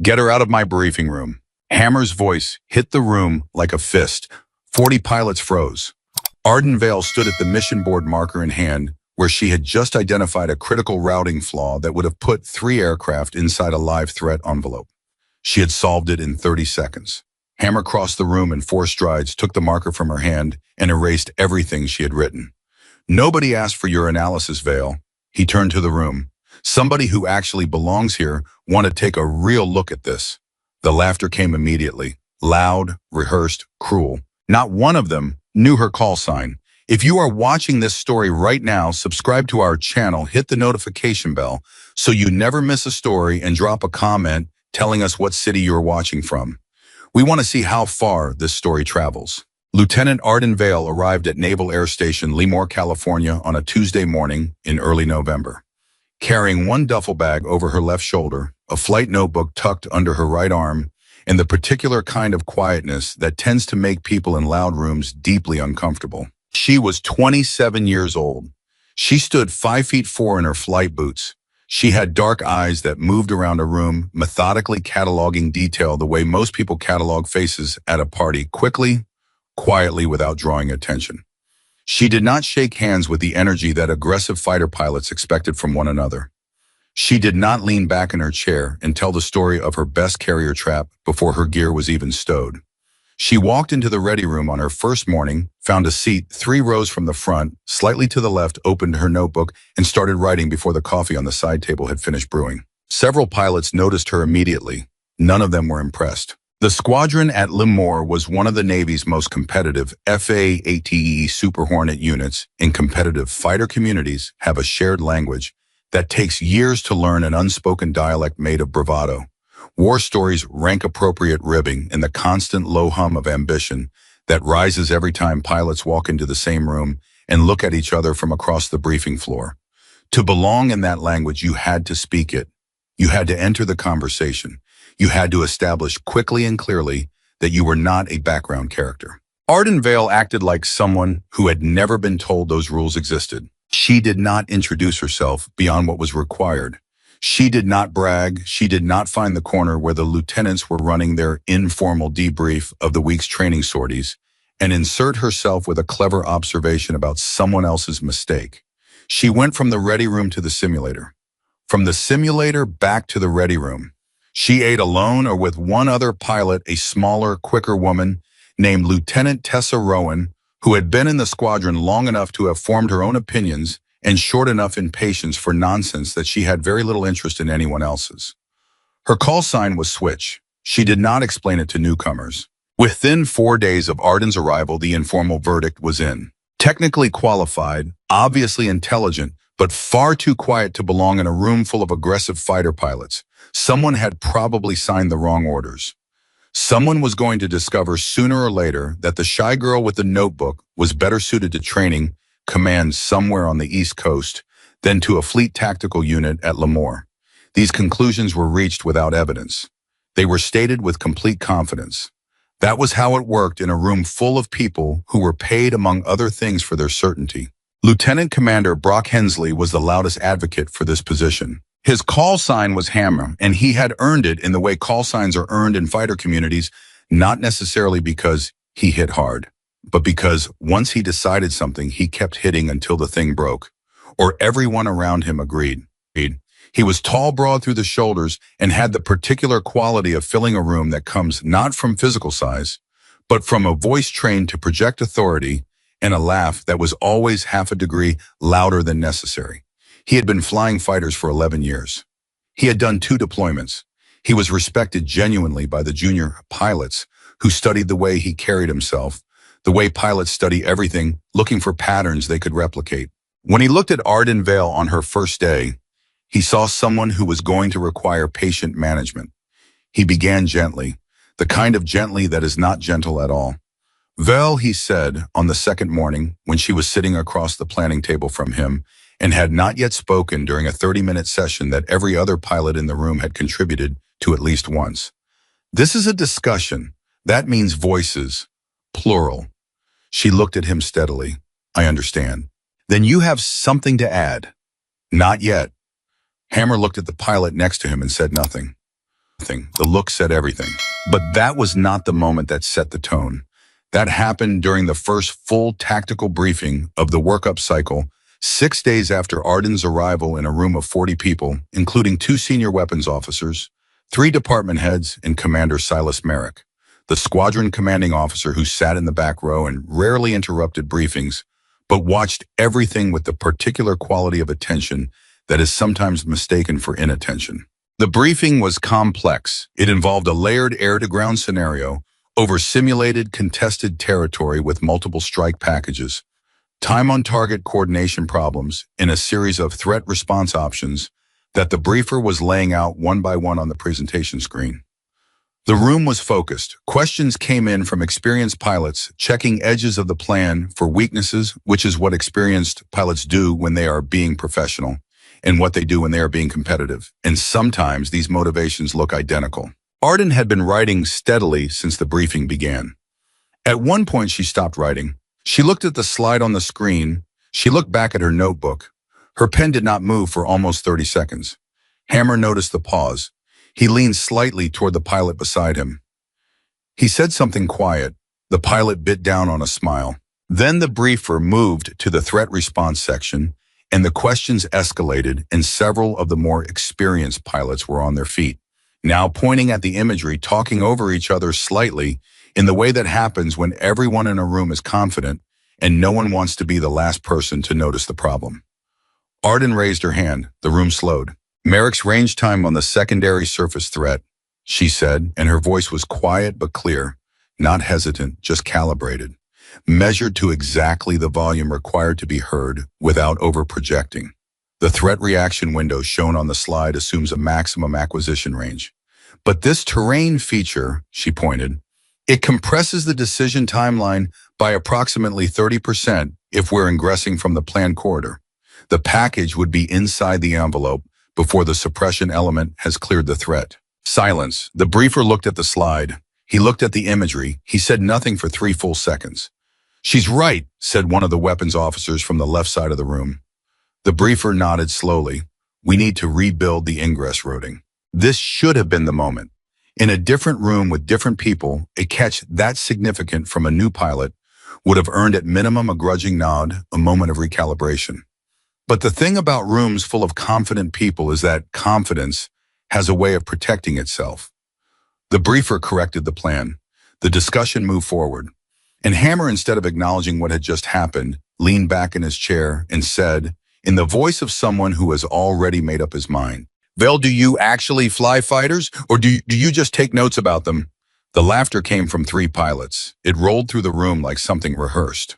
Get her out of my briefing room. Hammer's voice hit the room like a fist. 40 pilots froze. Arden Vale stood at the mission board, marker in hand, where she had just identified a critical routing flaw that would have put 3 aircraft inside a live threat envelope. She had solved it in 30 seconds. Hammer crossed the room in 4 strides, took the marker from her hand, and erased everything she had written. Nobody asked for your analysis, Vale. He turned to the room. Somebody who actually belongs here want to take a real look at this. The laughter came immediately. Loud, rehearsed, cruel. Not one of them knew her call sign. If you are watching this story right now, subscribe to our channel, hit the notification bell so you never miss a story, and drop a comment telling us what city you're watching from. We want to see how far this story travels. Lieutenant Arden Vale arrived at Naval Air Station Lemoore, California on a Tuesday morning in early November. Carrying one duffel bag over her left shoulder, a flight notebook tucked under her right arm, and the particular kind of quietness that tends to make people in loud rooms deeply uncomfortable. She was 27 years old. She stood 5'4" in her flight boots. She had dark eyes that moved around a room, methodically cataloging detail the way most people catalog faces at a party, quickly, quietly, without drawing attention. She did not shake hands with the energy that aggressive fighter pilots expected from one another. She did not lean back in her chair and tell the story of her best carrier trap before her gear was even stowed. She walked into the ready room on her first morning, found a seat 3 rows from the front, slightly to the left, opened her notebook, and started writing before the coffee on the side table had finished brewing. Several pilots noticed her immediately. None of them were impressed. The squadron at Lemoore was one of the Navy's most competitive. F-18 Super Hornet units in competitive fighter communities have a shared language that takes years to learn, an unspoken dialect made of bravado. War stories rank appropriate ribbing in the constant low hum of ambition that rises every time pilots walk into the same room and look at each other from across the briefing floor. To belong in that language, you had to speak it. You had to enter the conversation. You had to establish quickly and clearly that you were not a background character. Arden Vale acted like someone who had never been told those rules existed. She did not introduce herself beyond what was required. She did not brag. She did not find the corner where the lieutenants were running their informal debrief of the week's training sorties and insert herself with a clever observation about someone else's mistake. She went from the ready room to the simulator. From the simulator back to the ready room. She ate alone or with one other pilot, a smaller, quicker woman named Lieutenant Tessa Rowan, who had been in the squadron long enough to have formed her own opinions and short enough in patience for nonsense that she had very little interest in anyone else's. Her call sign was Switch. She did not explain it to newcomers. Within 4 days of Arden's arrival, the informal verdict was in. Technically qualified, obviously intelligent, but far too quiet to belong in a room full of aggressive fighter pilots. Someone had probably signed the wrong orders. Someone was going to discover sooner or later that the shy girl with the notebook was better suited to training command somewhere on the East Coast than to a fleet tactical unit at Lemoore. These conclusions were reached without evidence. They were stated with complete confidence. That was how it worked in a room full of people who were paid, among other things, for their certainty. Lieutenant Commander Brock Hensley was the loudest advocate for this position. His call sign was Hammer, and he had earned it in the way call signs are earned in fighter communities, not necessarily because he hit hard, but because once he decided something, he kept hitting until the thing broke, or everyone around him agreed. He was tall, broad through the shoulders, and had the particular quality of filling a room that comes not from physical size, but from a voice trained to project authority and a laugh that was always half a degree louder than necessary. He had been flying fighters for 11 years. He had done 2 deployments. He was respected genuinely by the junior pilots who studied the way he carried himself, the way pilots study everything, looking for patterns they could replicate. When he looked at Arden Vale on her first day, he saw someone who was going to require patient management. He began gently, the kind of gently that is not gentle at all. Vale, he said, on the second morning, when she was sitting across the planning table from him, and had not yet spoken during a 30-minute session that every other pilot in the room had contributed to at least once. This is a discussion. That means voices, plural. She looked at him steadily. I understand. Then you have something to add. Not yet. Hammer looked at the pilot next to him and said nothing. The look said everything. But that was not the moment that set the tone. That happened during the first full tactical briefing of the workup cycle, 6 days after Arden's arrival in a room of 40 people, including 2 senior weapons officers, 3 department heads, and Commander Silas Merrick, the squadron commanding officer who sat in the back row and rarely interrupted briefings, but watched everything with the particular quality of attention that is sometimes mistaken for inattention. The briefing was complex. It involved a layered air-to-ground scenario over simulated contested territory with multiple strike packages, time-on-target coordination problems in a series of threat response options that the briefer was laying out one by one on the presentation screen. The room was focused. Questions came in from experienced pilots, checking edges of the plan for weaknesses, which is what experienced pilots do when they are being professional, and what they do when they are being competitive. And sometimes these motivations look identical. Arden had been writing steadily since the briefing began. At one point, she stopped writing. She looked at the slide on the screen. She looked back at her notebook. Her pen did not move for almost 30 seconds. Hammer noticed the pause. He leaned slightly toward the pilot beside him. He said something quiet. The pilot bit down on a smile. Then the briefer moved to the threat response section, and the questions escalated, and several of the more experienced pilots were on their feet, now pointing at the imagery, talking over each other slightly in the way that happens when everyone in a room is confident and no one wants to be the last person to notice the problem. Arden raised her hand. The room slowed. Merrick's range time on the secondary surface threat, she said, and her voice was quiet but clear, not hesitant, just calibrated, measured to exactly the volume required to be heard without over-projecting. The threat reaction window shown on the slide assumes a maximum acquisition range. But this terrain feature, she pointed, it compresses the decision timeline by approximately 30% if we're ingressing from the planned corridor. The package would be inside the envelope before the suppression element has cleared the threat. Silence. The briefer looked at the slide. He looked at the imagery. He said nothing for 3 full seconds. "She's right," said one of the weapons officers from the left side of the room. The briefer nodded slowly. "We need to rebuild the ingress routing." This should have been the moment. In a different room with different people, a catch that significant from a new pilot would have earned at minimum a grudging nod, a moment of recalibration. But the thing about rooms full of confident people is that confidence has a way of protecting itself. The briefer corrected the plan. The discussion moved forward. And Hammer, instead of acknowledging what had just happened, leaned back in his chair and said, in the voice of someone who has already made up his mind, "Vel, do you actually fly fighters, or do you just take notes about them?" The laughter came from 3 pilots. It rolled through the room like something rehearsed.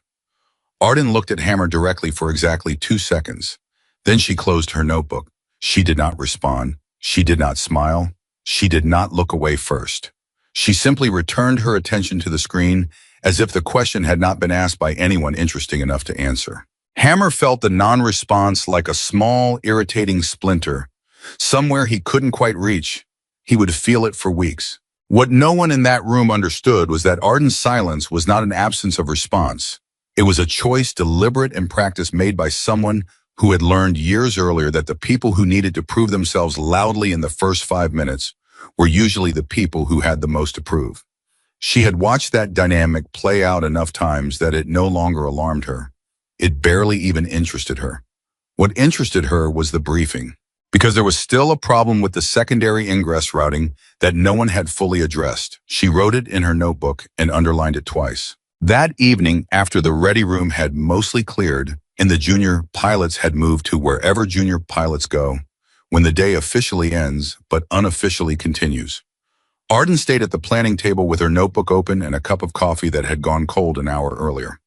Arden looked at Hammer directly for exactly 2 seconds. Then she closed her notebook. She did not respond. She did not smile. She did not look away first. She simply returned her attention to the screen as if the question had not been asked by anyone interesting enough to answer. Hammer felt the non-response like a small, irritating splinter, somewhere he couldn't quite reach. He would feel it for weeks. What no one in that room understood was that Arden's silence was not an absence of response. It was a choice, deliberate and practiced, made by someone who had learned years earlier that the people who needed to prove themselves loudly in the first 5 minutes were usually the people who had the most to prove. She had watched that dynamic play out enough times that it no longer alarmed her. It barely even interested her. What interested her was the briefing, because there was still a problem with the secondary ingress routing that no one had fully addressed. She wrote it in her notebook and underlined it twice. That evening, after the ready room had mostly cleared and the junior pilots had moved to wherever junior pilots go, when the day officially ends but unofficially continues, Arden stayed at the planning table with her notebook open and a cup of coffee that had gone cold an hour earlier.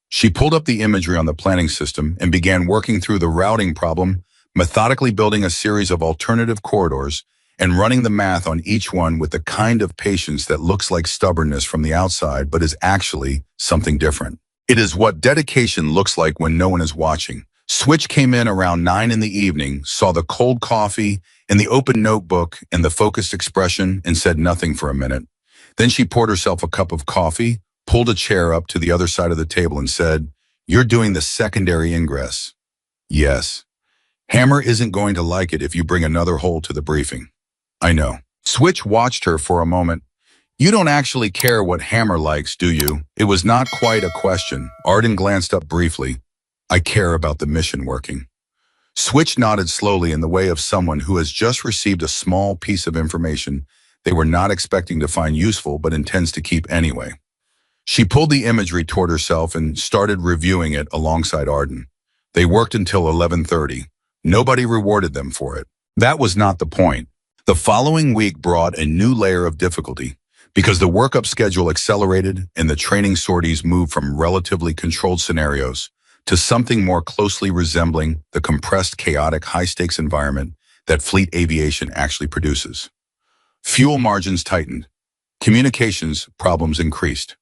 She pulled up the imagery on the planning system and began working through the routing problem, methodically building a series of alternative corridors and running the math on each one with the kind of patience that looks like stubbornness from the outside but is actually something different. It is what dedication looks like when no one is watching. Switch came in around 9 in the evening, saw the cold coffee and the open notebook and the focused expression, and said nothing for a minute. Then she poured herself a cup of coffee, pulled a chair up to the other side of the table and said, "You're doing the secondary ingress." "Yes. Hammer isn't going to like it if you bring another hole to the briefing." "I know." Switch watched her for a moment. You don't actually care what Hammer likes, do you? It was not quite a question. Arden glanced up briefly. I care about the mission working. Switch nodded slowly in the way of someone who has just received a small piece of information they were not expecting to find useful but intends to keep anyway. She pulled the imagery toward herself and started reviewing it alongside Arden. They worked until 11:30. Nobody rewarded them for it. That was not the point. The following week brought a new layer of difficulty because the workup schedule accelerated and the training sorties moved from relatively controlled scenarios to something more closely resembling the compressed, chaotic, high-stakes environment that fleet aviation actually produces. Fuel margins tightened. Communications problems increased.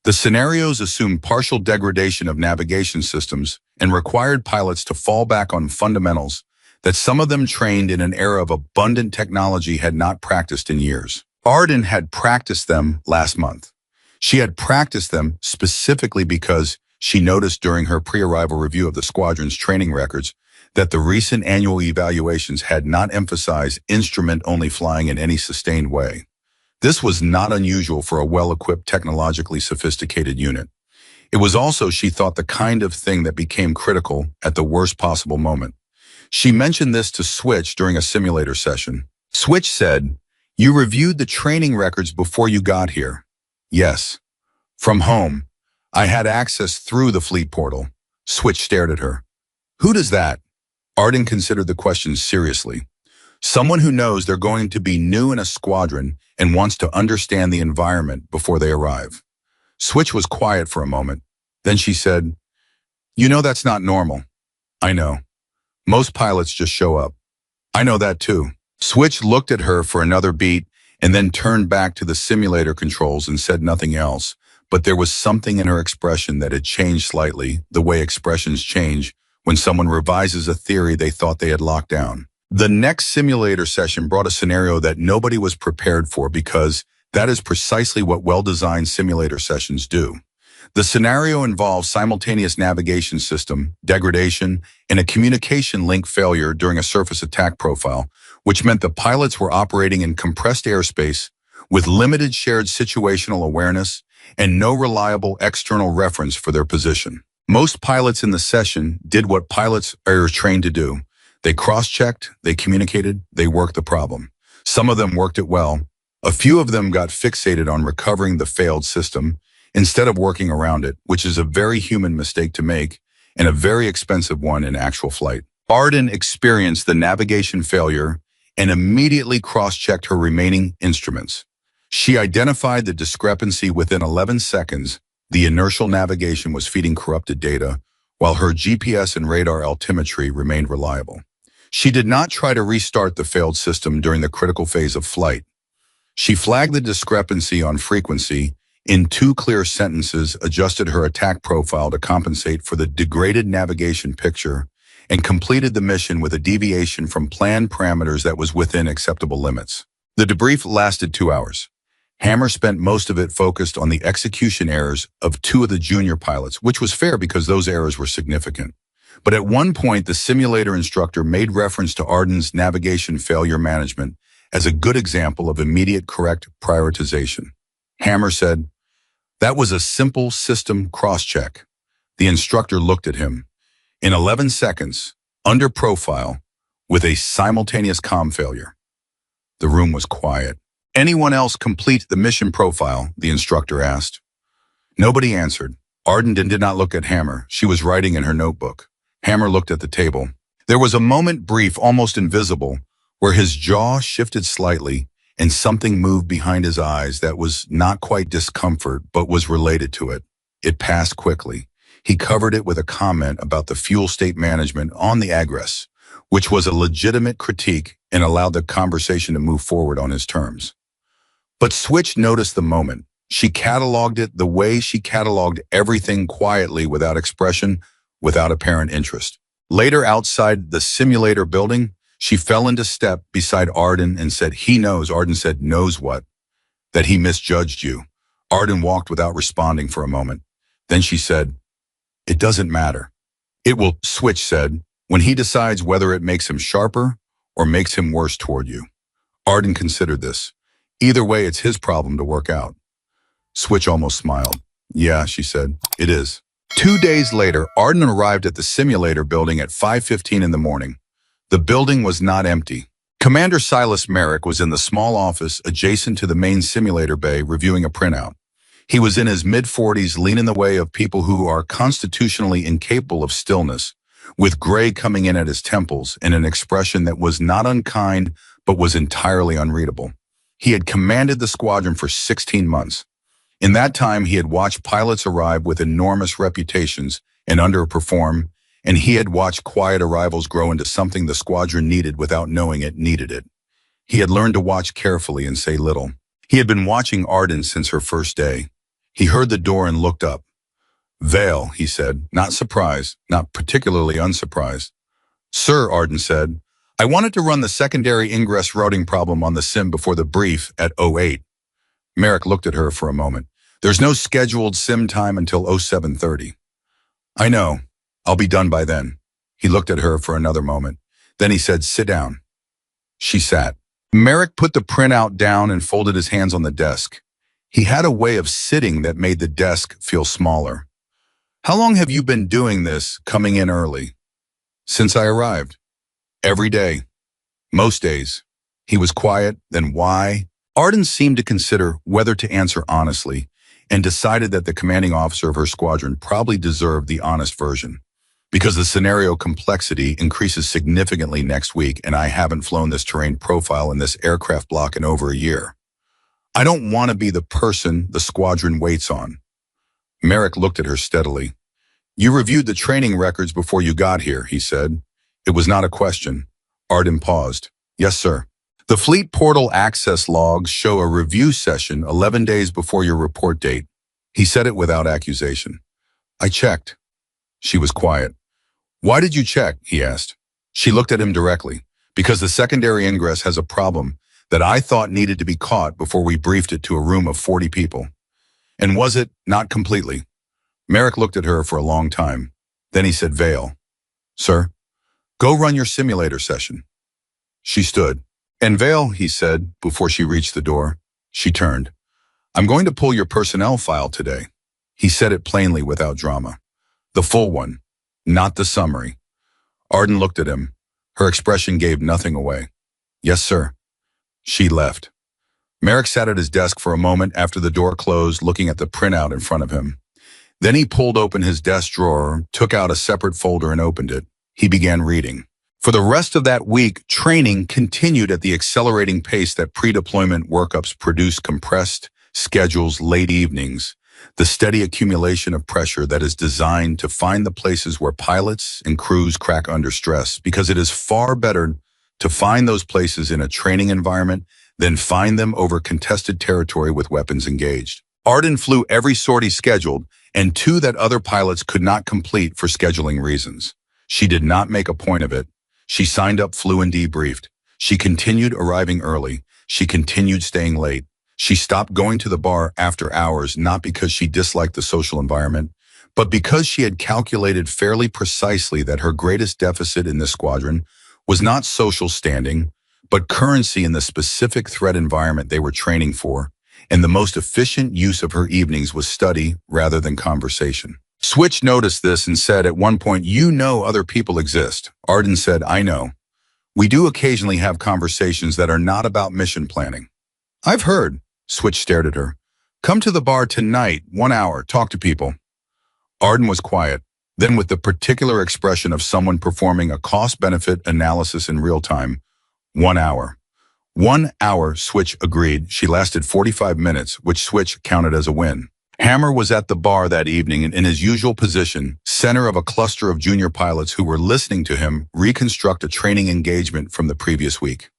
The scenarios assumed partial degradation of navigation systems and required pilots to fall back on fundamentals that some of them trained in an era of abundant technology had not practiced in years. Arden had practiced them last month. She had practiced them specifically because she noticed during her pre-arrival review of the squadron's training records that the recent annual evaluations had not emphasized instrument-only flying in any sustained way. This was not unusual for a well-equipped, technologically sophisticated unit. It was also, she thought, the kind of thing that became critical at the worst possible moment. She mentioned this to Switch during a simulator session. Switch said, "You reviewed the training records before you got here." "Yes." "From home. I had access through the fleet portal." Switch stared at her. "Who does that?" Arden considered the question seriously. "Someone who knows they're going to be new in a squadron and wants to understand the environment before they arrive." Switch was quiet for a moment. Then she said, "You know that's not normal." "I know. Most pilots just show up." "I know that too." Switch looked at her for another beat and then turned back to the simulator controls and said nothing else, but there was something in her expression that had changed slightly, the way expressions change when someone revises a theory they thought they had locked down. The next simulator session brought a scenario that nobody was prepared for because that is precisely what well-designed simulator sessions do. The scenario involves simultaneous navigation system, degradation, and a communication link failure during a surface attack profile, which meant the pilots were operating in compressed airspace with limited shared situational awareness and no reliable external reference for their position. Most pilots in the session did what pilots are trained to do. They cross-checked, they communicated, they worked the problem. Some of them worked it well. A few of them got fixated on recovering the failed system instead of working around it, which is a very human mistake to make and a very expensive one in actual flight. Arden experienced the navigation failure and immediately cross-checked her remaining instruments. She identified the discrepancy within 11 seconds. The inertial navigation was feeding corrupted data, while her GPS and radar altimetry remained reliable. She did not try to restart the failed system during the critical phase of flight. She flagged the discrepancy on frequency, in 2 clear sentences adjusted her attack profile to compensate for the degraded navigation picture, and completed the mission with a deviation from planned parameters that was within acceptable limits. The debrief lasted 2 hours. Hammer spent most of it focused on the execution errors of 2 of the junior pilots, which was fair because those errors were significant. But at one point, the simulator instructor made reference to Arden's navigation failure management as a good example of immediate correct prioritization. Hammer said, "That was a simple system cross-check." The instructor looked at him. In 11 seconds, under profile, with a simultaneous comm failure. The room was quiet. "Anyone else complete the mission profile?" the instructor asked. Nobody answered. Arden did not look at Hammer. She was writing in her notebook. Hammer looked at the table. There was a moment brief, almost invisible, where his jaw shifted slightly and something moved behind his eyes that was not quite discomfort but was related to it. It passed quickly. He covered it with a comment about the fuel state management on the Aggress, which was a legitimate critique and allowed the conversation to move forward on his terms. But Switch noticed the moment. She cataloged it the way she cataloged everything, quietly, without expression, without apparent interest. Later, outside the simulator building, she fell into step beside Arden and said, "He knows." Arden said, "Knows what?" "That he misjudged you." Arden walked without responding for a moment. Then she said, "It doesn't matter." "It will," Switch said, "when he decides whether it makes him sharper or makes him worse toward you." Arden considered this. Either way, it's his problem to work out. Switch almost smiled. Yeah, she said, it is. 2 days later, Arden arrived at the simulator building at 5:15 in the morning. The building was not empty. Commander Silas Merrick was in the small office adjacent to the main simulator bay reviewing a printout. He was in his mid-40s, leaning the way of people who are constitutionally incapable of stillness, with gray coming in at his temples and an expression that was not unkind but was entirely unreadable. He had commanded the squadron for 16 months. In that time, he had watched pilots arrive with enormous reputations and underperform, and he had watched quiet arrivals grow into something the squadron needed without knowing it needed it. He had learned to watch carefully and say little. He had been watching Arden since her first day. He heard the door and looked up. Vale, he said, not surprised, not particularly unsurprised. Sir, Arden said, I wanted to run the secondary ingress routing problem on the sim before the brief at 08. Merrick looked at her for a moment. There's no scheduled sim time until 07:30. I know. I'll be done by then. He looked at her for another moment. Then he said, sit down. She sat. Merrick put the printout down and folded his hands on the desk. He had a way of sitting that made the desk feel smaller. How long have you been doing this, coming in early? Since I arrived. Every day. Most days. He was quiet. Then why? Arden seemed to consider whether to answer honestly and decided that the commanding officer of her squadron probably deserved the honest version. Because the scenario complexity increases significantly next week and I haven't flown this terrain profile in this aircraft block in over a year. I don't want to be the person the squadron waits on. Merrick looked at her steadily. You reviewed the training records before you got here, he said. It was not a question. Arden paused. Yes, sir. The fleet portal access logs show a review session 11 days before your report date. He said it without accusation. I checked. She was quiet. Why did you check? He asked. She looked at him directly. Because the secondary ingress has a problem that I thought needed to be caught before we briefed it to a room of 40 people. And was it? Not completely. Merrick looked at her for a long time. Then he said, Vale. Sir, go run your simulator session. She stood. And Vale, he said, before she reached the door. She turned. I'm going to pull your personnel file today. He said it plainly without drama. The full one, not the summary. Arden looked at him. Her expression gave nothing away. Yes, sir. She left. Merrick sat at his desk for a moment after the door closed, looking at the printout in front of him. Then he pulled open his desk drawer, took out a separate folder and opened it. He began reading. For the rest of that week, training continued at the accelerating pace that pre-deployment workups produced compressed schedules, late evenings, the steady accumulation of pressure that is designed to find the places where pilots and crews crack under stress, because it is far better to find those places in a training environment than find them over contested territory with weapons engaged. Arden flew every sortie scheduled and two that other pilots could not complete for scheduling reasons. She did not make a point of it. She signed up, flew, and debriefed. She continued arriving early. She continued staying late. She stopped going to the bar after hours, not because she disliked the social environment, but because she had calculated fairly precisely that her greatest deficit in this squadron was not social standing, but currency in the specific threat environment they were training for, and the most efficient use of her evenings was study rather than conversation. Switch noticed this and said at one point, you know other people exist. Arden said, I know. We do occasionally have conversations that are not about mission planning. I've heard. Switch stared at her. Come to the bar tonight, 1 hour, talk to people. Arden was quiet, then with the particular expression of someone performing a cost-benefit analysis in real time. 1 hour. 1 hour, Switch agreed. She lasted 45 minutes, which Switch counted as a win. Hammer was at the bar that evening in his usual position, center of a cluster of junior pilots who were listening to him reconstruct a training engagement from the previous week.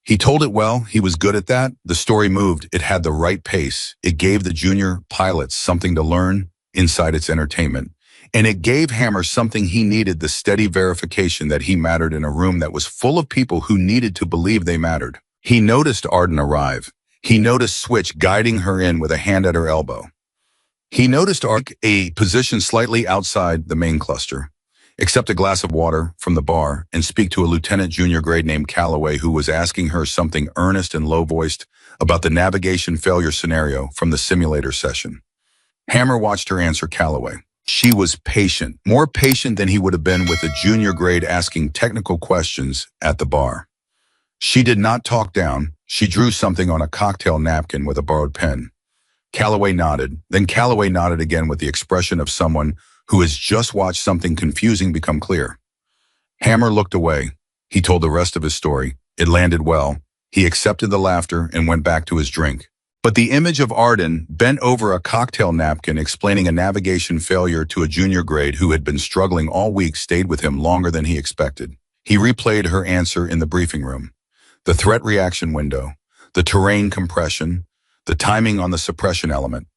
He told it well, he was good at that. The story moved, it had the right pace. It gave the junior pilots something to learn inside its entertainment. And it gave Hammer something he needed, the steady verification that he mattered in a room that was full of people who needed to believe they mattered. He noticed Arden arrive. He noticed Switch guiding her in with a hand at her elbow. He noticed a position slightly outside the main cluster. accept a glass of water from the bar, and speak to a lieutenant junior grade named Calloway who was asking her something earnest and low-voiced about the navigation failure scenario from the simulator session. Hammer watched her answer Calloway. She was patient, more patient than he would have been with a junior grade asking technical questions at the bar. She did not talk down. She drew something on a cocktail napkin with a borrowed pen. Calloway nodded, then Calloway nodded again with the expression of someone who has just watched something confusing become clear. Hammer looked away. He told the rest of his story. It landed well. He accepted the laughter and went back to his drink. But the image of Arden, bent over a cocktail napkin explaining a navigation failure to a junior grade who had been struggling all week, stayed with him longer than he expected. He replayed her answer in the briefing room. The threat reaction window, the terrain compression, the timing on the suppression element.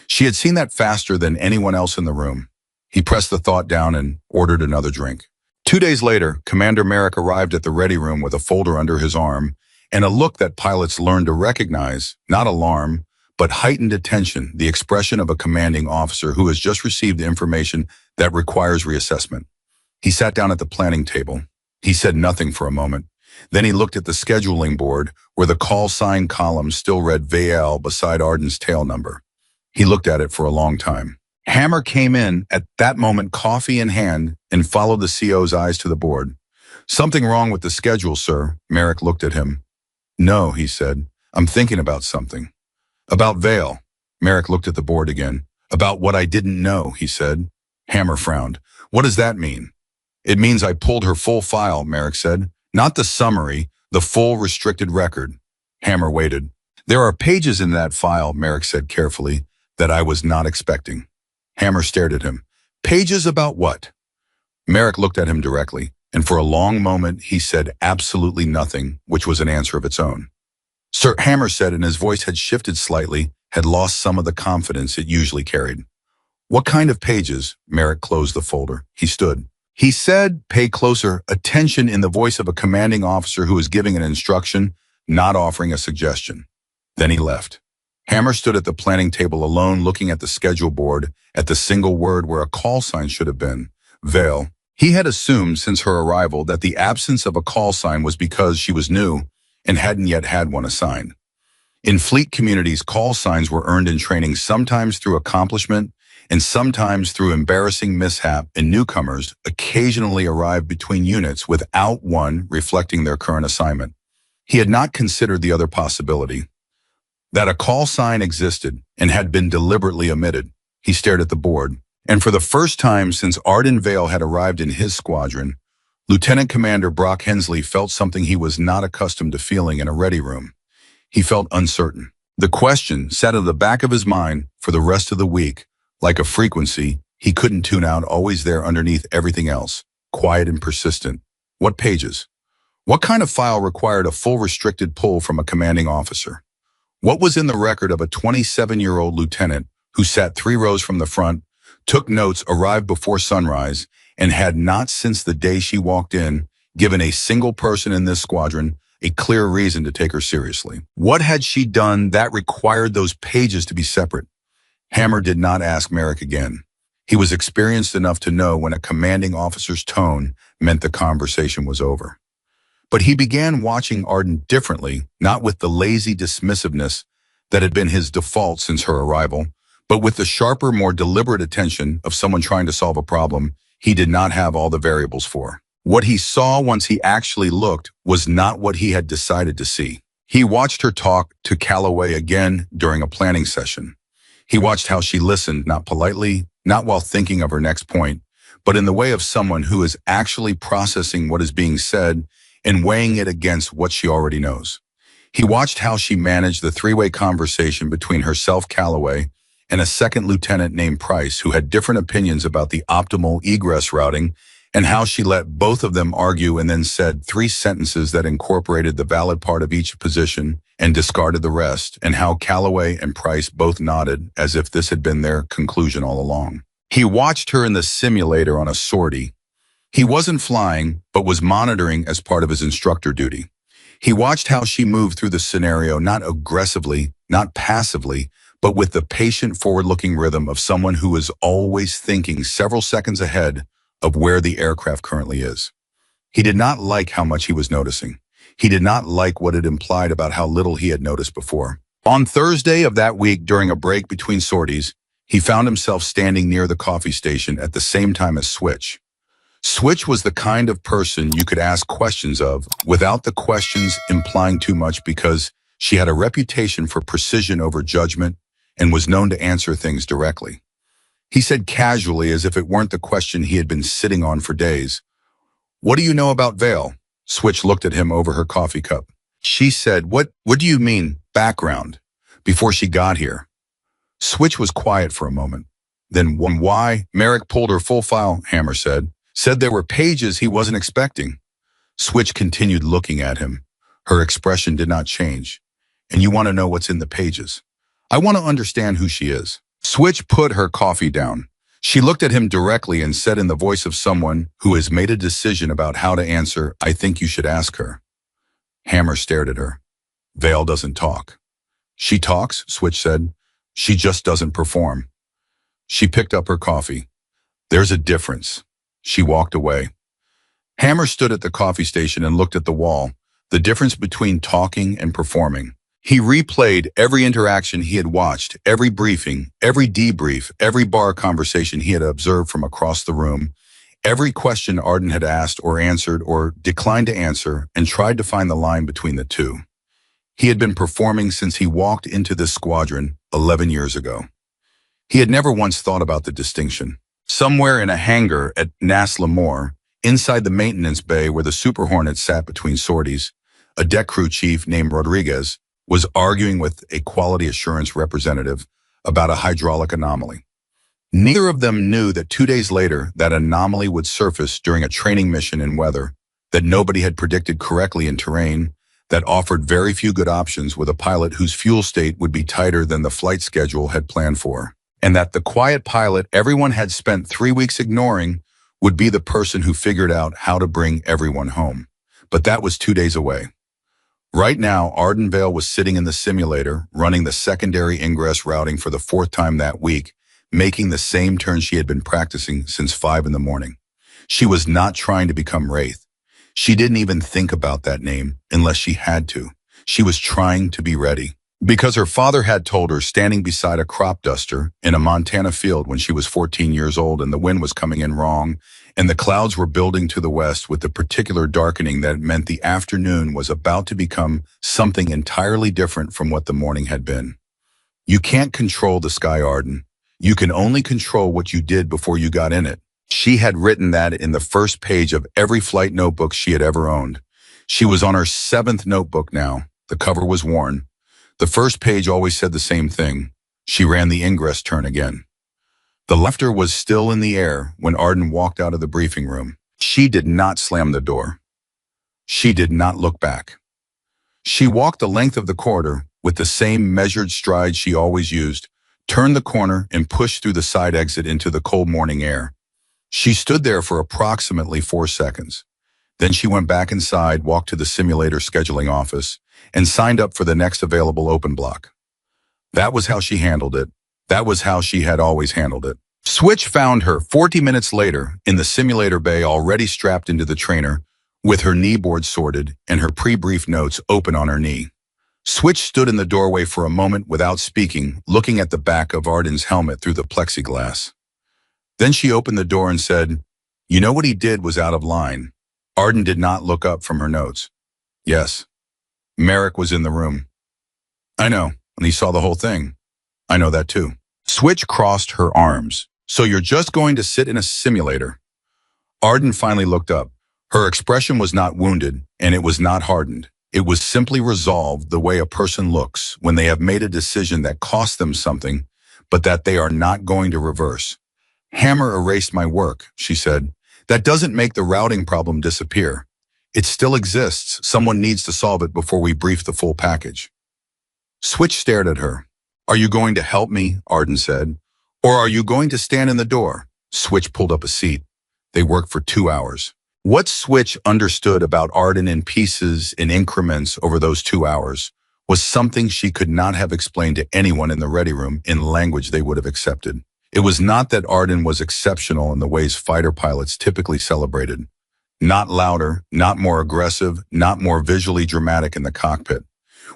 She had seen that faster than anyone else in the room. He pressed the thought down and ordered another drink. 2 days later, Commander Merrick arrived at the ready room with a folder under his arm and a look that pilots learned to recognize, not alarm, but heightened attention, the expression of a commanding officer who has just received information that requires reassessment. He sat down at the planning table. He said nothing for a moment. Then he looked at the scheduling board where the call sign column still read VL beside Arden's tail number. He looked at it for a long time. Hammer came in at that moment, coffee in hand, and followed the CO's eyes to the board. "Something wrong with the schedule, sir." Merrick looked at him. "No," he said. "I'm thinking about something." "About Vale." Merrick looked at the board again. "About what I didn't know," he said. Hammer frowned. "What does that mean?" "It means I pulled her full file," Merrick said. "Not the summary, the full restricted record." Hammer waited. "There are pages in that file," Merrick said carefully, "that I was not expecting." Hammer stared at him. "Pages about what?" Merrick looked at him directly, and for a long moment he said absolutely nothing, which was an answer of its own. "Sir," Hammer said, and his voice had shifted slightly, had lost some of the confidence it usually carried. "What kind of pages?" Merrick closed the folder. He stood. He said, "Pay closer attention," in the voice of a commanding officer who is giving an instruction, not offering a suggestion. Then he left. Hammer stood at the planning table alone, looking at the schedule board, at the single word where a call sign should have been, Vale. He had assumed since her arrival that the absence of a call sign was because she was new and hadn't yet had one assigned. In fleet communities, call signs were earned in training, sometimes through accomplishment and sometimes through embarrassing mishap, and newcomers occasionally arrived between units without one reflecting their current assignment. He had not considered the other possibility, that a call sign existed and had been deliberately omitted. He stared at the board, and for the first time since Arden Vale had arrived in his squadron, Lieutenant Commander Brock Hensley felt something he was not accustomed to feeling in a ready room. He felt uncertain. The question sat at the back of his mind for the rest of the week, like a frequency he couldn't tune out, always there underneath everything else, quiet and persistent. What pages? What kind of file required a full restricted pull from a commanding officer? What was in the record of a 27-year-old lieutenant who sat 3 rows from the front, took notes, arrived before sunrise, and had not since the day she walked in given a single person in this squadron a clear reason to take her seriously? What had she done that required those pages to be separate? Hammer did not ask Merrick again. He was experienced enough to know when a commanding officer's tone meant the conversation was over. But he began watching Arden differently, not with the lazy dismissiveness that had been his default since her arrival, but with the sharper, more deliberate attention of someone trying to solve a problem he did not have all the variables for. What he saw once he actually looked was not what he had decided to see. He watched her talk to Calloway again during a planning session. He watched how she listened, not politely, not while thinking of her next point, but in the way of someone who is actually processing what is being said and weighing it against what she already knows. He watched how she managed the 3-way conversation between herself, Calloway, and a second lieutenant named Price, who had different opinions about the optimal egress routing, and how she let both of them argue and then said 3 sentences that incorporated the valid part of each position and discarded the rest, and how Calloway and Price both nodded as if this had been their conclusion all along. He watched her in the simulator on a sortie. He wasn't flying, but was monitoring as part of his instructor duty. He watched how she moved through the scenario, not aggressively, not passively, but with the patient, forward-looking rhythm of someone who is always thinking several seconds ahead, of where the aircraft currently is. He did not like how much he was noticing. He did not like what it implied about how little he had noticed before. On Thursday of that week, during a break between sorties, he found himself standing near the coffee station at the same time as Switch. Switch was the kind of person you could ask questions of without the questions implying too much, because she had a reputation for precision over judgment and was known to answer things directly. He said casually, as if it weren't the question he had been sitting on for days, "What do you know about Vale?" Switch looked at him over her coffee cup. She said, What do you mean, background, before she got here?" Switch was quiet for a moment. Then, why? Merrick pulled her full file, Hammer said there were pages he wasn't expecting. Switch continued looking at him. Her expression did not change. "And you want to know what's in the pages?" "I want to understand who she is." Switch put her coffee down. She looked at him directly and said in the voice of someone who has made a decision about how to answer, "I think you should ask her." Hammer stared at her. "Vale doesn't talk." "She talks," Switch said. "She just doesn't perform." She picked up her coffee. "There's a difference." She walked away. Hammer stood at the coffee station and looked at the wall, the difference between talking and performing. He replayed every interaction he had watched, every briefing, every debrief, every bar conversation he had observed from across the room, every question Arden had asked or answered or declined to answer, and tried to find the line between the two. He had been performing since he walked into this squadron 11 years ago. He had never once thought about the distinction. Somewhere in a hangar at Nas Lamore, inside the maintenance bay where the Super Hornet sat between sorties, a deck crew chief named Rodriguez was arguing with a quality assurance representative about a hydraulic anomaly. Neither of them knew that 2 days later that anomaly would surface during a training mission in weather that nobody had predicted correctly in terrain that offered very few good options, with a pilot whose fuel state would be tighter than the flight schedule had planned for, and that the quiet pilot everyone had spent 3 weeks ignoring would be the person who figured out how to bring everyone home. But that was 2 days away. Right now, Arden Vale was sitting in the simulator, running the secondary ingress routing for the 4th time that week, making the same turn she had been practicing since 5 in the morning. She was not trying to become Wraith. She didn't even think about that name unless she had to. She was trying to be ready. Because her father had told her, standing beside a crop duster in a Montana field when she was 14 years old, and the wind was coming in wrong, and the clouds were building to the west with the particular darkening that meant the afternoon was about to become something entirely different from what the morning had been. You can't control the sky, Arden. You can only control what you did before you got in it. She had written that in the first page of every flight notebook she had ever owned. She was on her 7th notebook now. The cover was worn. The first page always said the same thing. She ran the ingress turn again. The laughter was still in the air when Arden walked out of the briefing room. She did not slam the door. She did not look back. She walked the length of the corridor with the same measured stride she always used, turned the corner, and pushed through the side exit into the cold morning air. She stood there for approximately 4 seconds. Then she went back inside, walked to the simulator scheduling office, and signed up for the next available open block. That was how she handled it. That was how she had always handled it. Switch found her 40 minutes later in the simulator bay, already strapped into the trainer, with her knee board sorted and her pre-brief notes open on her knee. Switch stood in the doorway for a moment without speaking, looking at the back of Arden's helmet through the plexiglass. Then she opened the door and said, "You know what he did was out of line." Arden did not look up from her notes. "Yes." Merrick was in the room. "I know, and he saw the whole thing." "I know that too." Switch crossed her arms. "So you're just going to sit in a simulator?" Arden finally looked up. Her expression was not wounded, and it was not hardened. It was simply resolved, the way a person looks when they have made a decision that cost them something, but that they are not going to reverse. "Hammer erased my work," she said. "That doesn't make the routing problem disappear. It still exists. Someone needs to solve it before we brief the full package." Switch stared at her. "Are you going to help me?" Arden said. "Or are you going to stand in the door?" Switch pulled up a seat. They worked for 2 hours. What Switch understood about Arden in pieces, in increments over those 2 hours, was something she could not have explained to anyone in the ready room in language they would have accepted. It was not that Arden was exceptional in the ways fighter pilots typically celebrated. Not louder, not more aggressive, not more visually dramatic in the cockpit.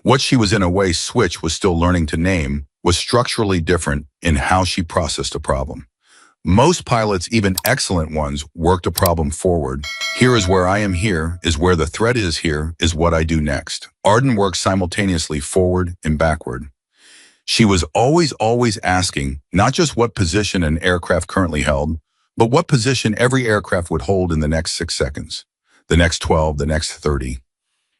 What she was in a way Switch was still learning to name was structurally different in how she processed a problem. Most pilots, even excellent ones, worked a problem forward. Here is where I am, here is where the threat is, here is what I do next. Arden worked simultaneously forward and backward. She was always asking not just what position an aircraft currently held, but what position every aircraft would hold in the next 6 seconds, the next 12, the next 30.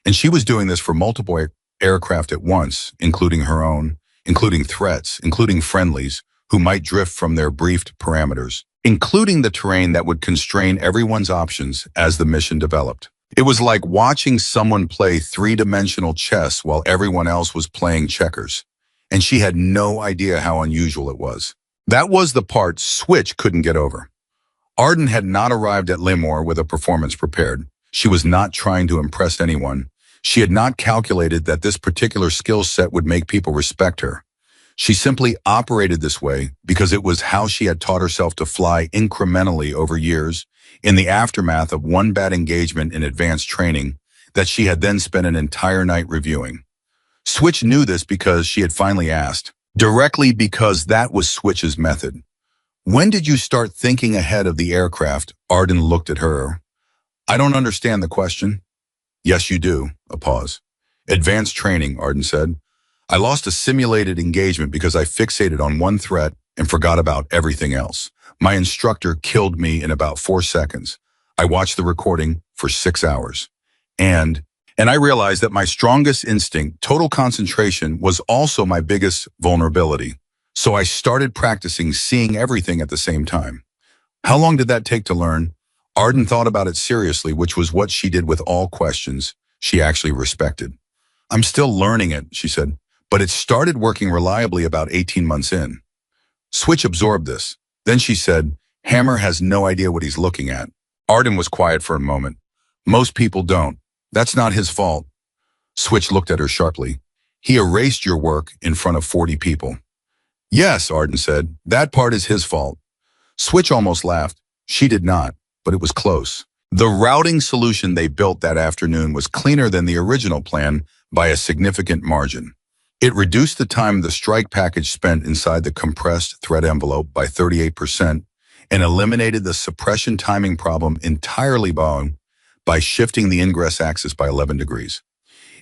And she was doing this for multiple aircraft at once, including her own, including threats, including friendlies, who might drift from their briefed parameters, including the terrain that would constrain everyone's options as the mission developed. It was like watching someone play three-dimensional chess while everyone else was playing checkers, and she had no idea how unusual it was. That was the part Switch couldn't get over. Arden had not arrived at Limor with a performance prepared. She was not trying to impress anyone. She had not calculated that this particular skill set would make people respect her. She simply operated this way because it was how she had taught herself to fly incrementally over years in the aftermath of one bad engagement in advanced training that she had then spent an entire night reviewing. Switch knew this because she had finally asked, directly because that was Switch's method. When did you start thinking ahead of the aircraft? Arden looked at her. I don't understand the question. Yes, you do. A pause. Advanced training, Arden said. I lost a simulated engagement because I fixated on one threat and forgot about everything else. My instructor killed me in about 4 seconds. I watched the recording for 6 hours. And I realized that my strongest instinct, total concentration, was also my biggest vulnerability. So I started practicing seeing everything at the same time. How long did that take to learn? Arden thought about it seriously, which was what she did with all questions she actually respected. I'm still learning it, she said, but it started working reliably about 18 months in. Switch absorbed this. Then she said, Hammer has no idea what he's looking at. Arden was quiet for a moment. Most people don't. That's not his fault. Switch looked at her sharply. He erased your work in front of 40 people. Yes, Arden said, that part is his fault. Switch almost laughed. She did not, but it was close. The routing solution they built that afternoon was cleaner than the original plan by a significant margin. It reduced the time the strike package spent inside the compressed threat envelope by 38% and eliminated the suppression timing problem entirely by shifting the ingress axis by 11 degrees.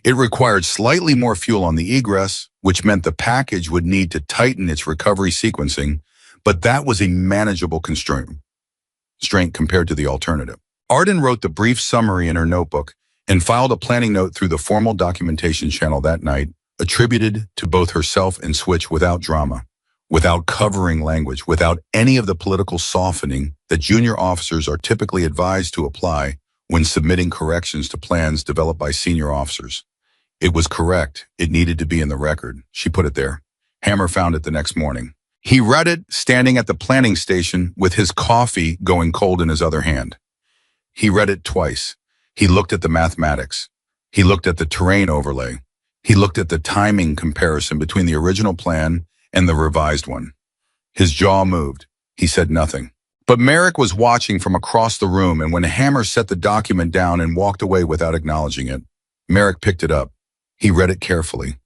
It required slightly more fuel on the egress, which meant the package would need to tighten its recovery sequencing, but that was a manageable constraint compared to the alternative. Arden wrote the brief summary in her notebook and filed a planning note through the formal documentation channel that night, attributed to both herself and Switch without drama, without covering language, without any of the political softening that junior officers are typically advised to apply when submitting corrections to plans developed by senior officers. It was correct. It needed to be in the record. She put it there. Hammer found it the next morning. He read it standing at the planning station with his coffee going cold in his other hand. He read it twice. He looked at the mathematics. He looked at the terrain overlay. He looked at the timing comparison between the original plan and the revised one. His jaw moved. He said nothing. But Merrick was watching from across the room, and when Hammer set the document down and walked away without acknowledging it, Merrick picked it up. He read it carefully.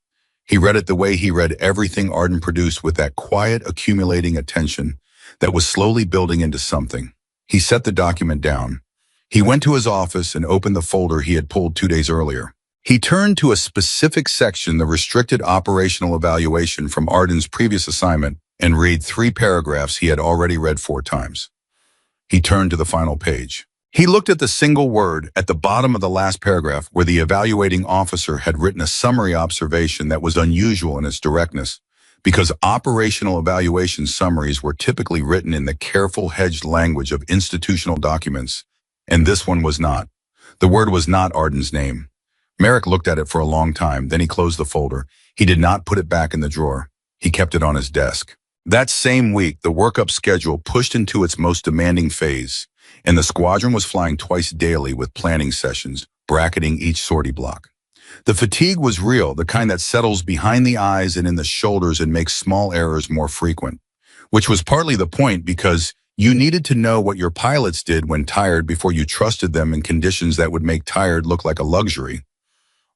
He read it the way he read everything Arden produced, with that quiet, accumulating attention that was slowly building into something. He set the document down. He went to his office and opened the folder he had pulled 2 days earlier. He turned to a specific section, the restricted operational evaluation from Arden's previous assignment, and read 3 paragraphs he had already read 4 times. He turned to the final page. He looked at the single word at the bottom of the last paragraph where the evaluating officer had written a summary observation that was unusual in its directness, because operational evaluation summaries were typically written in the careful, hedged language of institutional documents, and this one was not. The word was not Arden's name. Merrick looked at it for a long time, then he closed the folder. He did not put it back in the drawer. He kept it on his desk. That same week, the workup schedule pushed into its most demanding phase, and the squadron was flying twice daily with planning sessions, bracketing each sortie block. The fatigue was real, the kind that settles behind the eyes and in the shoulders and makes small errors more frequent. which was partly the point because you needed to know what your pilots did when tired before you trusted them in conditions that would make tired look like a luxury.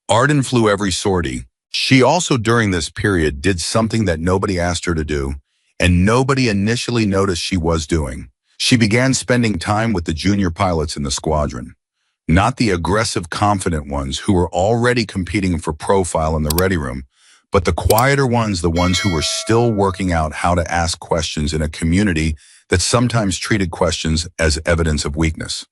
Arden flew every sortie. She also, during this period, did something that nobody asked her to do, and nobody initially noticed she was doing. She began spending time with the junior pilots in the squadron. Not the aggressive, confident ones who were already competing for profile in the ready room, but the quieter ones, the ones who were still working out how to ask questions in a community that sometimes treated questions as evidence of weakness.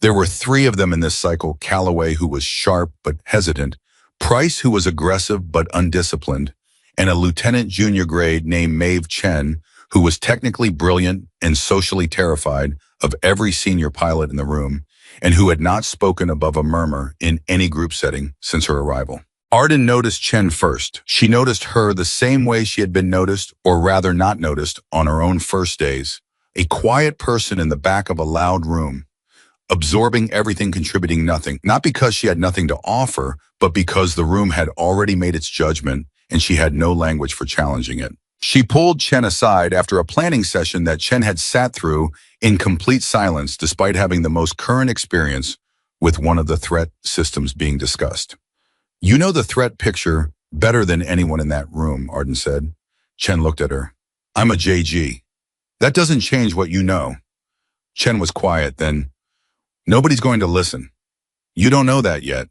There were 3 of them in this cycle: Calloway, who was sharp but hesitant, Price, who was aggressive but undisciplined, and a lieutenant junior grade named Maeve Chen, who was technically brilliant and socially terrified of every senior pilot in the room, and who had not spoken above a murmur in any group setting since her arrival. Arden noticed Chen first. She noticed her the same way she had been noticed, or rather not noticed, on her own first days. A quiet person in the back of a loud room, absorbing everything, contributing nothing, not because she had nothing to offer, but because the room had already made its judgment and she had no language for challenging it. She pulled Chen aside after a planning session that Chen had sat through in complete silence despite having the most current experience with one of the threat systems being discussed. "You know the threat picture better than anyone in that room," Arden said. Chen looked at her. "I'm a JG. That doesn't change what you know." Chen was quiet then. "Nobody's going to listen. You don't know that yet.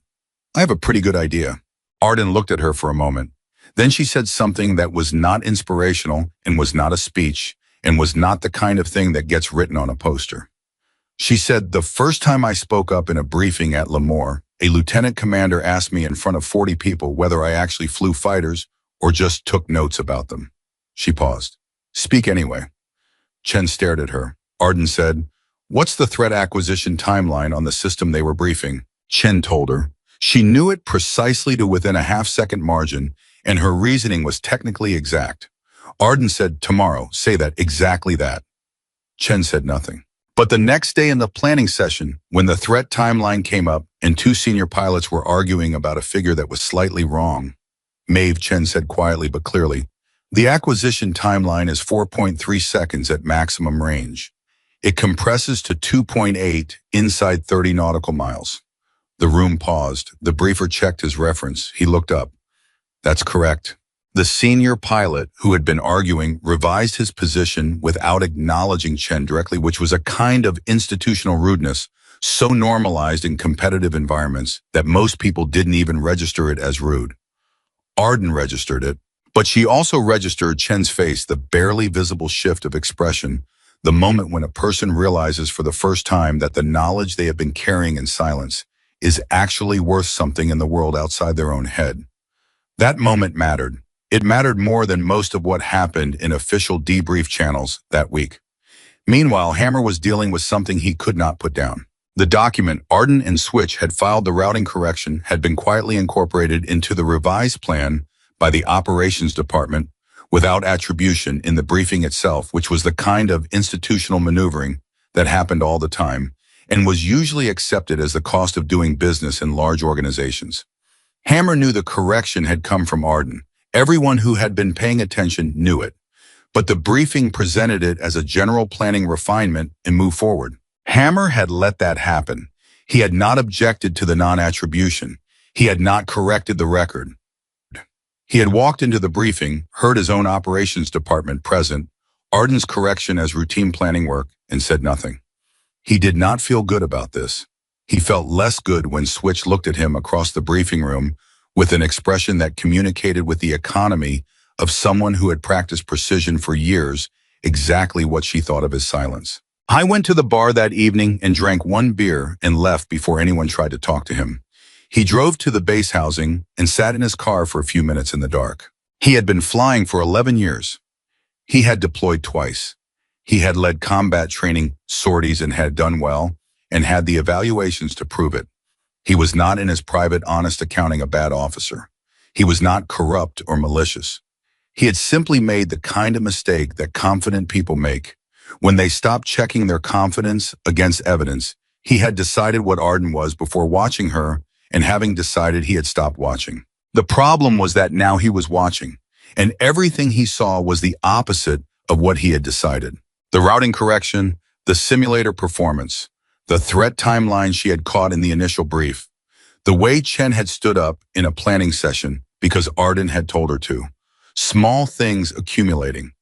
I have a pretty good idea." Arden looked at her for a moment. Then she said something that was not inspirational and was not a speech and was not the kind of thing that gets written on a poster. She said, "The first time I spoke up in a briefing at Lemoore, a lieutenant commander asked me in front of 40 people whether I actually flew fighters or just took notes about them." She paused. "Speak anyway." Chen stared at her. Arden said, "What's the threat acquisition timeline on the system they were briefing?" Chen told her. She knew it precisely to within a half-second margin, and her reasoning was technically exact. Arden said, "Tomorrow, say that, exactly that." Chen said nothing. But the next day in the planning session, when the threat timeline came up and 2 senior pilots were arguing about a figure that was slightly wrong, Maeve, Chen said quietly but clearly, "The acquisition timeline is 4.3 seconds at maximum range. It compresses to 2.8 inside 30 nautical miles." The room paused. The briefer checked his reference. He looked up. "That's correct." The senior pilot, who had been arguing, revised his position without acknowledging Chen directly, which was a kind of institutional rudeness so normalized in competitive environments that most people didn't even register it as rude. Arden registered it, but she also registered Chen's face, the barely visible shift of expression, the moment when a person realizes for the first time that the knowledge they have been carrying in silence is actually worth something in the world outside their own head. That moment mattered. It mattered more than most of what happened in official debrief channels that week. Meanwhile, Hammer was dealing with something he could not put down. The document Arden and Switch had filed, the routing correction, had been quietly incorporated into the revised plan by the operations department without attribution in the briefing itself, which was the kind of institutional maneuvering that happened all the time and was usually accepted as the cost of doing business in large organizations. Hammer knew the correction had come from Arden. Everyone who had been paying attention knew it. But the briefing presented it as a general planning refinement and moved forward. Hammer had let that happen. He had not objected to the non-attribution. He had not corrected the record. He had walked into the briefing, heard his own operations department present, Arden's correction as routine planning work, and said nothing. He did not feel good about this. He felt less good when Switch looked at him across the briefing room with an expression that communicated with the economy of someone who had practiced precision for years exactly what she thought of his silence. "I went to the bar that evening and drank 1 beer and left before anyone tried to talk to him. He drove to the base housing and sat in his car for a few minutes in the dark. He had been flying for 11 years. He had deployed twice. He had led combat training sorties and had done well and had the evaluations to prove it. He was not in his private, honest accounting a bad officer. He was not corrupt or malicious. He had simply made the kind of mistake that confident people make. When they stop checking their confidence against evidence, he had decided what Arden was before watching her, and having decided he had stopped watching. The problem was that now he was watching, and everything he saw was the opposite of what he had decided. The routing correction, the simulator performance, the threat timeline she had caught in the initial brief, the way Chen had stood up in a planning session because Arden had told her to. Small things accumulating.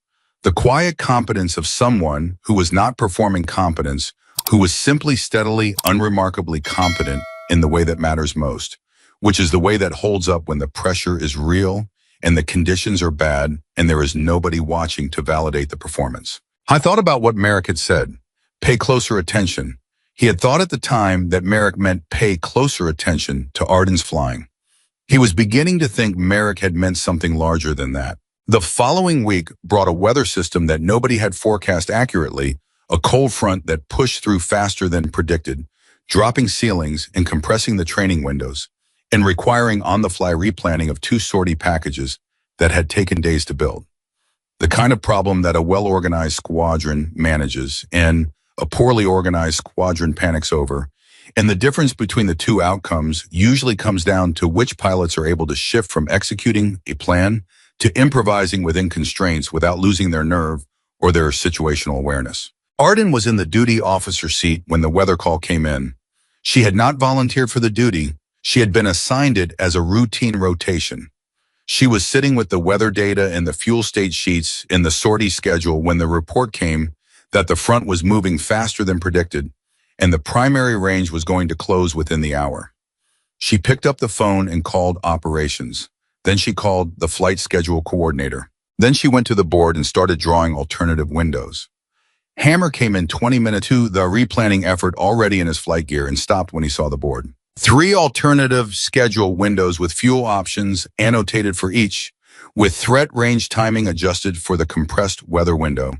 The quiet competence of someone who was not performing competence, who was simply steadily, unremarkably competent in the way that matters most, which is the way that holds up when the pressure is real and the conditions are bad and there is nobody watching to validate the performance. I thought about what Merrick had said. Pay closer attention. He had thought at the time that Merrick meant pay closer attention to Arden's flying. He was beginning to think Merrick had meant something larger than that. The following week brought a weather system that nobody had forecast accurately, a cold front that pushed through faster than predicted, dropping ceilings and compressing the training windows, and requiring on-the-fly replanning of 2 sortie packages that had taken days to build. The kind of problem that a well-organized squadron manages and a poorly organized squadron panics over, and the difference between the two outcomes usually comes down to which pilots are able to shift from executing a plan to improvising within constraints without losing their nerve or their situational awareness. Arden was in the duty officer seat when the weather call came in. She had not volunteered for the duty. She had been assigned it as a routine rotation. She was sitting with the weather data and the fuel state sheets in the sortie schedule when the report came that the front was moving faster than predicted and the primary range was going to close within the hour. She picked up the phone and called operations. Then she called the flight schedule coordinator. Then she went to the board and started drawing alternative windows. Hammer came in 20 minutes to the replanning effort already in his flight gear and stopped when he saw the board. 3 alternative schedule windows with fuel options annotated for each, with threat range timing adjusted for the compressed weather window,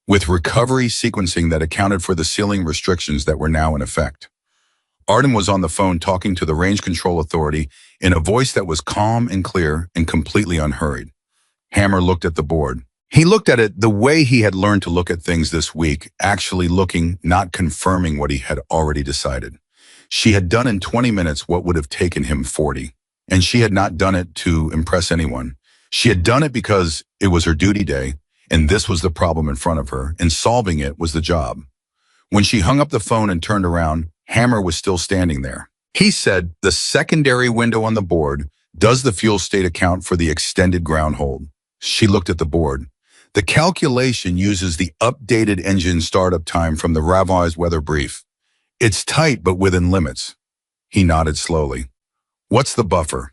with recovery sequencing that accounted for the ceiling restrictions that were now in effect. Arden was on the phone talking to the range control authority in a voice that was calm and clear and completely unhurried. Hammer looked at the board. He looked at it the way he had learned to look at things this week, actually looking, not confirming what he had already decided. She had done in 20 minutes what would have taken him 40, and she had not done it to impress anyone. She had done it because it was her duty day, and this was the problem in front of her, and solving it was the job. When she hung up the phone and turned around, Hammer was still standing there. He said, "The secondary window on the board, does the fuel state account for the extended ground hold?" She looked at the board. The calculation uses the updated engine startup time from the revised weather brief. It's tight, but within limits. He nodded slowly. What's the buffer?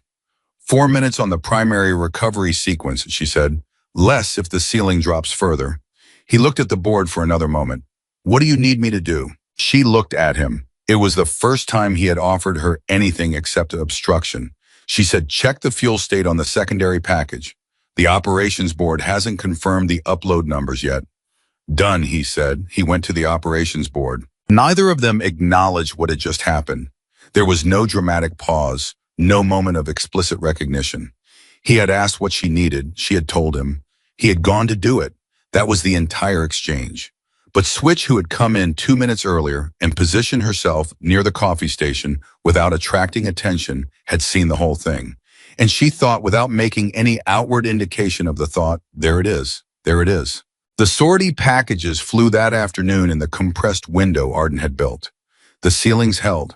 4 minutes on the primary recovery sequence, she said. Less if the ceiling drops further. He looked at the board for another moment. What do you need me to do? She looked at him. It was the first time he had offered her anything except obstruction. She said, check the fuel state on the secondary package. The operations board hasn't confirmed the upload numbers yet. Done, he said. He went to the operations board. Neither of them acknowledged what had just happened. There was no dramatic pause, no moment of explicit recognition. He had asked what she needed. She had told him. He had gone to do it. That was the entire exchange. But Switch, who had come in 2 minutes earlier and positioned herself near the coffee station without attracting attention, had seen the whole thing. And she thought, without making any outward indication of the thought, there it is, there it is. The sortie packages flew that afternoon in the compressed window Arden had built. The ceilings held.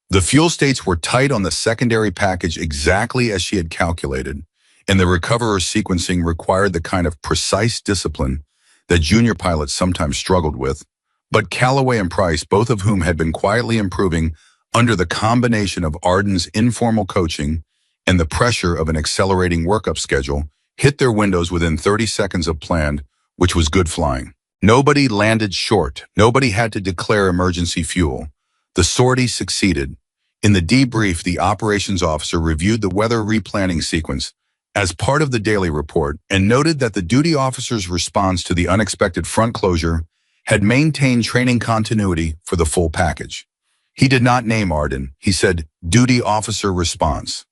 The fuel states were tight on the secondary package exactly as she had calculated, and the recoverer sequencing required the kind of precise discipline that junior pilots sometimes struggled with. But Callaway and Price, both of whom had been quietly improving under the combination of Arden's informal coaching and the pressure of an accelerating workup schedule, hit their windows within 30 seconds of planned, which was good flying. Nobody landed short. Nobody had to declare emergency fuel. The sortie succeeded. In the debrief, the operations officer reviewed the weather replanning sequence as part of the daily report and noted that the duty officer's response to the unexpected front closure had maintained training continuity for the full package. He did not name Arden. He said, duty officer response.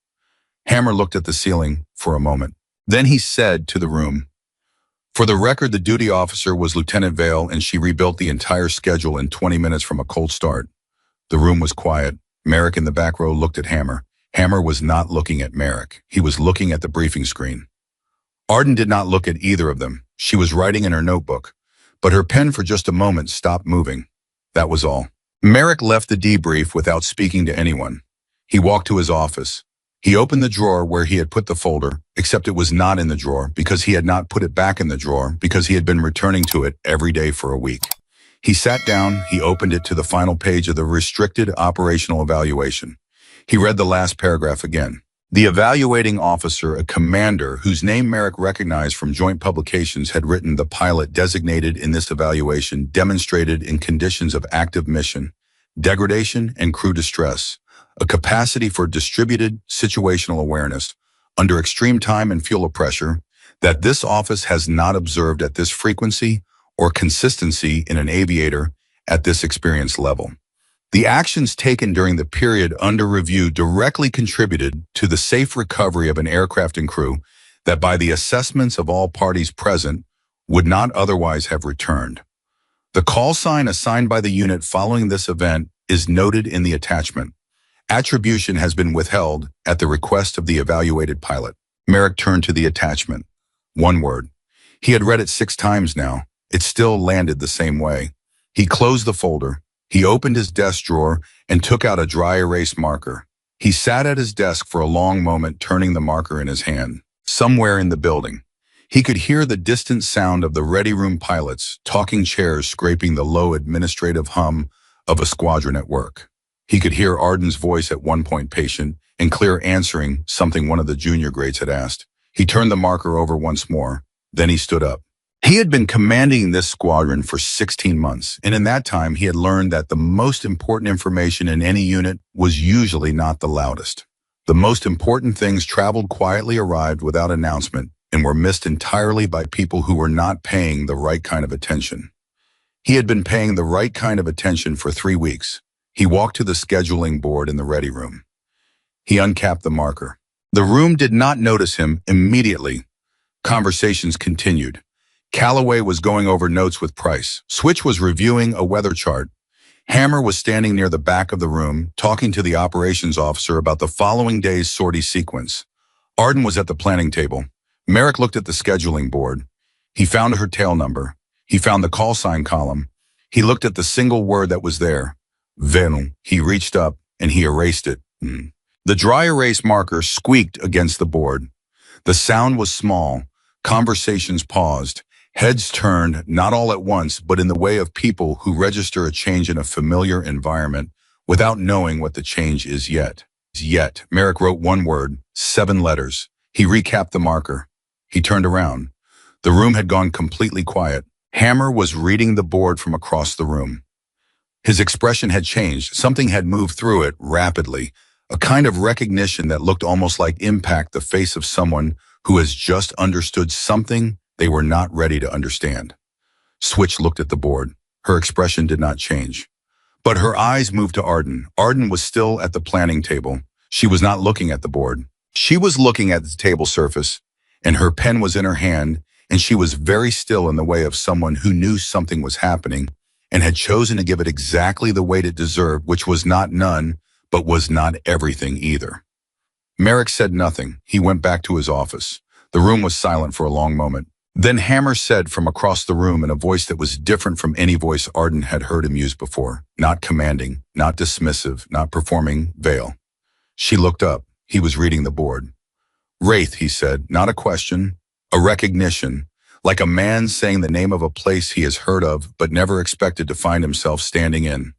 Hammer looked at the ceiling for a moment. Then he said to the room, for the record, the duty officer was Lieutenant Vale, and she rebuilt the entire schedule in 20 minutes from a cold start. The room was quiet. Merrick in the back row looked at Hammer. Hammer was not looking at Merrick. He was looking at the briefing screen. Arden did not look at either of them. She was writing in her notebook, but her pen for just a moment stopped moving. That was all. Merrick left the debrief without speaking to anyone. He walked to his office. He opened the drawer where he had put the folder, except it was not in the drawer because he had not put it back in the drawer because he had been returning to it every day for a week. He sat down, he opened it to the final page of the restricted operational evaluation. He read the last paragraph again. The evaluating officer, a commander whose name Merrick recognized from joint publications, had written the pilot designated in this evaluation demonstrated in conditions of active mission, degradation, and crew distress, a capacity for distributed situational awareness under extreme time and fuel pressure that this office has not observed at this frequency or consistency in an aviator at this experience level. The actions taken during the period under review directly contributed to the safe recovery of an aircraft and crew that by the assessments of all parties present would not otherwise have returned. The call sign assigned by the unit following this event is noted in the attachment. Attribution has been withheld at the request of the evaluated pilot. Merrick turned to the attachment. One word. He had read it 6 times now. It still landed the same way. He closed the folder. He opened his desk drawer and took out a dry erase marker. He sat at his desk for a long moment, turning the marker in his hand. Somewhere in the building, he could hear the distant sound of the ready room pilots, talking chairs scraping the low administrative hum of a squadron at work. He could hear Arden's voice at one point, patient and clear, answering something one of the junior grades had asked. He turned the marker over once more. Then he stood up. He had been commanding this squadron for 16 months, and in that time he had learned that the most important information in any unit was usually not the loudest. The most important things traveled quietly, arrived without announcement, and were missed entirely by people who were not paying the right kind of attention. He had been paying the right kind of attention for 3 weeks. He walked to the scheduling board in the ready room. He uncapped the marker. The room did not notice him immediately. Conversations continued. Calloway was going over notes with Price. Switch was reviewing a weather chart. Hammer was standing near the back of the room, talking to the operations officer about the following day's sortie sequence. Arden was at the planning table. Merrick looked at the scheduling board. He found her tail number. He found the call sign column. He looked at the single word that was there. Venom. He reached up and he erased it. The dry erase marker squeaked against the board. The sound was small. Conversations paused. Heads turned, not all at once, but in the way of people who register a change in a familiar environment without knowing what the change is yet. Merrick wrote one word, 7 letters. He recapped the marker. He turned around. The room had gone completely quiet. Hammer was reading the board from across the room. His expression had changed. Something had moved through it rapidly, a kind of recognition that looked almost like impact, the face of someone who has just understood something they were not ready to understand. Switch looked at the board. Her expression did not change. But her eyes moved to Arden. Arden was still at the planning table. She was not looking at the board. She was looking at the table surface, and her pen was in her hand, and she was very still in the way of someone who knew something was happening and had chosen to give it exactly the weight it deserved, which was not none, but was not everything either. Merrick said nothing. He went back to his office. The room was silent for a long moment. Then Hammer said from across the room in a voice that was different from any voice Arden had heard him use before, not commanding, not dismissive, not performing veil. She looked up. He was reading the board. Wraith, he said, not a question, a recognition, like a man saying the name of a place he has heard of but never expected to find himself standing in.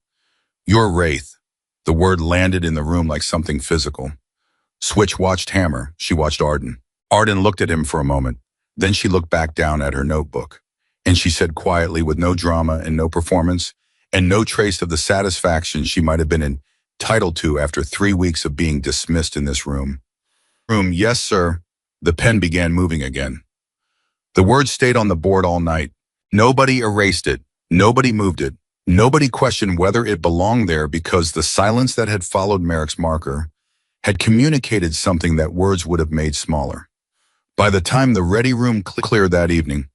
You're Wraith. The word landed in the room like something physical. Switch watched Hammer. She watched Arden. Arden looked at him for a moment. Then she looked back down at her notebook, and she said quietly, with no drama and no performance, and no trace of the satisfaction she might have been entitled to after 3 weeks of being dismissed in this room. Yes, sir. The pen began moving again. The word stayed on the board all night. Nobody erased it. Nobody moved it. Nobody questioned whether it belonged there because the silence that had followed Merrick's marker had communicated something that words would have made smaller. By the time the ready room cleared that evening,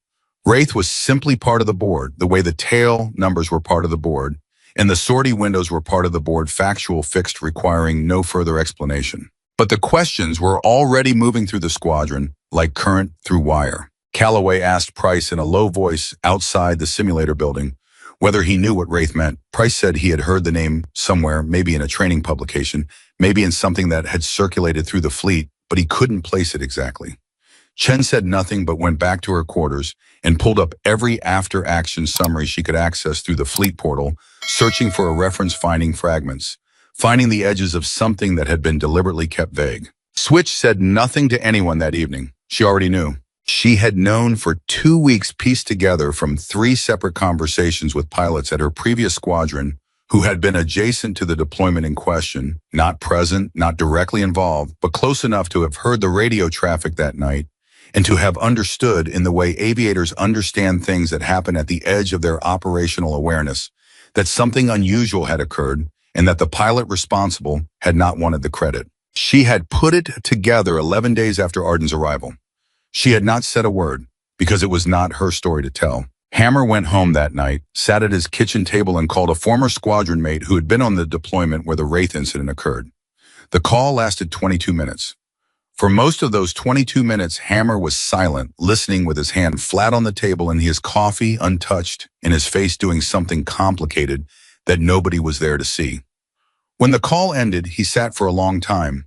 Wraith was simply part of the board, the way the tail numbers were part of the board, and the sortie windows were part of the board, factual, fixed, requiring no further explanation. But the questions were already moving through the squadron like current through wire. Calloway asked Price in a low voice outside the simulator building whether he knew what Wraith meant. Price said he had heard the name somewhere, maybe in a training publication, maybe in something that had circulated through the fleet, but he couldn't place it exactly. Chen said nothing but went back to her quarters and pulled up every after-action summary she could access through the fleet portal, searching for a reference, finding fragments, finding the edges of something that had been deliberately kept vague. Switch said nothing to anyone that evening. She already knew. She had known for 2 weeks, pieced together from 3 separate conversations with pilots at her previous squadron who had been adjacent to the deployment in question, not present, not directly involved, but close enough to have heard the radio traffic that night and to have understood, in the way aviators understand things that happen at the edge of their operational awareness, that something unusual had occurred and that the pilot responsible had not wanted the credit. She had put it together 11 days after Arden's arrival. She had not said a word, because it was not her story to tell. Hammer went home that night, sat at his kitchen table and called a former squadron mate who had been on the deployment where the Wraith incident occurred. The call lasted 22 minutes. For most of those 22 minutes, Hammer was silent, listening with his hand flat on the table and his coffee untouched and his face doing something complicated that nobody was there to see. When the call ended, he sat for a long time.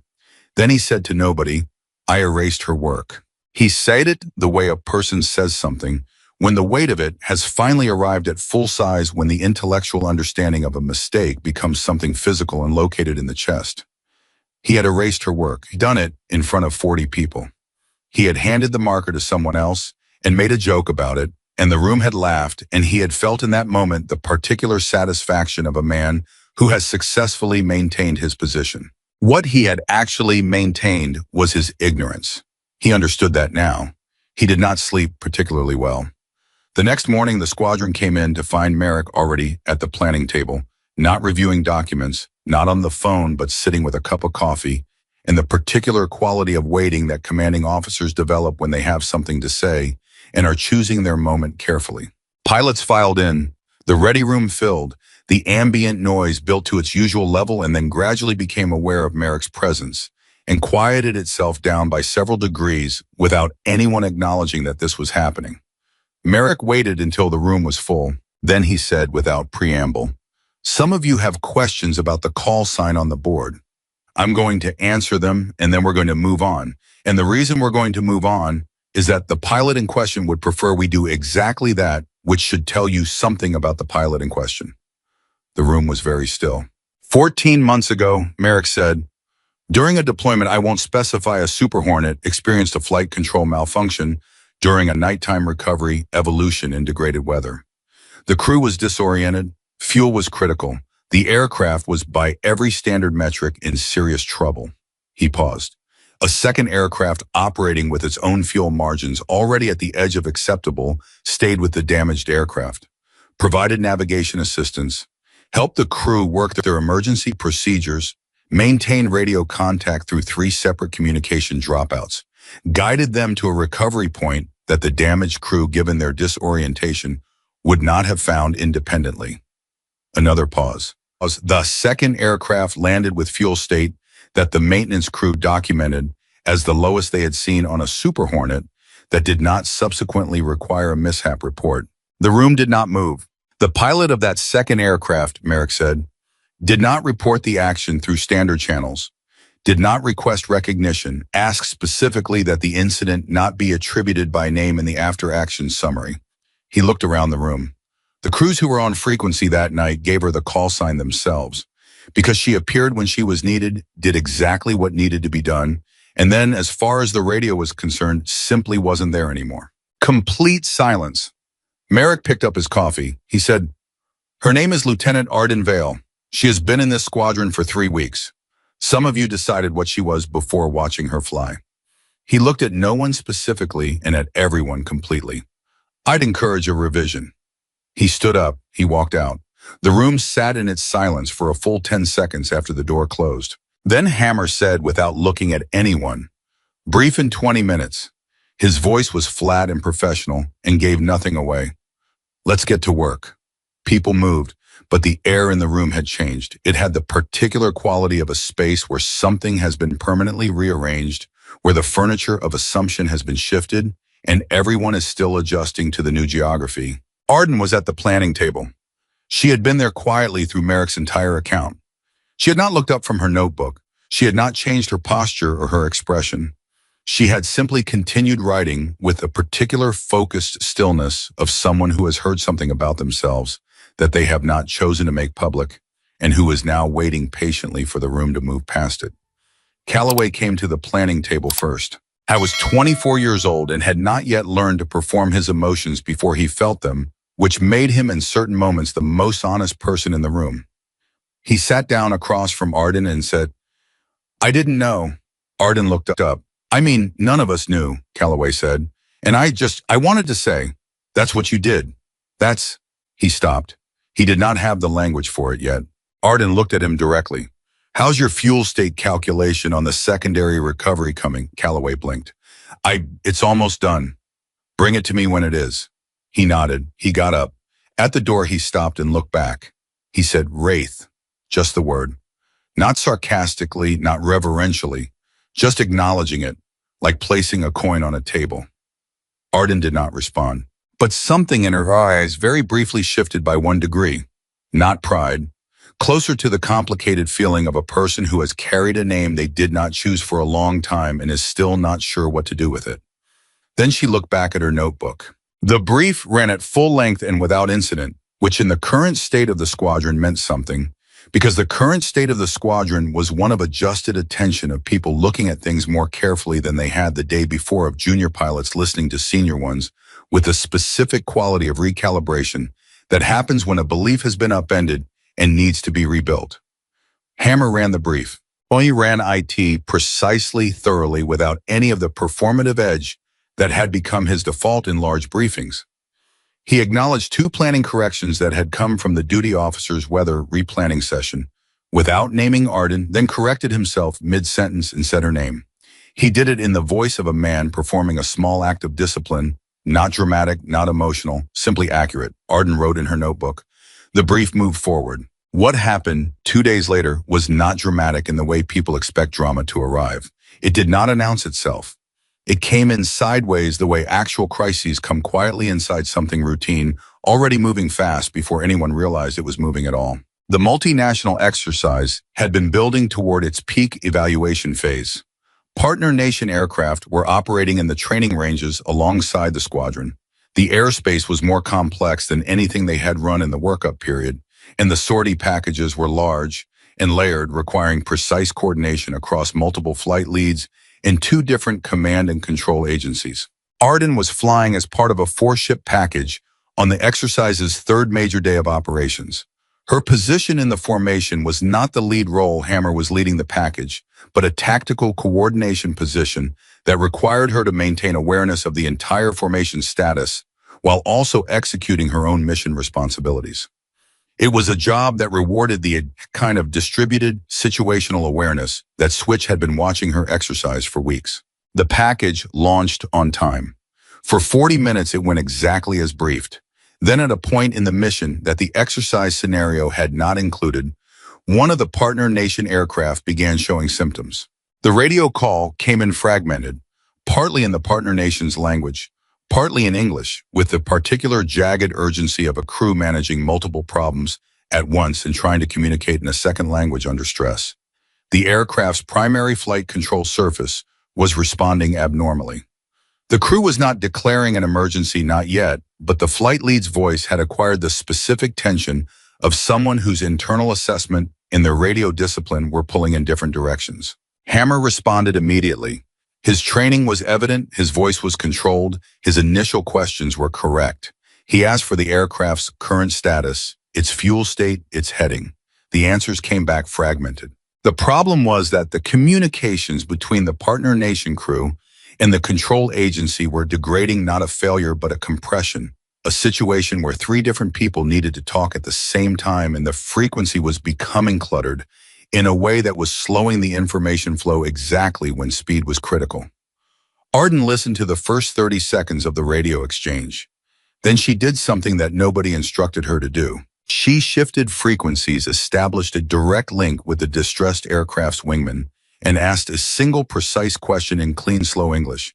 Then he said to nobody, "I erased her work." He said it the way a person says something, when the weight of it has finally arrived at full size, when the intellectual understanding of a mistake becomes something physical and located in the chest. He had erased her work. He'd done it in front of 40 people. He had handed the marker to someone else and made a joke about it, and the room had laughed, and he had felt in that moment the particular satisfaction of a man who has successfully maintained his position. What he had actually maintained was his ignorance. He understood that now. He did not sleep particularly well. The next morning, the squadron came in to find Merrick already at the planning table, not reviewing documents, not on the phone, but sitting with a cup of coffee, and the particular quality of waiting that commanding officers develop when they have something to say and are choosing their moment carefully. Pilots filed in, the ready room filled, the ambient noise built to its usual level and then gradually became aware of Merrick's presence and quieted itself down by several degrees without anyone acknowledging that this was happening. Merrick waited until the room was full. Then he said without preamble, "Some of you have questions about the call sign on the board. I'm going to answer them and then we're going to move on. And the reason we're going to move on is that the pilot in question would prefer we do exactly that, which should tell you something about the pilot in question." The room was very still. 14 months ago, Merrick said, "During a deployment, I won't specify, a Super Hornet experienced a flight control malfunction during a nighttime recovery evolution in degraded weather. The crew was disoriented, fuel was critical, the aircraft was by every standard metric in serious trouble." He paused. A second aircraft operating with its own fuel margins already at the edge of acceptable stayed with the damaged aircraft, provided navigation assistance, helped the crew work their emergency procedures, maintained radio contact through 3 separate communication dropouts, guided them to a recovery point that the damaged crew, given their disorientation, would not have found independently. Another pause. The second aircraft landed with fuel state that the maintenance crew documented as the lowest they had seen on a Super Hornet that did not subsequently require a mishap report. The room did not move. The pilot of that second aircraft, Merrick said, did not report the action through standard channels, did not request recognition, asked specifically that the incident not be attributed by name in the after-action summary. He looked around the room. The crews who were on frequency that night gave her the call sign themselves, because she appeared when she was needed, did exactly what needed to be done, and then, as far as the radio was concerned, simply wasn't there anymore. Complete silence. Merrick picked up his coffee. He said, "Her name is Lieutenant Arden Vale. She has been in this squadron for 3 weeks. Some of you decided what she was before watching her fly." He looked at no one specifically and at everyone completely. "I'd encourage a revision." He stood up. He walked out. The room sat in its silence for a full 10 seconds after the door closed. Then Hammer said, without looking at anyone, "Brief in 20 minutes. His voice was flat and professional and gave nothing away. "Let's get to work." People moved, but the air in the room had changed. It had the particular quality of a space where something has been permanently rearranged, where the furniture of assumption has been shifted, and everyone is still adjusting to the new geography. Arden was at the planning table. She had been there quietly through Merrick's entire account. She had not looked up from her notebook. She had not changed her posture or her expression. She had simply continued writing with a particular focused stillness of someone who has heard something about themselves that they have not chosen to make public and who is now waiting patiently for the room to move past it. Calloway came to the planning table first. I was 24 years old and had not yet learned to perform his emotions before he felt them, which made him in certain moments the most honest person in the room. He sat down across from Arden and said, "I didn't know." Arden looked up. "I mean, none of us knew," Calloway said. "And I wanted to say, that's what you did. That's—" He stopped. He did not have the language for it yet. Arden looked at him directly. "How's your fuel state calculation on the secondary recovery coming?" Calloway blinked. It's almost done. Bring it to me when it is." He nodded. He got up. At the door, he stopped and looked back. He said, "Wraith." Just the word. Not sarcastically, not reverentially, just acknowledging it, like placing a coin on a table. Arden did not respond. But something in her eyes very briefly shifted by 1 degree. Not pride. Closer to the complicated feeling of a person who has carried a name they did not choose for a long time and is still not sure what to do with it. Then she looked back at her notebook. The brief ran at full length and without incident, which in the current state of the squadron meant something, because the current state of the squadron was one of adjusted attention, of people looking at things more carefully than they had the day before, of junior pilots listening to senior ones, with a specific quality of recalibration that happens when a belief has been upended and needs to be rebuilt. Hammer ran the brief. He ran IT precisely, thoroughly, without any of the performative edge that had become his default in large briefings. He acknowledged 2 planning corrections that had come from the duty officer's weather replanning session, without naming Arden, then corrected himself mid-sentence and said her name. He did it in the voice of a man performing a small act of discipline, not dramatic, not emotional, simply accurate. Arden wrote in her notebook. The brief moved forward. What happened 2 days later was not dramatic in the way people expect drama to arrive. It did not announce itself. It came in sideways, the way actual crises come quietly inside something routine, already moving fast before anyone realized it was moving at all. The multinational exercise had been building toward its peak evaluation phase. Partner nation aircraft were operating in the training ranges alongside the squadron. The airspace was more complex than anything they had run in the workup period, and the sortie packages were large and layered, requiring precise coordination across multiple flight leads in 2 different command and control agencies. Arden was flying as part of a 4-ship package on the exercise's 3rd major day of operations. Her position in the formation was not the lead role. Hammer was leading the package, but a tactical coordination position that required her to maintain awareness of the entire formation status while also executing her own mission responsibilities. It was a job that rewarded the kind of distributed situational awareness that Switch had been watching her exercise for weeks. The package launched on time. For 40 minutes, it went exactly as briefed. Then at a point in the mission that the exercise scenario had not included, one of the partner nation aircraft began showing symptoms. The radio call came in fragmented, partly in the partner nation's language, partly in English, with the particular jagged urgency of a crew managing multiple problems at once and trying to communicate in a second language under stress. The aircraft's primary flight control surface was responding abnormally. The crew was not declaring an emergency, not yet, but the flight lead's voice had acquired the specific tension of someone whose internal assessment and their radio discipline were pulling in different directions. Hammer responded immediately. His training was evident, his voice was controlled, his initial questions were correct. He asked for the aircraft's current status, its fuel state, its heading. The answers came back fragmented. The problem was that the communications between the partner nation crew and the control agency were degrading, not a failure, but a compression, a situation where 3 different people needed to talk at the same time, and the frequency was becoming cluttered in a way that was slowing the information flow exactly when speed was critical. Arden listened to the first 30 seconds of the radio exchange. Then she did something that nobody instructed her to do. She shifted frequencies, established a direct link with the distressed aircraft's wingman, and asked a single precise question in clean, slow English.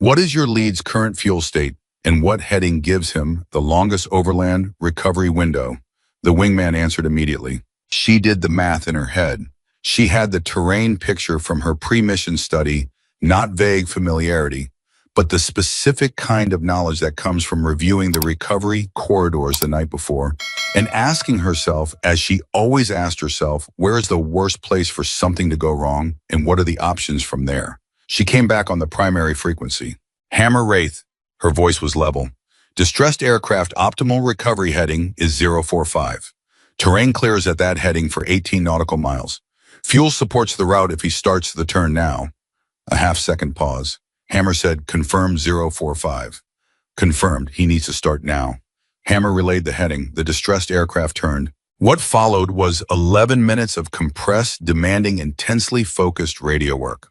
What is your lead's current fuel state, and what heading gives him the longest overland recovery window? The wingman answered immediately. She did the math in her head. She had the terrain picture from her pre-mission study, not vague familiarity, but the specific kind of knowledge that comes from reviewing the recovery corridors the night before and asking herself, as she always asked herself, where is the worst place for something to go wrong and what are the options from there? She came back on the primary frequency. Hammer Wraith. Her voice was level. Distressed aircraft optimal recovery heading is 045. Terrain clears at that heading for 18 nautical miles. Fuel supports the route if he starts the turn now. A half-second pause. Hammer said, confirm 045. Confirmed, he needs to start now. Hammer relayed the heading. The distressed aircraft turned. What followed was 11 minutes of compressed, demanding, intensely focused radio work.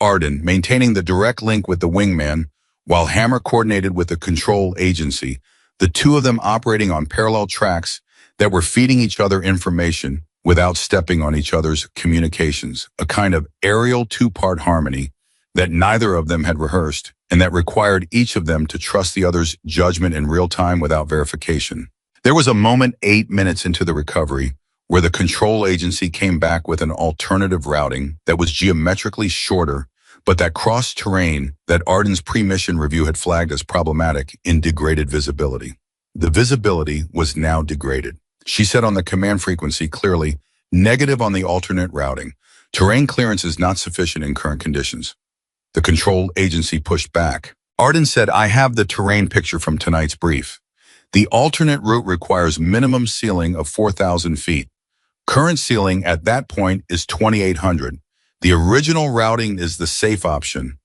Arden, maintaining the direct link with the wingman, while Hammer coordinated with the control agency, the two of them operating on parallel tracks that were feeding each other information without stepping on each other's communications, a kind of aerial two-part harmony that neither of them had rehearsed and that required each of them to trust the other's judgment in real time without verification. There was a moment 8 minutes into the recovery where the control agency came back with an alternative routing that was geometrically shorter, but that crossed terrain that Arden's pre-mission review had flagged as problematic in degraded visibility. The visibility was now degraded. She said on the command frequency clearly, negative on the alternate routing. Terrain clearance is not sufficient in current conditions. The control agency pushed back. Arden said, I have the terrain picture from tonight's brief. The alternate route requires minimum ceiling of 4,000 feet. Current ceiling at that point is 2,800. The original routing is the safe option.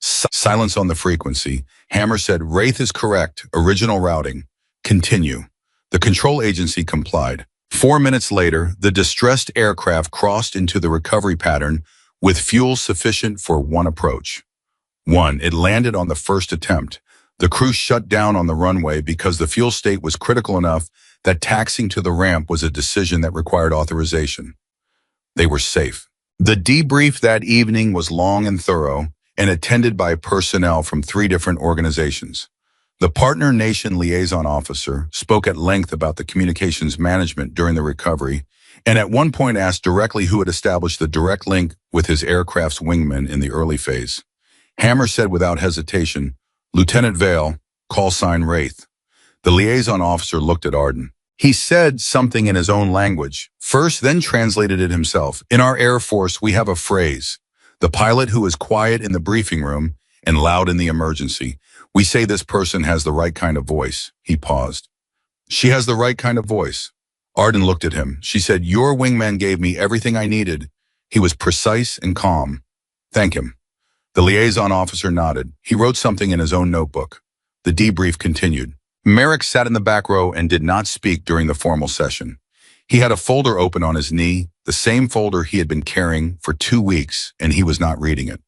Silence on the frequency. Hammer said, Wraith is correct. Original routing. Continue. The control agency complied. 4 minutes later, the distressed aircraft crossed into the recovery pattern with fuel sufficient for one approach. 1. It landed on the first attempt. The crew shut down on the runway because the fuel state was critical enough that taxiing to the ramp was a decision that required authorization. They were safe. The debrief that evening was long and thorough and attended by personnel from 3 different organizations. The partner nation liaison officer spoke at length about the communications management during the recovery and at one point asked directly who had established the direct link with his aircraft's wingman in the early phase. Hammer said without hesitation, Lieutenant Vale, call sign Wraith. The liaison officer looked at Arden. He said something in his own language, first then translated it himself. In our Air Force, we have a phrase, the pilot who is quiet in the briefing room and loud in the emergency. We say this person has the right kind of voice. He paused. She has the right kind of voice. Arden looked at him. She said, your wingman gave me everything I needed. He was precise and calm. Thank him. The liaison officer nodded. He wrote something in his own notebook. The debrief continued. Merrick sat in the back row and did not speak during the formal session. He had a folder open on his knee, the same folder he had been carrying for 2 weeks, and he was not reading it.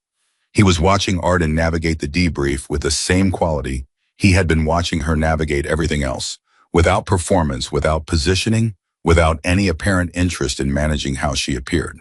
He was watching Arden navigate the debrief with the same quality he had been watching her navigate everything else, without performance, without positioning, without any apparent interest in managing how she appeared.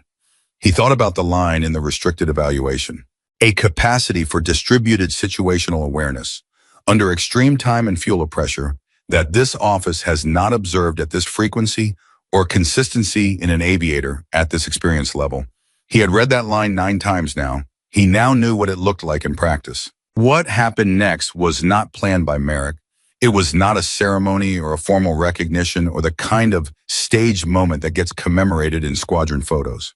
He thought about the line in the restricted evaluation, a capacity for distributed situational awareness, under extreme time and fuel pressure, that this office has not observed at this frequency or consistency in an aviator at this experience level. He had read that line 9 times now. He now knew what it looked like in practice. What happened next was not planned by Merrick. It was not a ceremony or a formal recognition or the kind of staged moment that gets commemorated in squadron photos.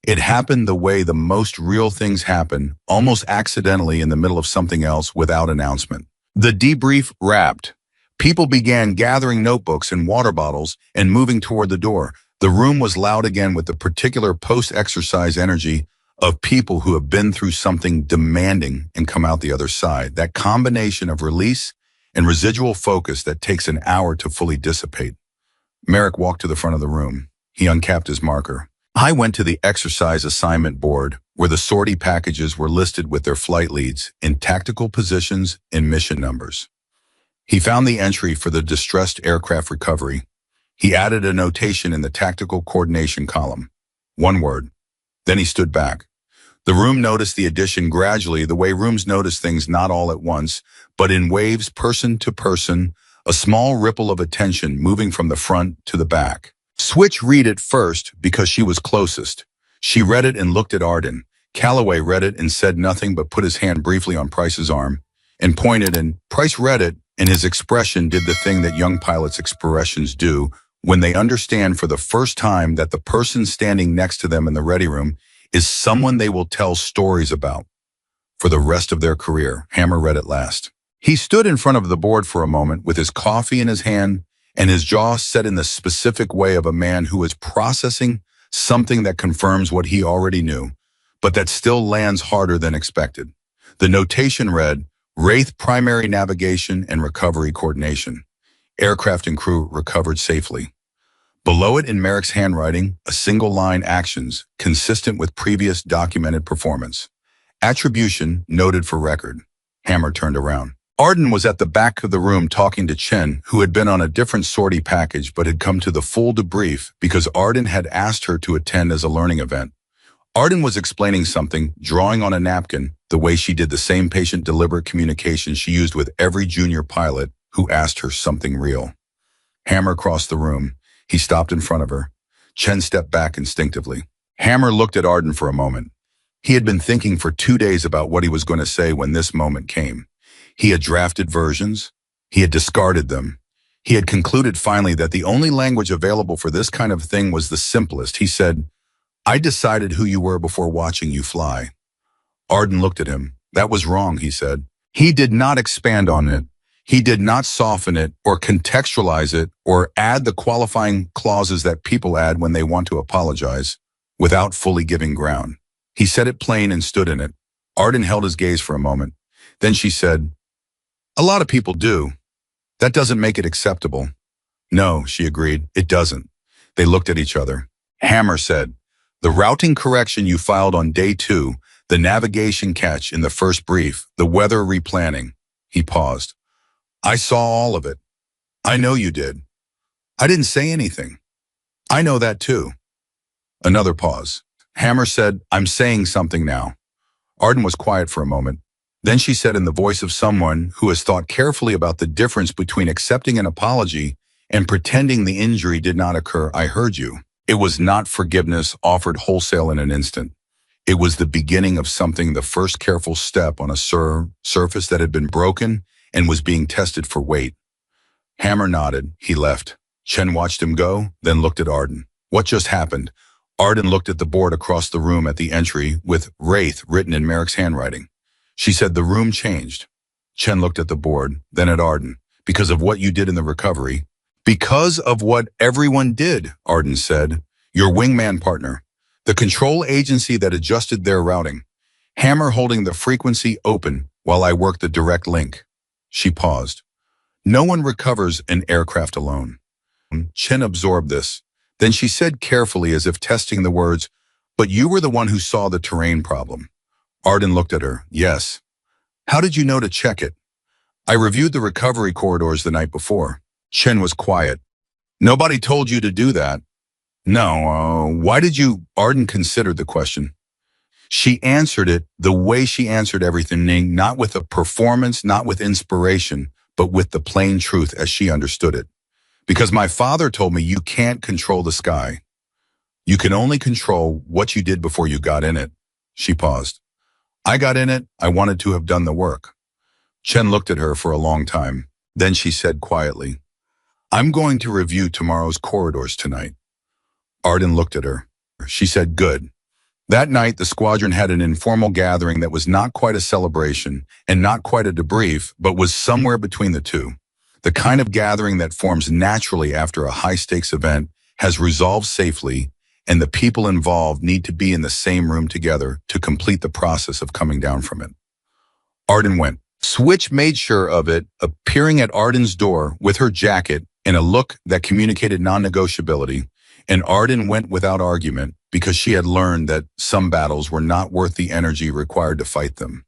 It happened the way the most real things happen, almost accidentally in the middle of something else without announcement. The debrief wrapped. People began gathering notebooks and water bottles and moving toward the door. The room was loud again with the particular post-exercise energy of people who have been through something demanding and come out the other side. That combination of release and residual focus that takes an hour to fully dissipate. Merrick walked to the front of the room. He uncapped his marker. I went to the exercise assignment board where the sortie packages were listed with their flight leads in tactical positions and mission numbers. He found the entry for the distressed aircraft recovery. He added a notation in the tactical coordination column. 1 word. Then he stood back. The room noticed the addition gradually, the way rooms notice things not all at once, but in waves, person to person, a small ripple of attention moving from the front to the back. Switch read it first because she was closest. She read it and looked at Arden. Calloway read it and said nothing but put his hand briefly on Price's arm and pointed, and Price read it, and his expression did the thing that young pilots' expressions do when they understand for the first time that the person standing next to them in the ready room is someone they will tell stories about for the rest of their career. Hammer read it last. He stood in front of the board for a moment with his coffee in his hand and his jaw set in the specific way of a man who is processing something that confirms what he already knew, but that still lands harder than expected. The notation read, Wraith primary navigation and recovery coordination. Aircraft and crew recovered safely. Below it in Merrick's handwriting, a single line actions, consistent with previous documented performance. Attribution noted for record. Hammer turned around. Arden was at the back of the room talking to Chen, who had been on a different sortie package but had come to the full debrief because Arden had asked her to attend as a learning event. Arden was explaining something, drawing on a napkin, the way she did the same patient deliberate communication she used with every junior pilot who asked her something real. Hammer crossed the room. He stopped in front of her. Chen stepped back instinctively. Hammer looked at Arden for a moment. He had been thinking for 2 days about what he was going to say when this moment came. He had drafted versions. He had discarded them. He had concluded finally that the only language available for this kind of thing was the simplest. He said, I decided who you were before watching you fly. Arden looked at him. That was wrong, he said. He did not expand on it. He did not soften it or contextualize it or add the qualifying clauses that people add when they want to apologize without fully giving ground. He said it plain and stood in it. Arden held his gaze for a moment. Then she said, a lot of people do. That doesn't make it acceptable. No, she agreed, it doesn't. They looked at each other. Hammer said, the routing correction you filed on day 2, the navigation catch in the first brief, the weather replanning. He paused. I saw all of it. I know you did. I didn't say anything. I know that too. Another pause. Hammer said, I'm saying something now. Arden was quiet for a moment. Then she said in the voice of someone who has thought carefully about the difference between accepting an apology and pretending the injury did not occur, I heard you. It was not forgiveness offered wholesale in an instant. It was the beginning of something, the first careful step on a surface that had been broken and was being tested for weight. Hammer nodded. He left. Chen watched him go, then looked at Arden. What just happened? Arden looked at the board across the room at the entry with Wraith written in Merrick's handwriting. She said the room changed. Chen looked at the board, then at Arden. Because of what you did in the recovery. Because of what everyone did, Arden said. Your wingman partner. The control agency that adjusted their routing. Hammer holding the frequency open while I worked the direct link. She paused. No one recovers an aircraft alone. Chen absorbed this. Then she said carefully as if testing the words, but you were the one who saw the terrain problem. Arden looked at her. Yes. How did you know to check it? I reviewed the recovery corridors the night before. Chen was quiet. Nobody told you to do that. No, why did you? Arden considered the question. She answered it the way she answered everything, not with a performance, not with inspiration, but with the plain truth as she understood it. Because my father told me you can't control the sky. You can only control what you did before you got in it. She paused. I got in it. I wanted to have done the work. Chen looked at her for a long time. Then she said quietly, I'm going to review tomorrow's corridors tonight. Arden looked at her. She said, good. That night, the squadron had an informal gathering that was not quite a celebration and not quite a debrief, but was somewhere between the two. The kind of gathering that forms naturally after a high-stakes event has resolved safely, and the people involved need to be in the same room together to complete the process of coming down from it. Arden went. Switch made sure of it, appearing at Arden's door with her jacket in a look that communicated non-negotiability, and Arden went without argument because she had learned that some battles were not worth the energy required to fight them.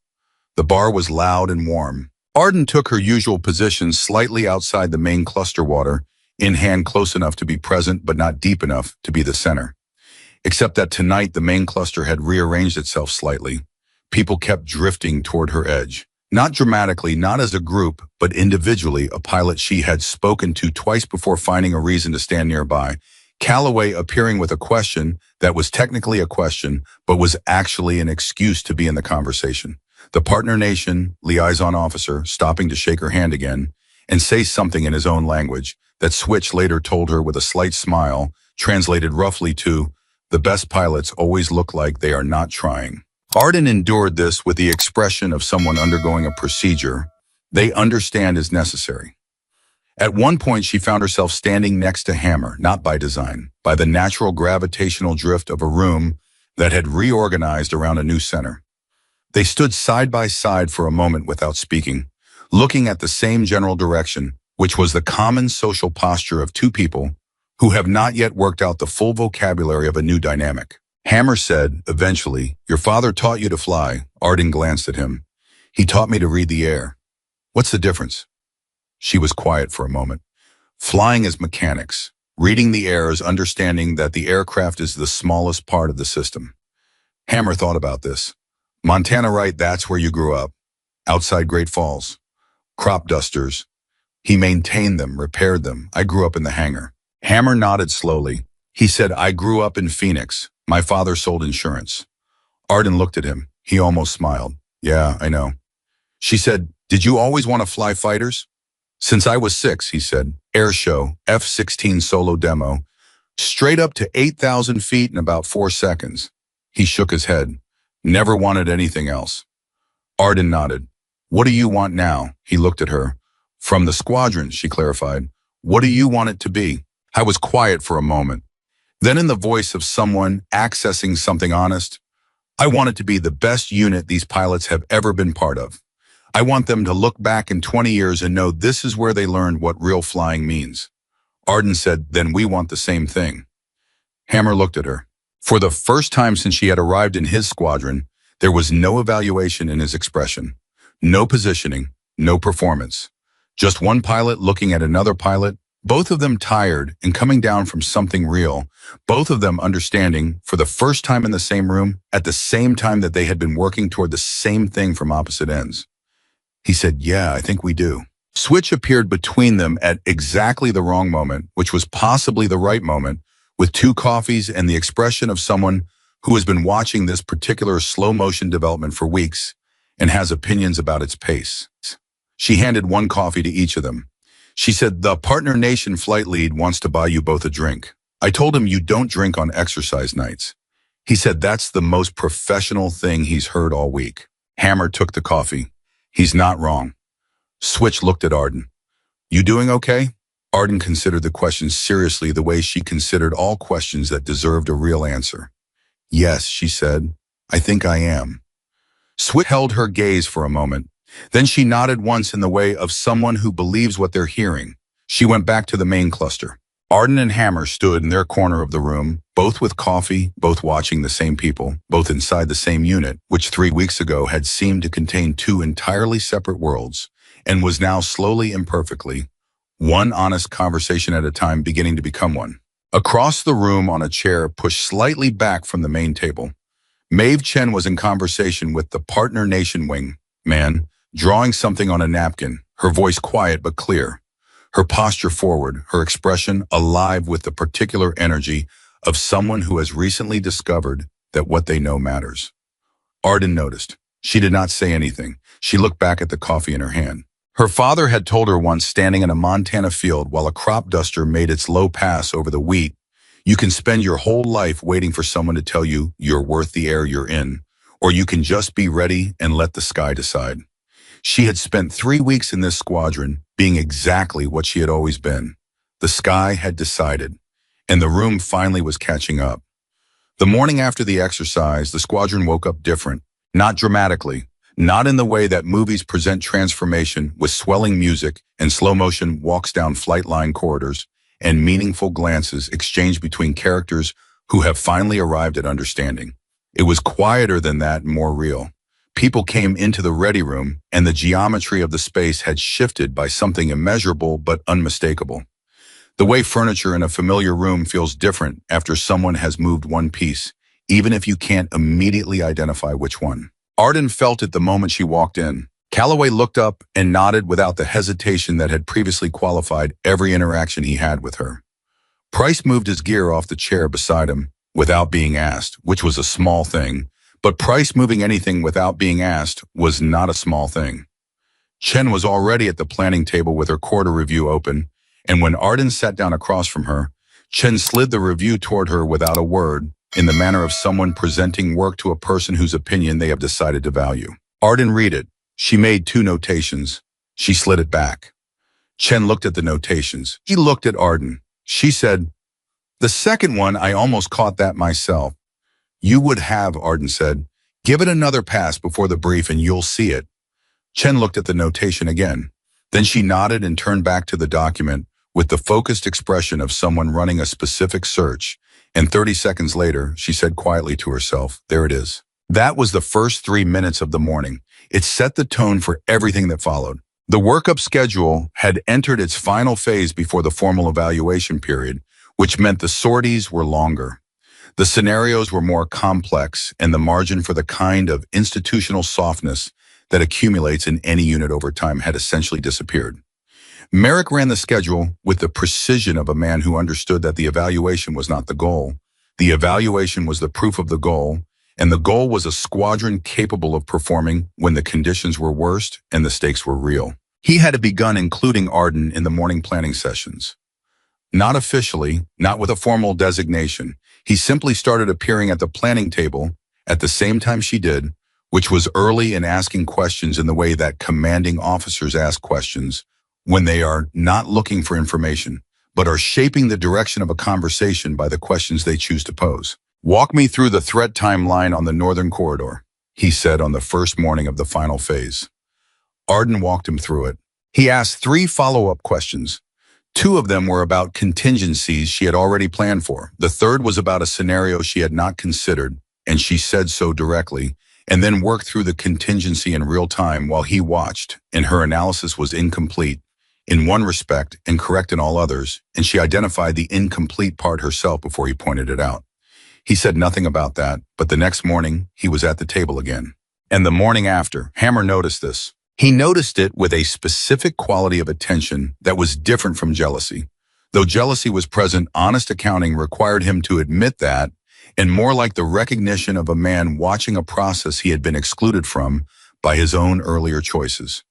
The bar was loud and warm. Arden took her usual position slightly outside the main cluster water, in hand close enough to be present but not deep enough to be the center. Except that tonight the main cluster had rearranged itself slightly. People kept drifting toward her edge. Not dramatically, not as a group, but individually, a pilot she had spoken to twice before finding a reason to stand nearby. Calloway appearing with a question that was technically a question, but was actually an excuse to be in the conversation. The partner nation liaison officer stopping to shake her hand again and say something in his own language that Switch later told her with a slight smile, translated roughly to, "The best pilots always look like they are not trying." Arden endured this with the expression of someone undergoing a procedure they understand is necessary. At one point, she found herself standing next to Hammer, not by design, by the natural gravitational drift of a room that had reorganized around a new center. They stood side by side for a moment without speaking, looking at the same general direction, which was the common social posture of two people who have not yet worked out the full vocabulary of a new dynamic. Hammer said, eventually, "Your father taught you to fly." Arden glanced at him. "He taught me to read the air." "What's the difference?" She was quiet for a moment. "Flying is mechanics. Reading the air is understanding that the aircraft is the smallest part of the system." Hammer thought about this. "Montana, right? That's where you grew up. Outside Great Falls. Crop dusters. He maintained them, repaired them. I grew up in the hangar." Hammer nodded slowly. He said, "I grew up in Phoenix. My father sold insurance." Arden looked at him. He almost smiled. "Yeah, I know." She said, "Did you always want to fly fighters?" "Since I was 6, he said. "Air show, F-16 solo demo. Straight up to 8,000 feet in about 4 seconds. He shook his head. "Never wanted anything else." Arden nodded. "What do you want now?" He looked at her. "From the squadron," she clarified. "What do you want it to be?" I was quiet for a moment. Then in the voice of someone accessing something honest, "I want it to be the best unit these pilots have ever been part of. I want them to look back in 20 years and know this is where they learned what real flying means." Arden said, "Then we want the same thing." Hammer looked at her. For the first time since she had arrived in his squadron, there was no evaluation in his expression. No positioning, no performance. Just one pilot looking at another pilot, both of them tired and coming down from something real, both of them understanding, for the first time in the same room, at the same time that they had been working toward the same thing from opposite ends. He said, "Yeah, I think we do." Switch appeared between them at exactly the wrong moment, which was possibly the right moment, with 2 coffees and the expression of someone who has been watching this particular slow-motion development for weeks and has opinions about its pace. She handed 1 coffee to each of them. She said, "The partner nation flight lead wants to buy you both a drink. I told him you don't drink on exercise nights." He said that's the most professional thing he's heard all week. Hammer took the coffee. He's not wrong. Switch looked at Arden. "You doing okay?" Arden considered the question seriously, the way she considered all questions that deserved a real answer. "Yes," she said. "I think I am." Switch held her gaze for a moment. Then she nodded once in the way of someone who believes what they're hearing. She went back to the main cluster. Arden and Hammer stood in their corner of the room, both with coffee, both watching the same people, both inside the same unit, which 3 weeks ago had seemed to contain 2 entirely separate worlds, and was now slowly, imperfectly, one honest conversation at a time, beginning to become one. Across the room on a chair pushed slightly back from the main table, Maeve Chen was in conversation with the partner nation wing man, drawing something on a napkin, her voice quiet but clear, her posture forward, her expression alive with the particular energy of someone who has recently discovered that what they know matters. Arden noticed. She did not say anything. She looked back at the coffee in her hand. Her father had told her once, standing in a Montana field while a crop duster made its low pass over the wheat, "You can spend your whole life waiting for someone to tell you you're worth the air you're in, or you can just be ready and let the sky decide." She had spent 3 weeks in this squadron, being exactly what she had always been. The sky had decided, and the room finally was catching up. The morning after the exercise, the squadron woke up different, not dramatically, not in the way that movies present transformation with swelling music and slow-motion walks down flight line corridors and meaningful glances exchanged between characters who have finally arrived at understanding. It was quieter than that and more real. People came into the ready room, and the geometry of the space had shifted by something immeasurable but unmistakable. The way furniture in a familiar room feels different after someone has moved one piece, even if you can't immediately identify which one. Arden felt it the moment she walked in. Calloway looked up and nodded without the hesitation that had previously qualified every interaction he had with her. Price moved his gear off the chair beside him without being asked, which was a small thing, but Price moving anything without being asked was not a small thing. Chen was already at the planning table with her quarter review open, and when Arden sat down across from her, Chen slid the review toward her without a word, in the manner of someone presenting work to a person whose opinion they have decided to value. Arden read it. She made 2 notations. She slid it back. Chen looked at the notations. He looked at Arden. She said, "The second one, I almost caught that myself." "You would have," Arden said. "Give it another pass before the brief and you'll see it." Chen looked at the notation again. Then she nodded and turned back to the document with the focused expression of someone running a specific search, and 30 seconds later, she said quietly to herself, "There it is." That was the first 3 minutes of the morning. It set the tone for everything that followed. The workup schedule had entered its final phase before the formal evaluation period, which meant the sorties were longer. The scenarios were more complex, and the margin for the kind of institutional softness that accumulates in any unit over time had essentially disappeared. Merrick ran the schedule with the precision of a man who understood that the evaluation was not the goal. The evaluation was the proof of the goal, and the goal was a squadron capable of performing when the conditions were worst and the stakes were real. He had begun including Arden in the morning planning sessions. Not officially, not with a formal designation. He simply started appearing at the planning table at the same time she did, which was early in asking questions in the way that commanding officers ask questions when they are not looking for information, but are shaping the direction of a conversation by the questions they choose to pose. "Walk me through the threat timeline on the northern corridor," he said on the first morning of the final phase. Arden walked him through it. He asked 3 follow-up questions. 2 of them were about contingencies she had already planned for. The third was about a scenario she had not considered, and she said so directly, and then worked through the contingency in real time while he watched, and her analysis was incomplete in one respect and correct in all others, and she identified the incomplete part herself before he pointed it out. He said nothing about that, but the next morning, he was at the table again. And the morning after, Hammer noticed this. He noticed it with a specific quality of attention that was different from jealousy. Though jealousy was present, honest accounting required him to admit that, and more like the recognition of a man watching a process he had been excluded from by his own earlier choices.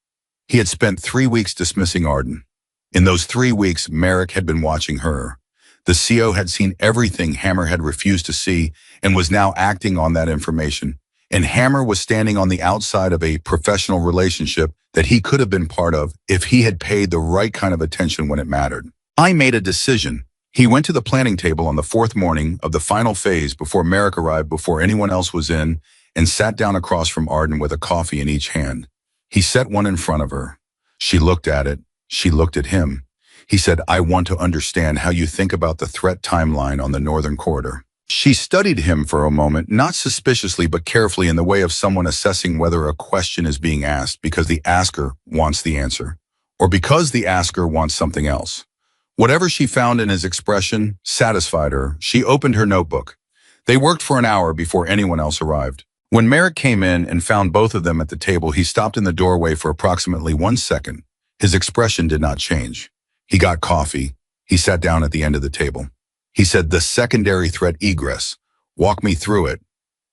He had spent 3 weeks dismissing Arden. In those 3 weeks, Merrick had been watching her. The CO had seen everything Hammer had refused to see and was now acting on that information. And Hammer was standing on the outside of a professional relationship that he could have been part of if he had paid the right kind of attention when it mattered. "I made a decision." He went to the planning table on the 4th morning of the final phase before Merrick arrived, before anyone else was in, and sat down across from Arden with a coffee in each hand. He set one in front of her. She looked at it. She looked at him. He said, "I want to understand how you think about the threat timeline on the northern corridor." She studied him for a moment, not suspiciously but carefully, in the way of someone assessing whether a question is being asked because the asker wants the answer, or because the asker wants something else. Whatever she found in his expression satisfied her. She opened her notebook. They worked for an hour before anyone else arrived. When Merrick came in and found both of them at the table, he stopped in the doorway for approximately 1 second. His expression did not change. He got coffee. He sat down at the end of the table. He said, "The secondary threat egress. Walk me through it."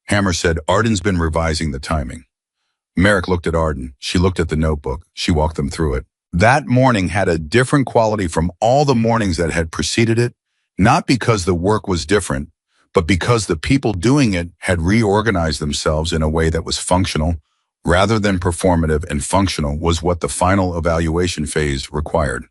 Hammer said, "Arden's been revising the timing." Merrick looked at Arden. She looked at the notebook. She walked them through it. That morning had a different quality from all the mornings that had preceded it, not because the work was different, but because the people doing it had reorganized themselves in a way that was functional, rather than performative, and functional was what the final evaluation phase required.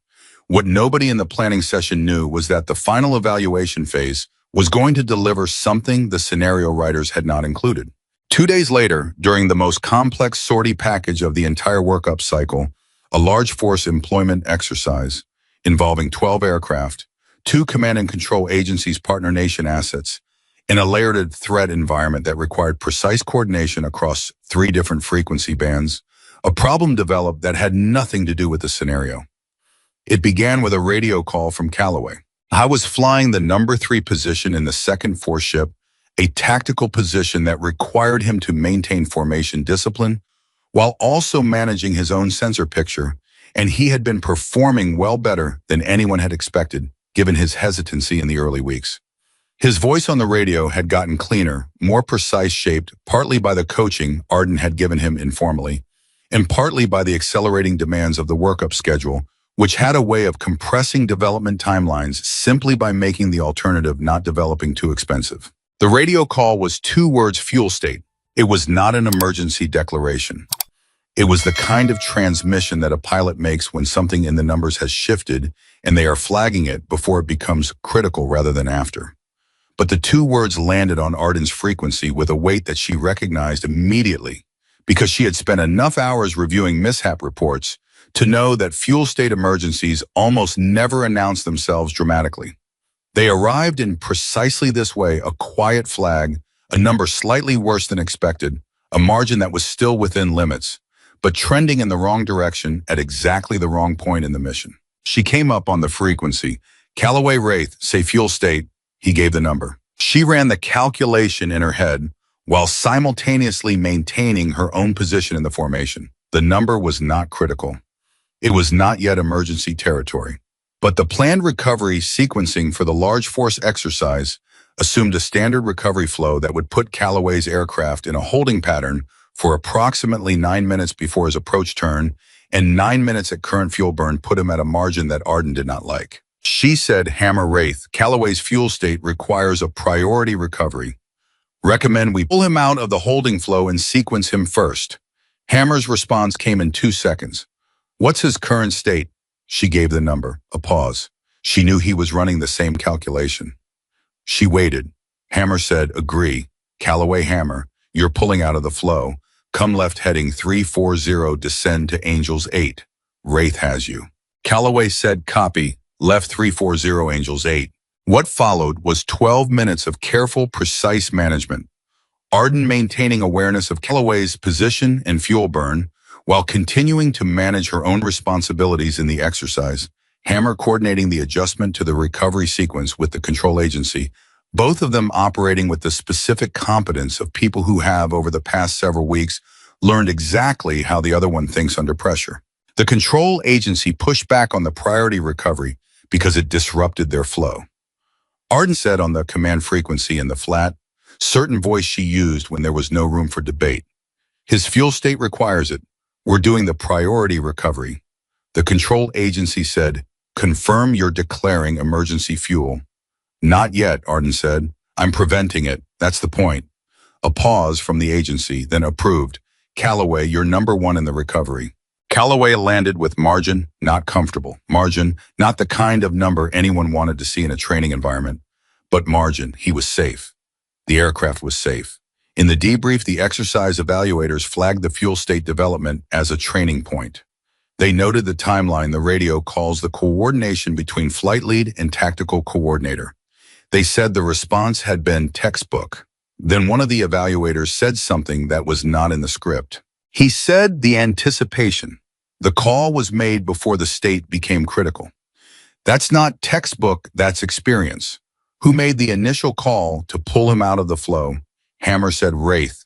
What nobody in the planning session knew was that the final evaluation phase was going to deliver something the scenario writers had not included. 2 days later, during the most complex sortie package of the entire workup cycle, a large force employment exercise involving 12 aircraft, 2 command and control agencies' partner nation assets, in a layered threat environment that required precise coordination across 3 different frequency bands, a problem developed that had nothing to do with the scenario. It began with a radio call from Callaway. I was flying the number 3 position in the second force ship, a tactical position that required him to maintain formation discipline while also managing his own sensor picture, and he had been performing well better than anyone had expected, given his hesitancy in the early weeks. His voice on the radio had gotten cleaner, more precise shaped, partly by the coaching Arden had given him informally, and partly by the accelerating demands of the workup schedule, which had a way of compressing development timelines simply by making the alternative not developing too expensive. The radio call was 2 words: fuel state. It was not an emergency declaration. It was the kind of transmission that a pilot makes when something in the numbers has shifted and they are flagging it before it becomes critical rather than after. But the 2 words landed on Arden's frequency with a weight that she recognized immediately because she had spent enough hours reviewing mishap reports to know that fuel state emergencies almost never announce themselves dramatically. They arrived in precisely this way: a quiet flag, a number slightly worse than expected, a margin that was still within limits, but trending in the wrong direction at exactly the wrong point in the mission. She came up on the frequency. Callaway Wraith, say fuel state. He gave the number. She ran the calculation in her head while simultaneously maintaining her own position in the formation. The number was not critical. It was not yet emergency territory. But the planned recovery sequencing for the large force exercise assumed a standard recovery flow that would put Callaway's aircraft in a holding pattern for approximately 9 minutes before his approach turn, and 9 minutes at current fuel burn put him at a margin that Arden did not like. She said, Hammer Wraith, Callaway's fuel state requires a priority recovery. Recommend we pull him out of the holding flow and sequence him first. Hammer's response came in 2 seconds. What's his current state? She gave the number. A pause. She knew he was running the same calculation. She waited. Hammer said, agree. Callaway Hammer, you're pulling out of the flow. Come left heading 340, descend to Angels 8. Wraith has you. Callaway said, copy. Left 340, Angels 8. What followed was 12 minutes of careful, precise management. Arden maintaining awareness of Callaway's position and fuel burn, while continuing to manage her own responsibilities in the exercise. Hammer coordinating the adjustment to the recovery sequence with the control agency, both of them operating with the specific competence of people who have, over the past several weeks, learned exactly how the other one thinks under pressure. The control agency pushed back on the priority recovery because it disrupted their flow. Arden said on the command frequency in the flat, certain voice she used when there was no room for debate. His fuel state requires it. We're doing the priority recovery. The control agency said, confirm you're declaring emergency fuel. Not yet, Arden said. I'm preventing it. That's the point. A pause from the agency, then approved. Callaway, you're number 1 in the recovery. Callaway landed with margin, not comfortable. Margin, not the kind of number anyone wanted to see in a training environment, but margin. He was safe. The aircraft was safe. In the debrief, the exercise evaluators flagged the fuel state development as a training point. They noted the timeline the radio calls the coordination between flight lead and tactical coordinator. They said the response had been textbook. Then one of the evaluators said something that was not in the script. He said the anticipation. The call was made before the state became critical. That's not textbook, that's experience. Who made the initial call to pull him out of the flow? Hammer said Wraith.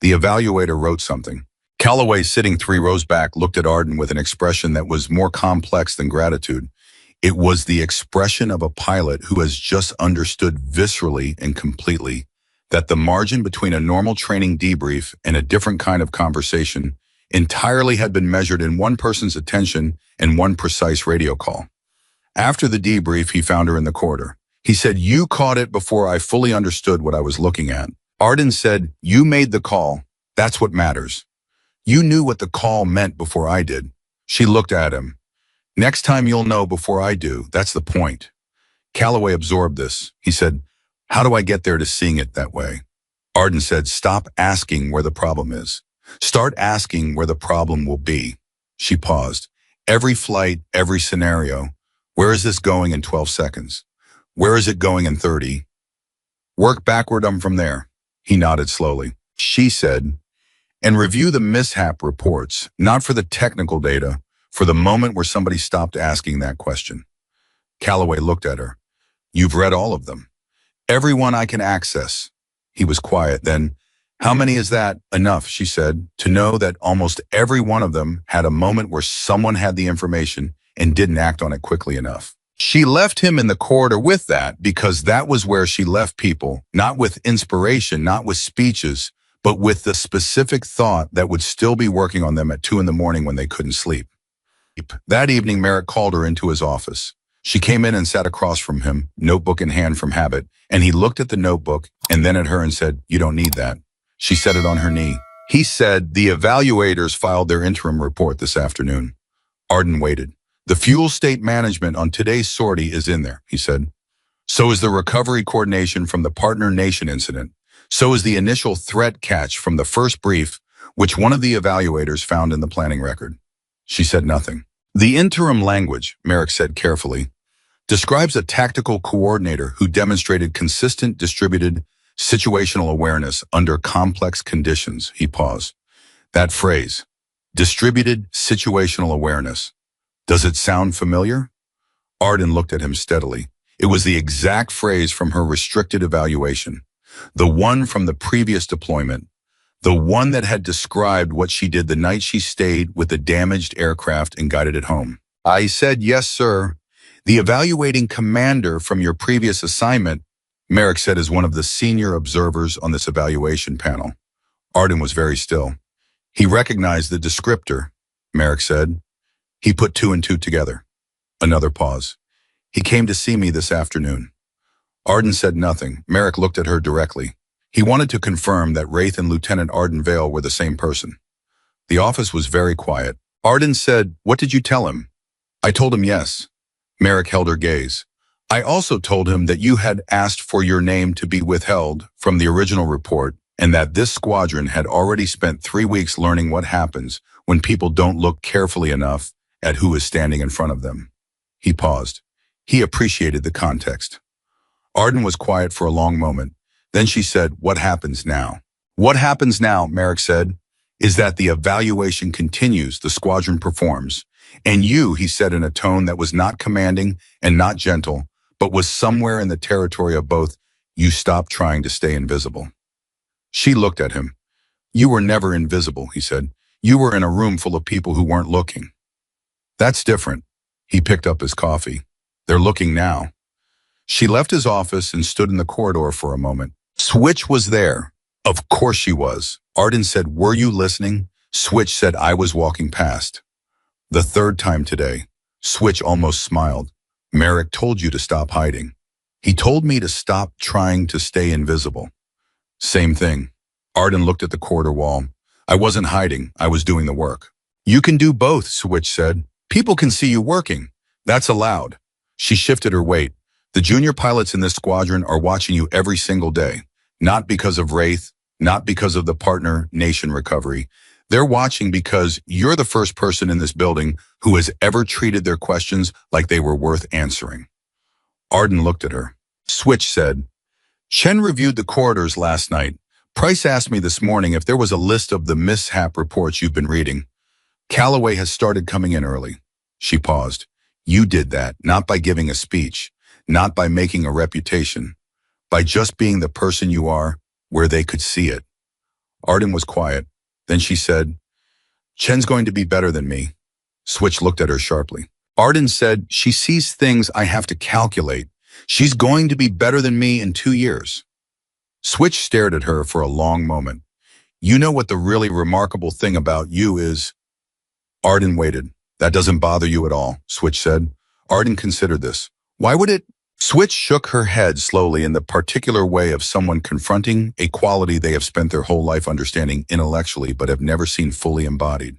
The evaluator wrote something. Callaway, sitting 3 rows back, looked at Arden with an expression that was more complex than gratitude. It was the expression of a pilot who has just understood viscerally and completely that the margin between a normal training debrief and a different kind of conversation entirely had been measured in one person's attention and one precise radio call. After the debrief, he found her in the corridor. He said, you caught it before I fully understood what I was looking at. Arden said, you made the call. That's what matters. You knew what the call meant before I did. She looked at him. Next time you'll know before I do. That's the point. Callaway absorbed this. He said, how do I get there to seeing it that way? Arden said, stop asking where the problem is. Start asking where the problem will be. She paused. Every flight, every scenario. Where is this going in 12 seconds? Where is it going in 30? Work backward from there. He nodded slowly. She said, and review the mishap reports, not for the technical data, for the moment where somebody stopped asking that question. Calloway looked at her. You've read all of them. Everyone I can access. He was quiet. Then, how many is that? Enough, she said, to know that almost every one of them had a moment where someone had the information and didn't act on it quickly enough. She left him in the corridor with that because that was where she left people, not with inspiration, not with speeches, but with the specific thought that would still be working on them at 2 in the morning when they couldn't sleep. That evening, Merrick called her into his office. She came in and sat across from him, notebook in hand from habit, and he looked at the notebook and then at her and said, "You don't need that." She set it on her knee. He said, "The evaluators filed their interim report this afternoon." Arden waited. "The fuel state management on today's sortie is in there," he said. "So is the recovery coordination from the partner nation incident. So is the initial threat catch from the first brief, which one of the evaluators found in the planning record." She said nothing. "The interim language," Merrick said carefully, "describes a tactical coordinator who demonstrated consistent, distributed, situational awareness under complex conditions." He paused. That phrase, distributed situational awareness, does it sound familiar? Arden looked at him steadily. It was the exact phrase from her restricted evaluation, the one from the previous deployment, the one that had described what she did the night she stayed with the damaged aircraft and guided it home. "I said, yes, sir. The evaluating commander from your previous assignment," Merrick said as one of the senior observers on this evaluation panel. Arden was very still. "He recognized the descriptor," Merrick said. "He put 2 and 2 together." Another pause. "He came to see me this afternoon." Arden said nothing. Merrick looked at her directly. He wanted to confirm that Wraith and Lieutenant Arden Vale were the same person. The office was very quiet. Arden said, "What did you tell him?" "I told him yes." Merrick held her gaze. "I also told him that you had asked for your name to be withheld from the original report and that this squadron had already spent 3 weeks learning what happens when people don't look carefully enough at who is standing in front of them." He paused. He appreciated the context. Arden was quiet for a long moment. Then she said, "What happens now?" "What happens now," Merrick said, "is that the evaluation continues, the squadron performs. And you," he said in a tone that was not commanding and not gentle, but was somewhere in the territory of both, "you stop trying to stay invisible." She looked at him. "You were never invisible," he said. "You were in a room full of people who weren't looking." "That's different." He picked up his coffee. "They're looking now." She left his office and stood in the corridor for a moment. Switch was there. Of course she was. Arden said, "Were you listening?" Switch said, "I was walking past." "The third time today." Switch almost smiled. "Merrick told you to stop hiding. He told me to stop trying to stay invisible." "Same thing." Arden looked at the corridor wall. "I wasn't hiding. I was doing the work." "You can do both," Switch said. "People can see you working. That's allowed." She shifted her weight. "The junior pilots in this squadron are watching you every single day. Not because of Wraith, not because of the partner nation recovery. They're watching because you're the first person in this building who has ever treated their questions like they were worth answering." Arden looked at her. Switch said, "Chen reviewed the corridors last night. Price asked me this morning if there was a list of the mishap reports you've been reading. Calloway has started coming in early." She paused. "You did that, not by giving a speech, not by making a reputation, by just being the person you are, where they could see it." Arden was quiet. Then she said, "Chen's going to be better than me." Switch looked at her sharply. Arden said, "She sees things I have to calculate. She's going to be better than me in 2 years." Switch stared at her for a long moment. "You know what the really remarkable thing about you is?" Arden waited. "That doesn't bother you at all," Switch said. Arden considered this. "Why would it?" Switch shook her head slowly in the particular way of someone confronting a quality they have spent their whole life understanding intellectually but have never seen fully embodied.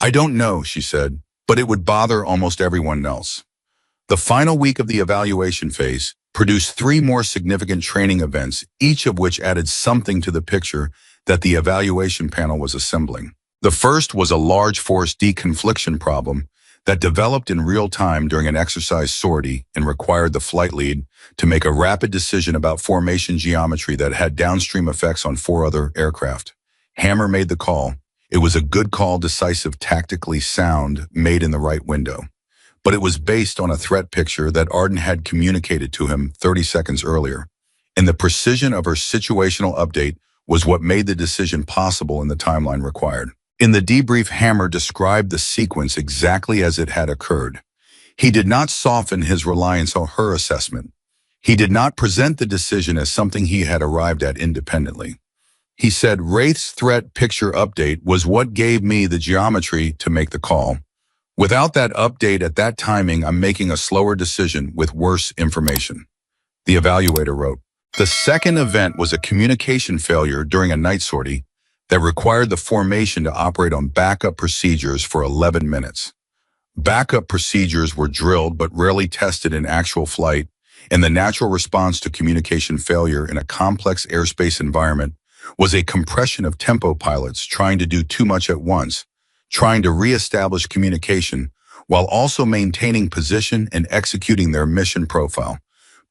"I don't know," she said, "but it would bother almost everyone else." The final week of the evaluation phase produced 3 more significant training events, each of which added something to the picture that the evaluation panel was assembling. The first was a large force deconfliction problem that developed in real time during an exercise sortie and required the flight lead to make a rapid decision about formation geometry that had downstream effects on 4 other aircraft. Hammer made the call. It was a good call, decisive, tactically sound, made in the right window. But it was based on a threat picture that Arden had communicated to him 30 seconds earlier. And the precision of her situational update was what made the decision possible in the timeline required. In the debrief, Hammer described the sequence exactly as it had occurred. He did not soften his reliance on her assessment. He did not present the decision as something he had arrived at independently. He said, Wraith's threat picture update was what gave me the geometry to make the call. Without that update at that timing, I'm making a slower decision with worse information. The evaluator wrote, the second event was a communication failure during a night sortie that required the formation to operate on backup procedures for 11 minutes. Backup procedures were drilled but rarely tested in actual flight, and the natural response to communication failure in a complex airspace environment was a compression of tempo pilots trying to do too much at once, trying to reestablish communication while also maintaining position and executing their mission profile,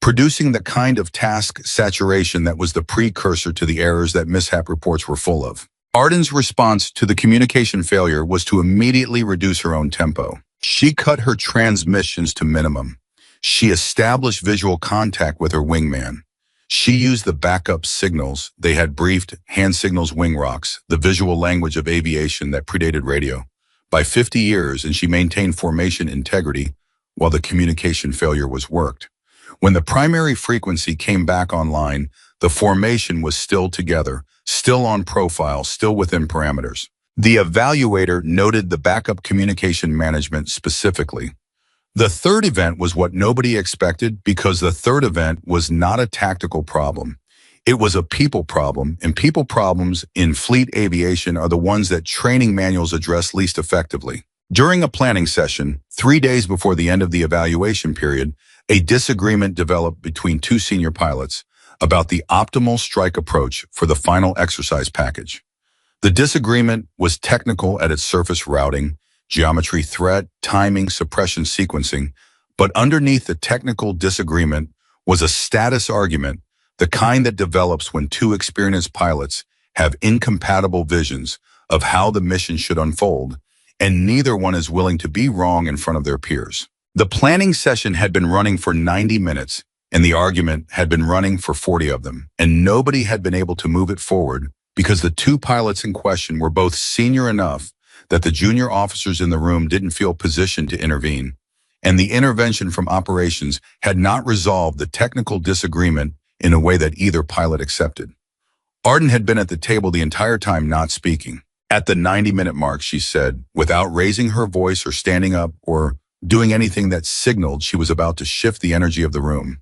producing the kind of task saturation that was the precursor to the errors that mishap reports were full of. Arden's response to the communication failure was to immediately reduce her own tempo. She cut her transmissions to minimum. She established visual contact with her wingman. She used the backup signals they had briefed, hand signals, wing rocks, the visual language of aviation that predated radio, by 50 years, and she maintained formation integrity while the communication failure was worked. When the primary frequency came back online, the formation was still together, still on profile, still within parameters. The evaluator noted the backup communication management specifically. The third event was what nobody expected because the third event was not a tactical problem. It was a people problem, and people problems in fleet aviation are the ones that training manuals address least effectively. During a planning session, 3 days before the end of the evaluation period, a disagreement developed between two senior pilots about the optimal strike approach for the final exercise package. The disagreement was technical at its surface: routing, geometry, threat, timing, suppression, sequencing, but underneath the technical disagreement was a status argument, the kind that develops when two experienced pilots have incompatible visions of how the mission should unfold, and neither one is willing to be wrong in front of their peers. The planning session had been running for 90 minutes, and the argument had been running for 40 of them, and nobody had been able to move it forward because the two pilots in question were both senior enough that the junior officers in the room didn't feel positioned to intervene, and the intervention from operations had not resolved the technical disagreement in a way that either pilot accepted. Arden had been at the table the entire time, not speaking. At the 90-minute mark, she said, without raising her voice or standing up or doing anything that signaled she was about to shift the energy of the room.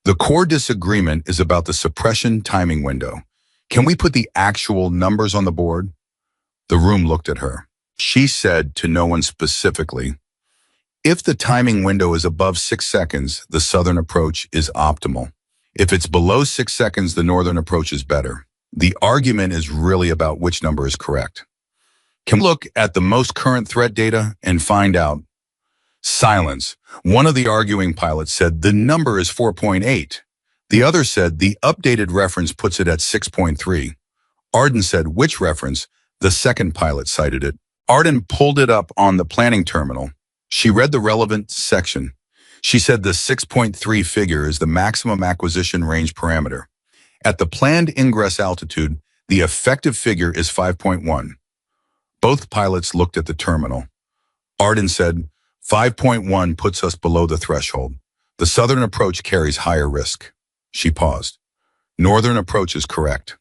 The core disagreement is about the suppression timing window. Can we put the actual numbers on the board? The room looked at her. She said to no one specifically, if the timing window is above 6 seconds, the southern approach is optimal. If it's below 6 seconds, the northern approach is better. The argument is really about which number is correct. Can we look at the most current threat data and find out? Silence. One of the arguing pilots said the number is 4.8. The other said the updated reference puts it at 6.3. Arden said, which reference? The second pilot cited it. Arden pulled it up on the planning terminal. She read the relevant section. She said the 6.3 figure is the maximum acquisition range parameter. At the planned ingress altitude, the effective figure is 5.1. Both pilots looked at the terminal. Arden said, 5.1 puts us below the threshold. The southern approach carries higher risk. She paused. Northern approach is correct.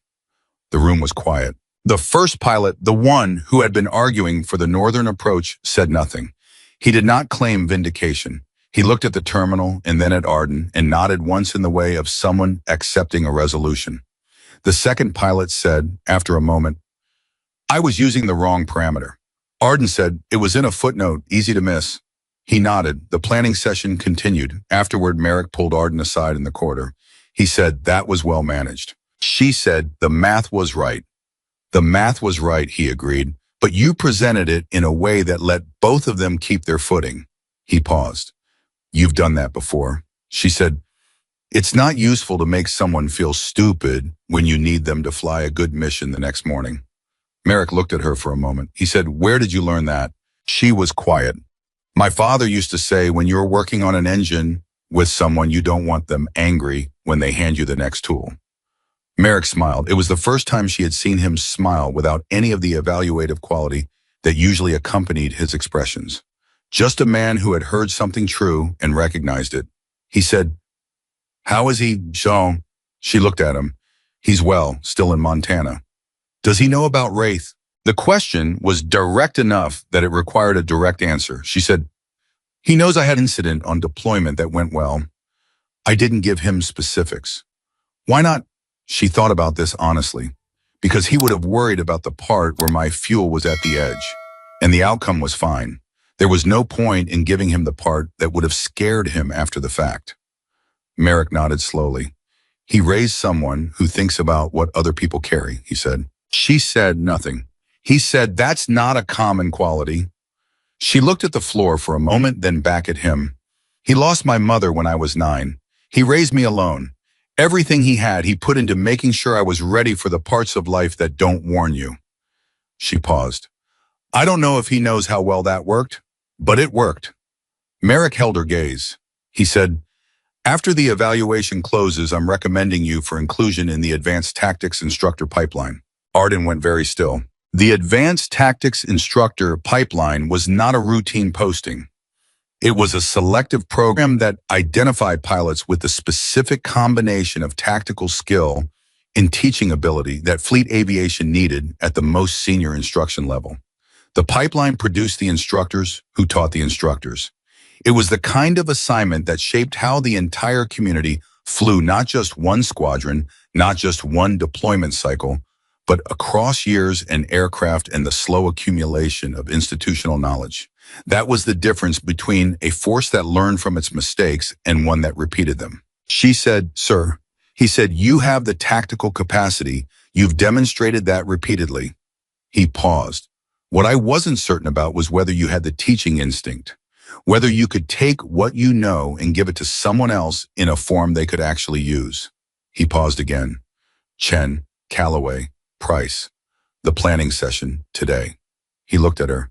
The room was quiet. The first pilot, the one who had been arguing for the northern approach, said nothing. He did not claim vindication. He looked at the terminal and then at Arden and nodded once in the way of someone accepting a resolution. The second pilot said, after a moment, I was using the wrong parameter. Arden said, it was in a footnote, easy to miss. He nodded. The planning session continued. Afterward, Merrick pulled Arden aside in the corridor. He said, that was well managed. She said, the math was right. The math was right, he agreed, but you presented it in a way that let both of them keep their footing. He paused. You've done that before. She said, it's not useful to make someone feel stupid when you need them to fly a good mission the next morning. Merrick looked at her for a moment. He said, "Where did you learn that?" She was quiet. "My father used to say when you're working on an engine with someone, you don't want them angry when they hand you the next tool." Merrick smiled. It was the first time she had seen him smile without any of the evaluative quality that usually accompanied his expressions. Just a man who had heard something true and recognized it. He said, "How is he, Jean?" She looked at him. "He's well, still in Montana." "Does he know about Wraith?" The question was direct enough that it required a direct answer. She said, "He knows I had an incident on deployment that went well. I didn't give him specifics." "Why not?" She thought about this honestly. "Because he would have worried about the part where my fuel was at the edge, and the outcome was fine. There was no point in giving him the part that would have scared him after the fact." Merrick nodded slowly. "He raised someone who thinks about what other people carry," he said. She said nothing. He said, "That's not a common quality." She looked at the floor for a moment, then back at him. "He lost my mother when I was 9. He raised me alone. Everything he had, he put into making sure I was ready for the parts of life that don't warn you." She paused. "I don't know if he knows how well that worked, but it worked." Merrick held her gaze. He said, "After the evaluation closes, I'm recommending you for inclusion in the Advanced Tactics Instructor Pipeline." Arden went very still. The Advanced Tactics Instructor Pipeline was not a routine posting. It was a selective program that identified pilots with the specific combination of tactical skill and teaching ability that fleet aviation needed at the most senior instruction level. The pipeline produced the instructors who taught the instructors. It was the kind of assignment that shaped how the entire community flew not just one squadron, not just one deployment cycle, but across years and aircraft and the slow accumulation of institutional knowledge. That was the difference between a force that learned from its mistakes and one that repeated them. She said, "Sir," he said, "you have the tactical capacity. You've demonstrated that repeatedly." He paused. "What I wasn't certain about was whether you had the teaching instinct, whether you could take what you know and give it to someone else in a form they could actually use." He paused again. "Chen, Calloway, Price, the planning session today." He looked at her.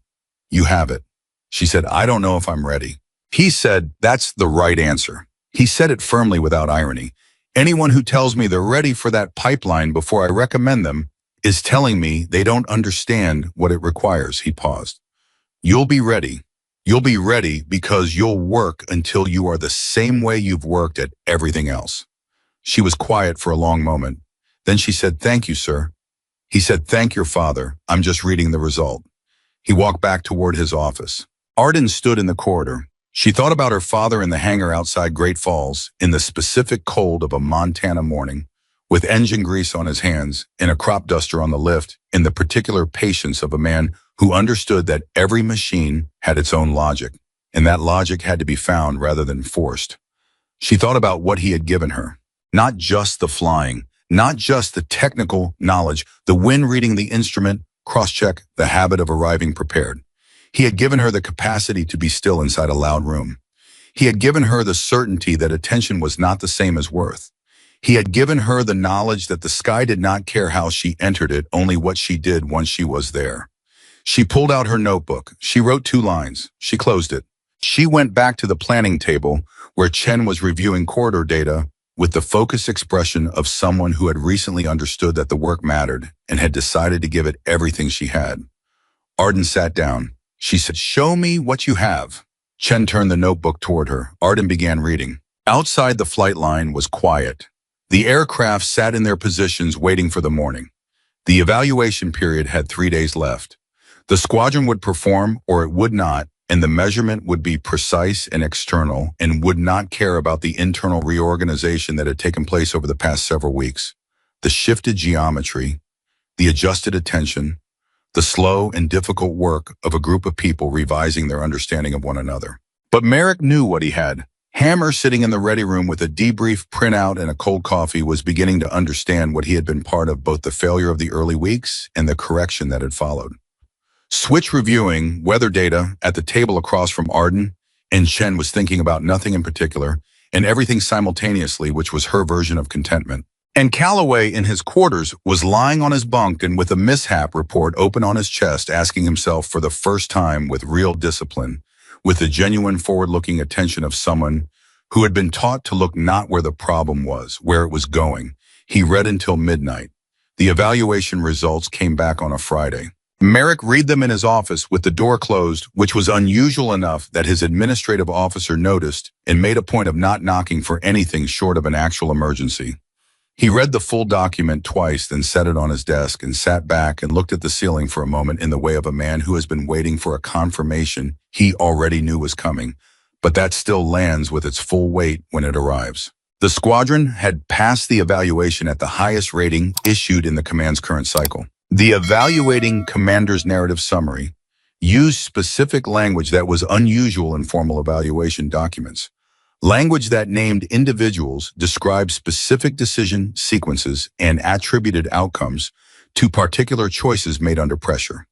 "You have it." She said, "I don't know if I'm ready." He said, "That's the right answer." He said it firmly without irony. "Anyone who tells me they're ready for that pipeline before I recommend them is telling me they don't understand what it requires." He paused. "You'll be ready. You'll be ready because you'll work until you are the same way you've worked at everything else." She was quiet for a long moment. Then she said, "Thank you, sir." He said, "Thank your father. I'm just reading the result." He walked back toward his office. Arden stood in the corridor. She thought about her father in the hangar outside Great Falls in the specific cold of a Montana morning, with engine grease on his hands and a crop duster on the lift, in the particular patience of a man who understood that every machine had its own logic, and that logic had to be found rather than forced. She thought about what he had given her. Not just the flying, not just the technical knowledge, the wind reading the instrument, cross-check, the habit of arriving prepared. He had given her the capacity to be still inside a loud room. He had given her the certainty that attention was not the same as worth. He had given her the knowledge that the sky did not care how she entered it, only what she did once she was there. She pulled out her notebook. She wrote 2 lines. She closed it. She went back to the planning table where Chen was reviewing corridor data with the focused expression of someone who had recently understood that the work mattered and had decided to give it everything she had. Arden sat down. She said, "Show me what you have." Chen turned the notebook toward her. Arden began reading. Outside the flight line was quiet. The aircraft sat in their positions waiting for the morning. The evaluation period had 3 days left. The squadron would perform or it would not, and the measurement would be precise and external and would not care about the internal reorganization that had taken place over the past several weeks. The shifted geometry, the adjusted attention, the slow and difficult work of a group of people revising their understanding of one another. But Merrick knew what he had. Hammer, sitting in the ready room with a debrief printout and a cold coffee, was beginning to understand what he had been part of, both the failure of the early weeks and the correction that had followed. Switch reviewing weather data at the table across from Arden, and Chen was thinking about nothing in particular and everything simultaneously, which was her version of contentment. And Calloway, in his quarters, was lying on his bunk and with a mishap report open on his chest, asking himself for the first time with real discipline, with the genuine forward-looking attention of someone who had been taught to look not where the problem was, where it was going. He read until midnight. The evaluation results came back on a Friday. Merrick read them in his office with the door closed, which was unusual enough that his administrative officer noticed and made a point of not knocking for anything short of an actual emergency. He read the full document twice, then set it on his desk and sat back and looked at the ceiling for a moment in the way of a man who has been waiting for a confirmation he already knew was coming, but that still lands with its full weight when it arrives. The squadron had passed the evaluation at the highest rating issued in the command's current cycle. The evaluating commander's narrative summary used specific language that was unusual in formal evaluation documents. Language that named individuals, described specific decision sequences, and attributed outcomes to particular choices made under pressure.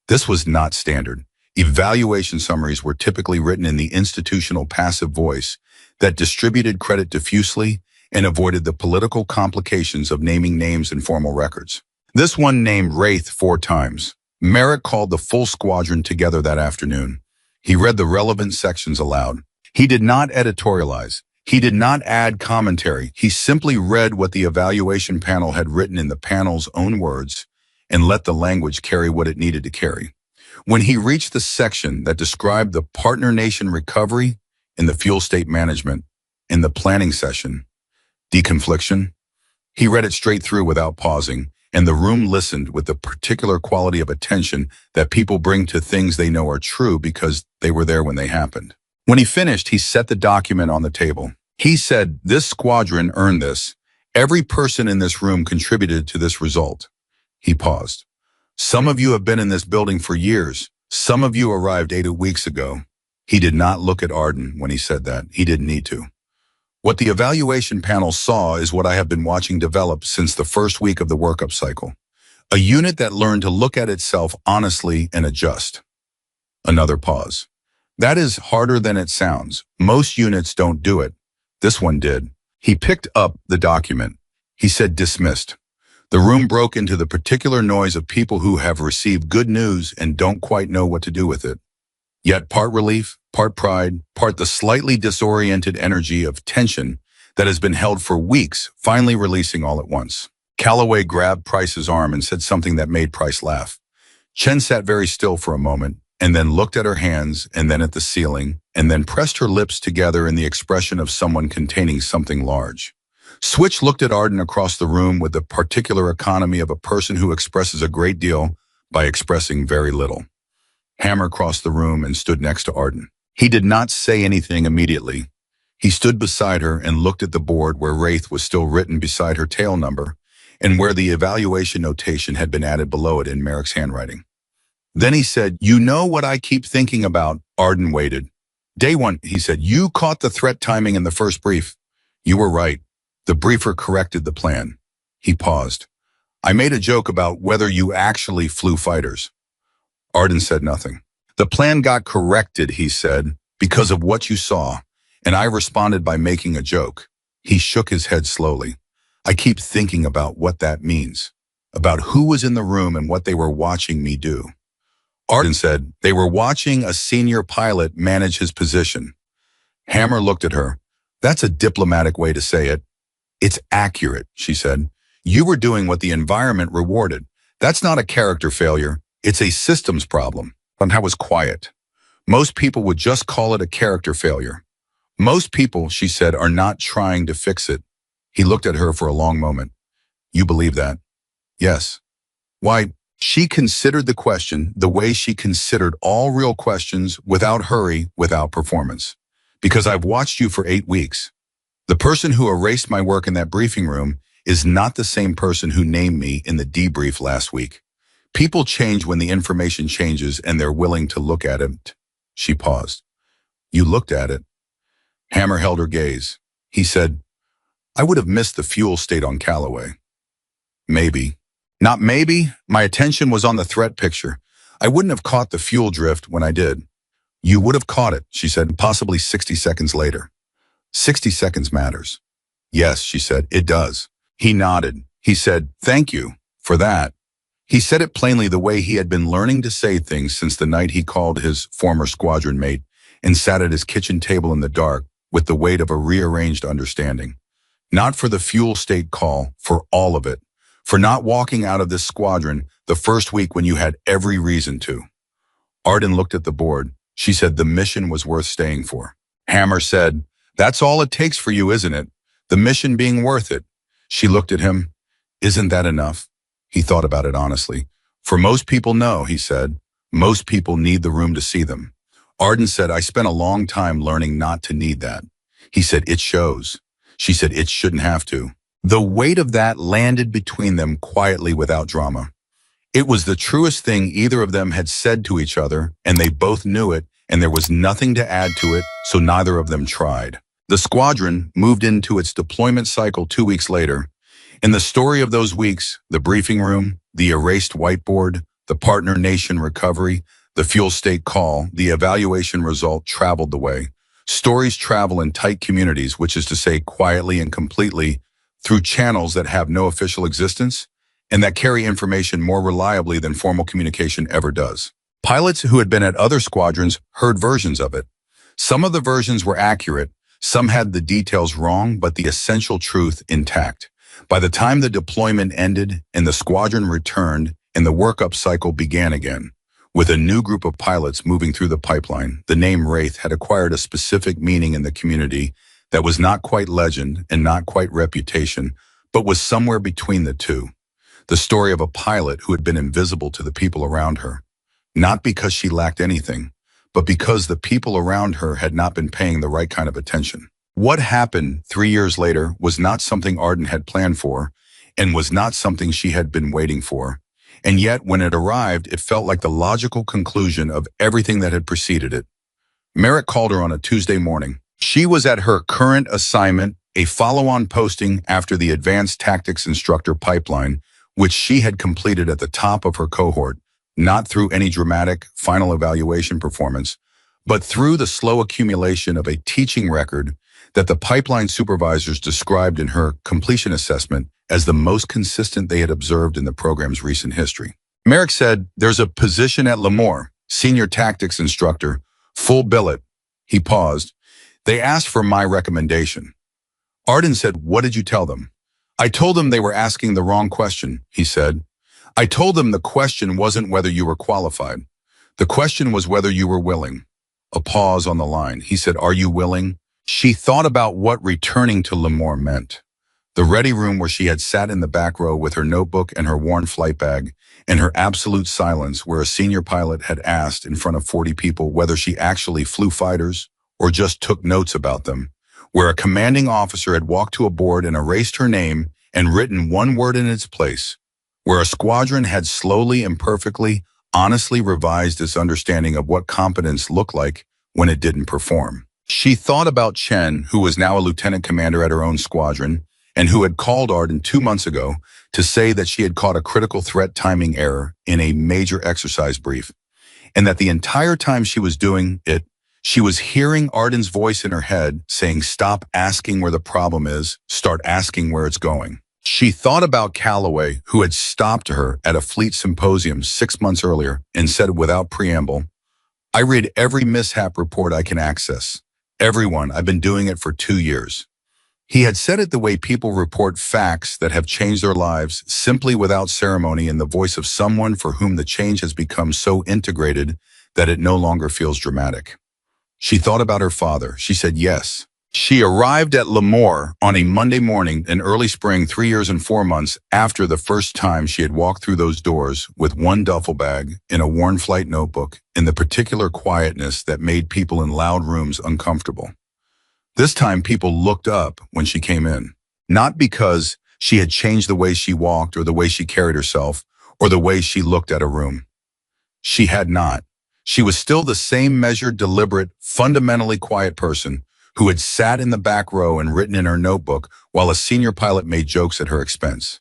This was not standard. Evaluation summaries were typically written in the institutional passive voice that distributed credit diffusely and avoided the political complications of naming names in formal records. This one named Wraith 4 times. Merrick called the full squadron together that afternoon. He read the relevant sections aloud. He did not editorialize. He did not add commentary. He simply read what the evaluation panel had written in the panel's own words and let the language carry what it needed to carry. When he reached the section that described the partner nation recovery in the fuel state management in the planning session, deconfliction, he read it straight through without pausing, and the room listened with the particular quality of attention that people bring to things they know are true because they were there when they happened. When he finished, he set the document on the table. He said, "This squadron earned this. Every person in this room contributed to this result." He paused. "Some of you have been in this building for years. Some of you arrived 8 weeks ago." He did not look at Arden when he said that. He didn't need to. What the evaluation panel saw is what I have been watching develop since the first week of the workup cycle. A unit that learned to look at itself honestly and adjust. Another pause. That is harder than it sounds. Most units don't do it. This one did. He picked up the document. He said dismissed. The room broke into the particular noise of people who have received good news and don't quite know what to do with it. Yet part relief, part pride, part the slightly disoriented energy of tension that has been held for weeks, finally releasing all at once. Calloway grabbed Price's arm and said something that made Price laugh. Chen sat very still for a moment, and then looked at her hands, and then at the ceiling, and then pressed her lips together in the expression of someone containing something large. Switch looked at Arden across the room with the particular economy of a person who expresses a great deal by expressing very little. Hammer crossed the room and stood next to Arden. He did not say anything immediately. He stood beside her and looked at the board where Wraith was still written beside her tail number, and where the evaluation notation had been added below it in Merrick's handwriting. Then he said, "You know what I keep thinking about?" Arden waited. "Day 1, he said, "you caught the threat timing in the first brief." "You were right. The briefer corrected the plan." He paused. "I made a joke about whether you actually flew fighters." Arden said nothing. "The plan got corrected," he said, "because of what you saw, and I responded by making a joke." He shook his head slowly. "I keep thinking about what that means, about who was in the room and what they were watching me do." Arden said, "They were watching a senior pilot manage his position." Hammer looked at her. "That's a diplomatic way to say it." "It's accurate," she said. "You were doing what the environment rewarded. That's not a character failure. It's a systems problem." I was quiet. "Most people would just call it a character failure. Most people," she said, "are not trying to fix it." He looked at her for a long moment. "You believe that?" "Yes." "Why?" She considered the question the way she considered all real questions, without hurry, without performance. "Because I've watched you for 8 weeks. The person who erased my work in that briefing room is not the same person who named me in the debrief last week. People change when the information changes and they're willing to look at it." She paused. "You looked at it?" Hammer held her gaze. He said, "I would have missed the fuel state on Calloway." "Maybe." "Not maybe. My attention was on the threat picture. I wouldn't have caught the fuel drift when I did." "You would have caught it," she said, "possibly 60 seconds later." 60 seconds matters. "Yes," she said, "it does." He nodded. He said, "Thank you for that." He said it plainly, the way he had been learning to say things since the night he called his former squadron mate and sat at his kitchen table in the dark with the weight of a rearranged understanding. Not for the fuel state call, for all of it. For not walking out of this squadron the first week when you had every reason to. Arden looked at the board. She said the mission was worth staying for. Hammer said, "That's all it takes for you, isn't it? The mission being worth it." She looked at him. "Isn't that enough?" He thought about it honestly. "For most people, no," he said. "Most people need the room to see them." Arden said, "I spent a long time learning not to need that." He said, "It shows." She said, "It shouldn't have to." The weight of that landed between them quietly without drama. It was the truest thing either of them had said to each other, and they both knew it, and there was nothing to add to it, so neither of them tried. The squadron moved into its deployment cycle 2 weeks later. In the story of those weeks, the briefing room, the erased whiteboard, the partner nation recovery, the fuel state call, the evaluation result traveled the way. Stories travel in tight communities, which is to say quietly and completely, through channels that have no official existence and that carry information more reliably than formal communication ever does. Pilots who had been at other squadrons heard versions of it. Some of the versions were accurate, some had the details wrong, but the essential truth intact. By the time the deployment ended and the squadron returned and the workup cycle began again, with a new group of pilots moving through the pipeline, the name Wraith had acquired a specific meaning in the community that was not quite legend and not quite reputation, but was somewhere between the two. The story of a pilot who had been invisible to the people around her, not because she lacked anything, but because the people around her had not been paying the right kind of attention. What happened 3 years later was not something Arden had planned for, and was not something she had been waiting for. And yet, when it arrived, it felt like the logical conclusion of everything that had preceded it. Merrick called her on a Tuesday morning. She was at her current assignment, a follow-on posting after the advanced tactics instructor pipeline, which she had completed at the top of her cohort, not through any dramatic final evaluation performance, but through the slow accumulation of a teaching record that the pipeline supervisors described in her completion assessment as the most consistent they had observed in the program's recent history. Merrick said, "There's a position at Lemoore, senior tactics instructor, full billet." He paused. "They asked for my recommendation." Arden said, "What did you tell them?" "I told them they were asking the wrong question," he said. "I told them the question wasn't whether you were qualified. The question was whether you were willing." A pause on the line. He said, "Are you willing?" She thought about what returning to Lemoore meant. The ready room where she had sat in the back row with her notebook and her worn flight bag, and her absolute silence where a senior pilot had asked in front of 40 people whether she actually flew fighters or just took notes about them, where a commanding officer had walked to a board and erased her name and written one word in its place, where a squadron had slowly and perfectly, honestly revised its understanding of what competence looked like when it didn't perform. She thought about Chen, who was now a lieutenant commander at her own squadron, and who had called Arden 2 months ago to say that she had caught a critical threat timing error in a major exercise brief, and that the entire time she was doing it, she was hearing Arden's voice in her head saying, "Stop asking where the problem is, start asking where it's going." She thought about Calloway, who had stopped her at a fleet symposium 6 months earlier and said without preamble, "I read every mishap report I can access. Everyone, I've been doing it for 2 years." He had said it the way people report facts that have changed their lives, simply without ceremony, in the voice of someone for whom the change has become so integrated that it no longer feels dramatic. She thought about her father. She said yes. She arrived at Lemoore on a Monday morning in early spring 3 years and 4 months after the first time she had walked through those doors with one duffel bag and a worn flight notebook in the particular quietness that made people in loud rooms uncomfortable. This time people looked up when she came in, not because she had changed the way she walked or the way she carried herself or the way she looked at a room. She had not. She was still the same measured, deliberate, fundamentally quiet person who had sat in the back row and written in her notebook while a senior pilot made jokes at her expense.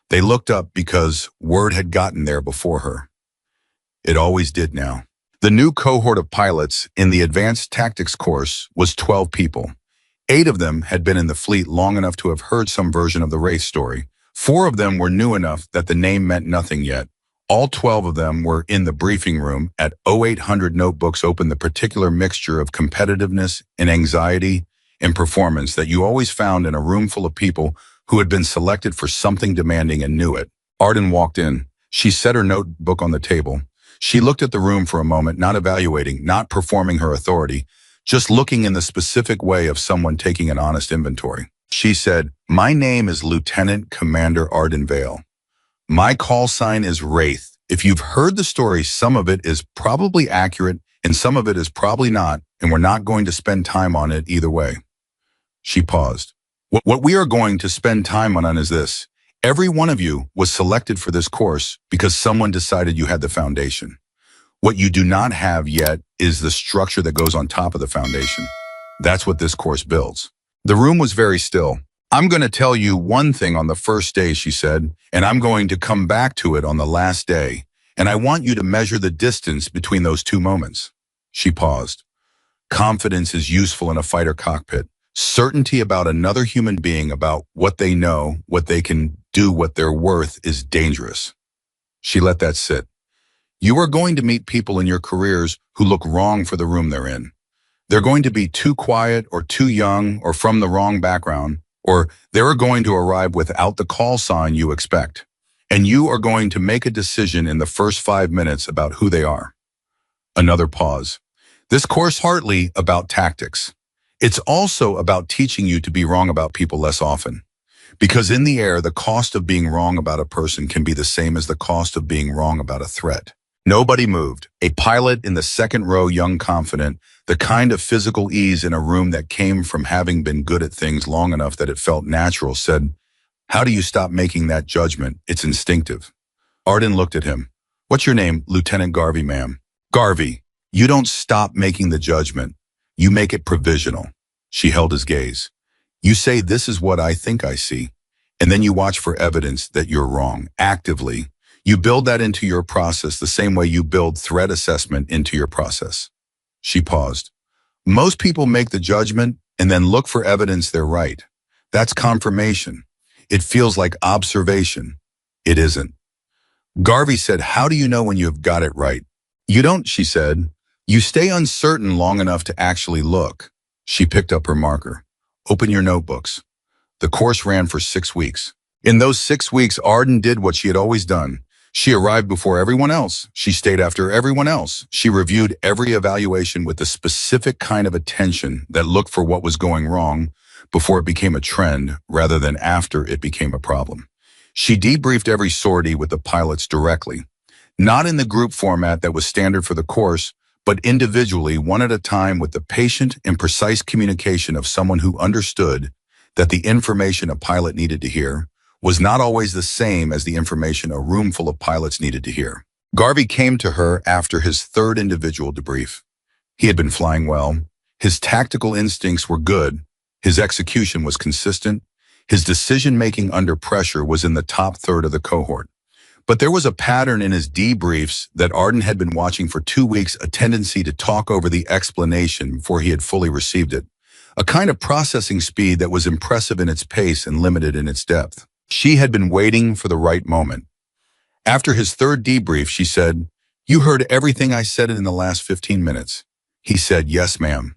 They looked up because word had gotten there before her. It always did now. The new cohort of pilots in the advanced tactics course was 12 people. 8 of them had been in the fleet long enough to have heard some version of the race story. 4 of them were new enough that the name meant nothing yet. All 12 of them were in the briefing room at 0800 notebooks open, the particular mixture of competitiveness and anxiety and performance that you always found in a room full of people who had been selected for something demanding and knew it. Arden walked in. She set her notebook on the table. She looked at the room for a moment, not evaluating, not performing her authority, just looking in the specific way of someone taking an honest inventory. She said, "My name is Lieutenant Commander Arden Vale. My call sign is Wraith. If you've heard the story, some of it is probably accurate and some of it is probably not, and we're not going to spend time on it either way." She paused. What we are going to spend time on is this. Every one of you was selected for this course because someone decided you had the foundation. What you do not have yet is the structure that goes on top of the foundation. That's what this course builds. The room was very still. "I'm going to tell you one thing on the first day," she said, "and I'm going to come back to it on the last day, and I want you to measure the distance between those two moments." She paused. Confidence is useful in a fighter cockpit. Certainty about another human being, about what they know, what they can do, what they're worth, is dangerous. She let that sit. You are going to meet people in your careers who look wrong for the room they're in. They're going to be too quiet or too young or from the wrong background, or they're going to arrive without the call sign you expect. And you are going to make a decision in the first 5 minutes about who they are. Another pause. This course hardly about tactics. It's also about teaching you to be wrong about people less often. Because in the air, the cost of being wrong about a person can be the same as the cost of being wrong about a threat. Nobody moved. A pilot in the second row, young, confident, the kind of physical ease in a room that came from having been good at things long enough that it felt natural, said, "How do you stop making that judgment? It's instinctive." Arden looked at him. "What's your name?" "Lieutenant Garvey, ma'am." "Garvey, you don't stop making the judgment. You make it provisional." She held his gaze. "You say, this is what I think I see, and then you watch for evidence that you're wrong, actively. You build that into your process the same way you build threat assessment into your process." She paused. "Most people make the judgment and then look for evidence they're right. That's confirmation. It feels like observation. It isn't." Garvey said, "How do you know when you have got it right?" "You don't," she said. "You stay uncertain long enough to actually look." She picked up her marker. "Open your notebooks." The course ran for 6 weeks. In those 6 weeks, Arden did what she had always done. She arrived before everyone else. She stayed after everyone else. She reviewed every evaluation with the specific kind of attention that looked for what was going wrong before it became a trend rather than after it became a problem. She debriefed every sortie with the pilots directly, not in the group format that was standard for the course, but individually, one at a time, with the patient and precise communication of someone who understood that the information a pilot needed to hear was not always the same as the information a room full of pilots needed to hear. Garvey came to her after his third individual debrief. He had been flying well. His tactical instincts were good. His execution was consistent. His decision-making under pressure was in the top third of the cohort. But there was a pattern in his debriefs that Arden had been watching for 2 weeks, a tendency to talk over the explanation before he had fully received it, a kind of processing speed that was impressive in its pace and limited in its depth. She had been waiting for the right moment. After his third debrief, she said, "You heard everything I said in the last 15 minutes. He said, "Yes, ma'am."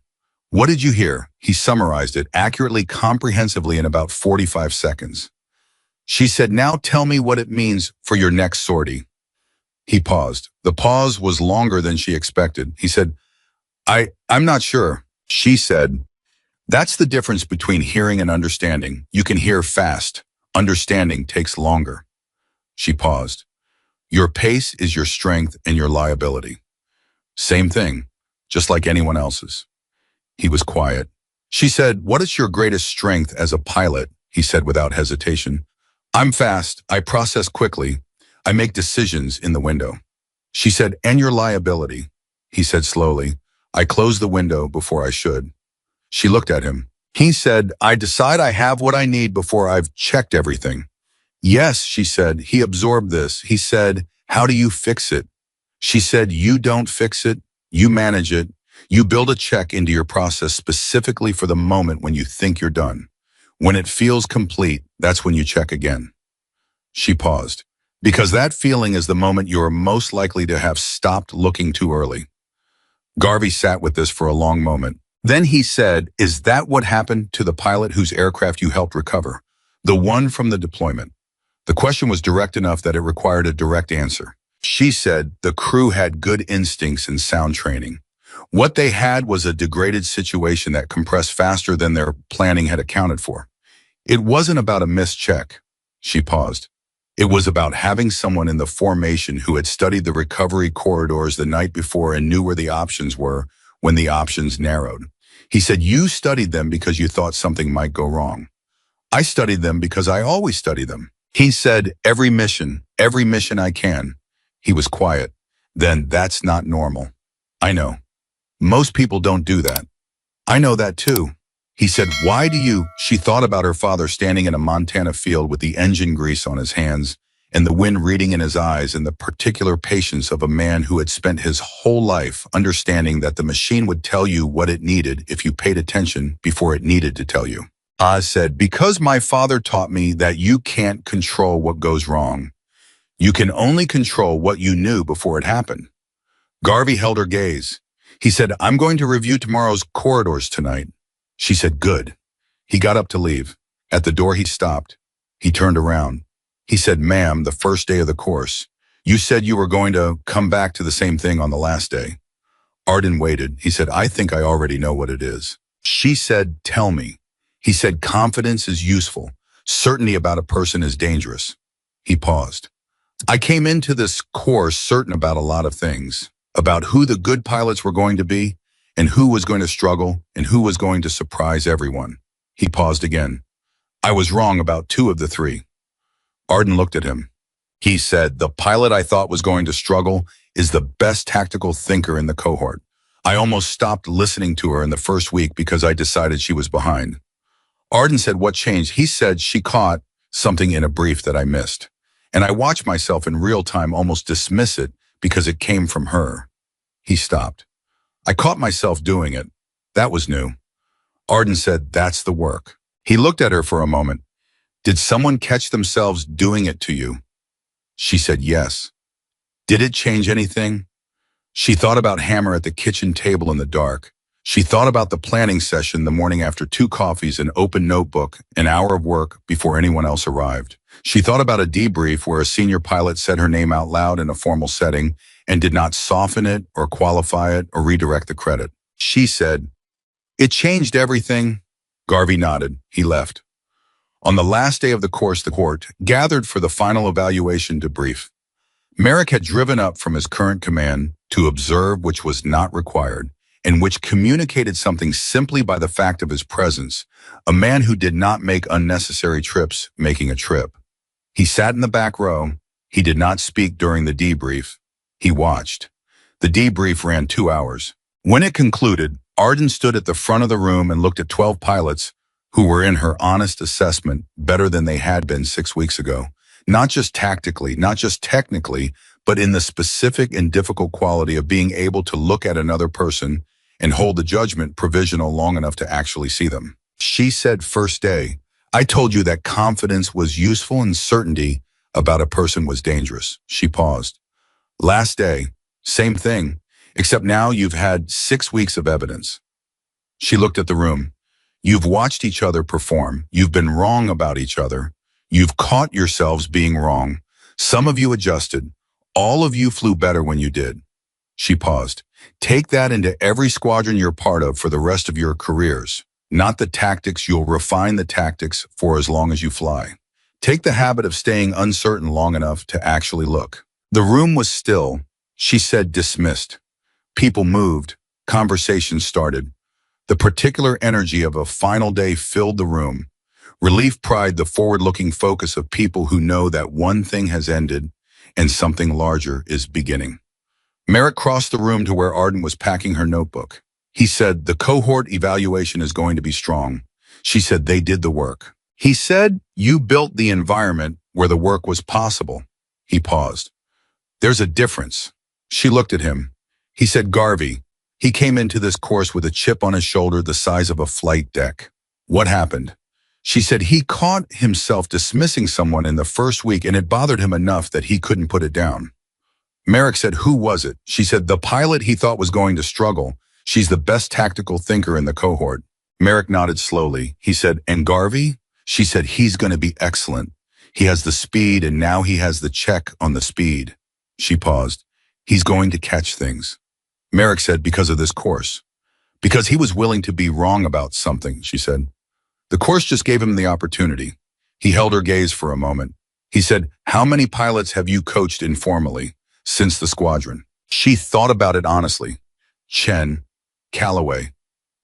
"What did you hear?" He summarized it accurately, comprehensively in about 45 seconds. She said, "Now tell me what it means for your next sortie." He paused. The pause was longer than she expected. He said, I'm not sure." She said, "That's the difference between hearing and understanding. You can hear fast. Understanding takes longer." She paused. "Your pace is your strength and your liability. Same thing, just like anyone else's." He was quiet. She said, "What is your greatest strength as a pilot?" He said without hesitation. "I'm fast. I process quickly. I make decisions in the window." She said, "And your liability?" He said slowly, "I close the window before I should." She looked at him. He said, "I decide I have what I need before I've checked everything." "Yes," she said. He absorbed this. He said, "How do you fix it?" She said, "You don't fix it. You manage it. You build a check into your process specifically for the moment when you think you're done. When it feels complete, that's when you check again. She paused. Because that feeling is the moment you are most likely to have stopped looking too early. Garvey sat with this for a long moment. Then he said, "Is that what happened to the pilot whose aircraft you helped recover? The one from the deployment?" The question was direct enough that it required a direct answer. She said the crew had good instincts and sound training. What they had was a degraded situation that compressed faster than their planning had accounted for. It wasn't about a missed check. She paused. It was about having someone in the formation who had studied the recovery corridors the night before and knew where the options were when the options narrowed. He said, "You studied them because you thought something might go wrong. I studied them because I always study them." He said, every mission I can." He was quiet. "Then that's not normal." "I know. Most people don't do that." "I know that too." He said, "Why do you?" She thought about her father standing in a Montana field with the engine grease on his hands and the wind reading in his eyes, and the particular patience of a man who had spent his whole life understanding that the machine would tell you what it needed if you paid attention before it needed to tell you. Oz said, "Because my father taught me that you can't control what goes wrong. You can only control what you knew before it happened." Garvey held her gaze. He said, "I'm going to review tomorrow's corridors tonight." She said, "Good." He got up to leave. At the door he stopped. He turned around. He said, "Ma'am, the first day of the course. You said you were going to come back to the same thing on the last day." Arden waited. He said, "I think I already know what it is." She said, "Tell me." He said, "Confidence is useful. Certainty about a person is dangerous." He paused. "I came into this course certain about a lot of things, about who the good pilots were going to be, and who was going to struggle, and who was going to surprise everyone." He paused again. "I was wrong about 2 of the 3. Arden looked at him. He said, "The pilot I thought was going to struggle is the best tactical thinker in the cohort. I almost stopped listening to her in the first week because I decided she was behind." Arden said, "What changed?" He said, "She caught something in a brief that I missed. And I watched myself in real time almost dismiss it because it came from her." He stopped. "I caught myself doing it. That was new." Arden said, "That's the work." He looked at her for a moment. "Did someone catch themselves doing it to you?" She said, "Yes." "Did it change anything?" She thought about Hammer at the kitchen table in the dark. She thought about the planning session the morning after 2 coffees, an open notebook, an hour of work before anyone else arrived. She thought about a debrief where a senior pilot said her name out loud in a formal setting and did not soften it or qualify it or redirect the credit. She said, "It changed everything." Garvey nodded. He left. On the last day of the course, the court gathered for the final evaluation debrief. Merrick had driven up from his current command to observe, which was not required, and which communicated something simply by the fact of his presence, a man who did not make unnecessary trips making a trip. He sat in the back row. He did not speak during the debrief. He watched. The debrief ran 2 hours. When it concluded, Arden stood at the front of the room and looked at 12 pilots who were in her honest assessment better than they had been 6 weeks ago. Not just tactically, not just technically, but in the specific and difficult quality of being able to look at another person and hold the judgment provisional long enough to actually see them. She said, "First day, I told you that confidence was useful and certainty about a person was dangerous." She paused. "Last day, same thing, except now you've had 6 weeks of evidence." She looked at the room. "You've watched each other perform. You've been wrong about each other. You've caught yourselves being wrong. Some of you adjusted. All of you flew better when you did." She paused. "Take that into every squadron you're part of for the rest of your careers. Not the tactics, you'll refine the tactics for as long as you fly. Take the habit of staying uncertain long enough to actually look." The room was still. She said, dismissed. People moved. Conversations started. The particular energy of a final day filled the room. Relief, pride, the forward-looking focus of people who know that one thing has ended and something larger is beginning. Merrick crossed the room to where Arden was packing her notebook. He said, "The cohort evaluation is going to be strong." She said, "They did the work." He said, "You built the environment where the work was possible." He paused. "There's a difference." She looked at him. He said, "Garvey, He came into this course with a chip on his shoulder the size of a flight deck. What happened? She said he caught himself dismissing someone in the first week and it bothered him enough that he couldn't put it down. Merrick said, who was it? She said, the pilot he thought was going to struggle. She's the best tactical thinker in the cohort. Merrick nodded slowly. He said, and Garvey? She said, he's going to be excellent. He has the speed and now he has the check on the speed. She paused. He's going to catch things. Merrick said, because of this course. Because he was willing to be wrong about something, she said. The course just gave him the opportunity. He held her gaze for a moment. He said, how many pilots have you coached informally since the squadron? She thought about it honestly. Chen, Calloway,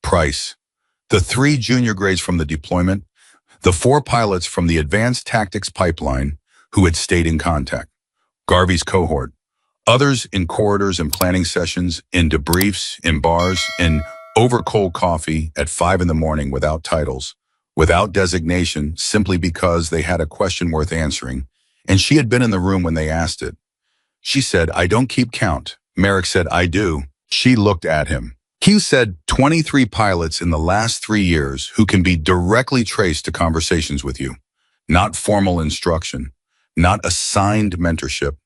Price, the 3 junior grades from the deployment, the 4 pilots from the advanced tactics pipeline who had stayed in contact, Garvey's cohort, others in corridors and planning sessions, in debriefs, in bars, in over cold coffee at 5 in the morning without titles, without designation, simply because they had a question worth answering, and she had been in the room when they asked it. She said, I don't keep count. Merrick said, I do. She looked at him. Q said 23 pilots in the last 3 years who can be directly traced to conversations with you. Not formal instruction, not assigned mentorship,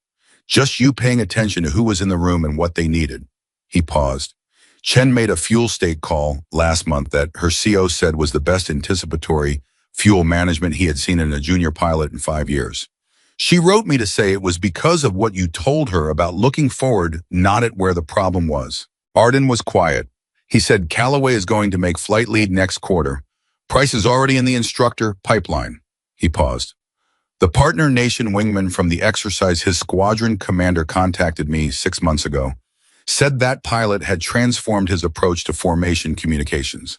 just you paying attention to who was in the room and what they needed. He paused. Chen made a fuel state call last month that her CO said was the best anticipatory fuel management he had seen in a junior pilot in 5 years. She wrote me to say it was because of what you told her about looking forward, not at where the problem was. Arden was quiet. He said, Calloway is going to make flight lead next quarter. Price is already in the instructor pipeline. He paused. The partner nation wingman from the exercise his squadron commander contacted me 6 months ago. Said that pilot had transformed his approach to formation communications.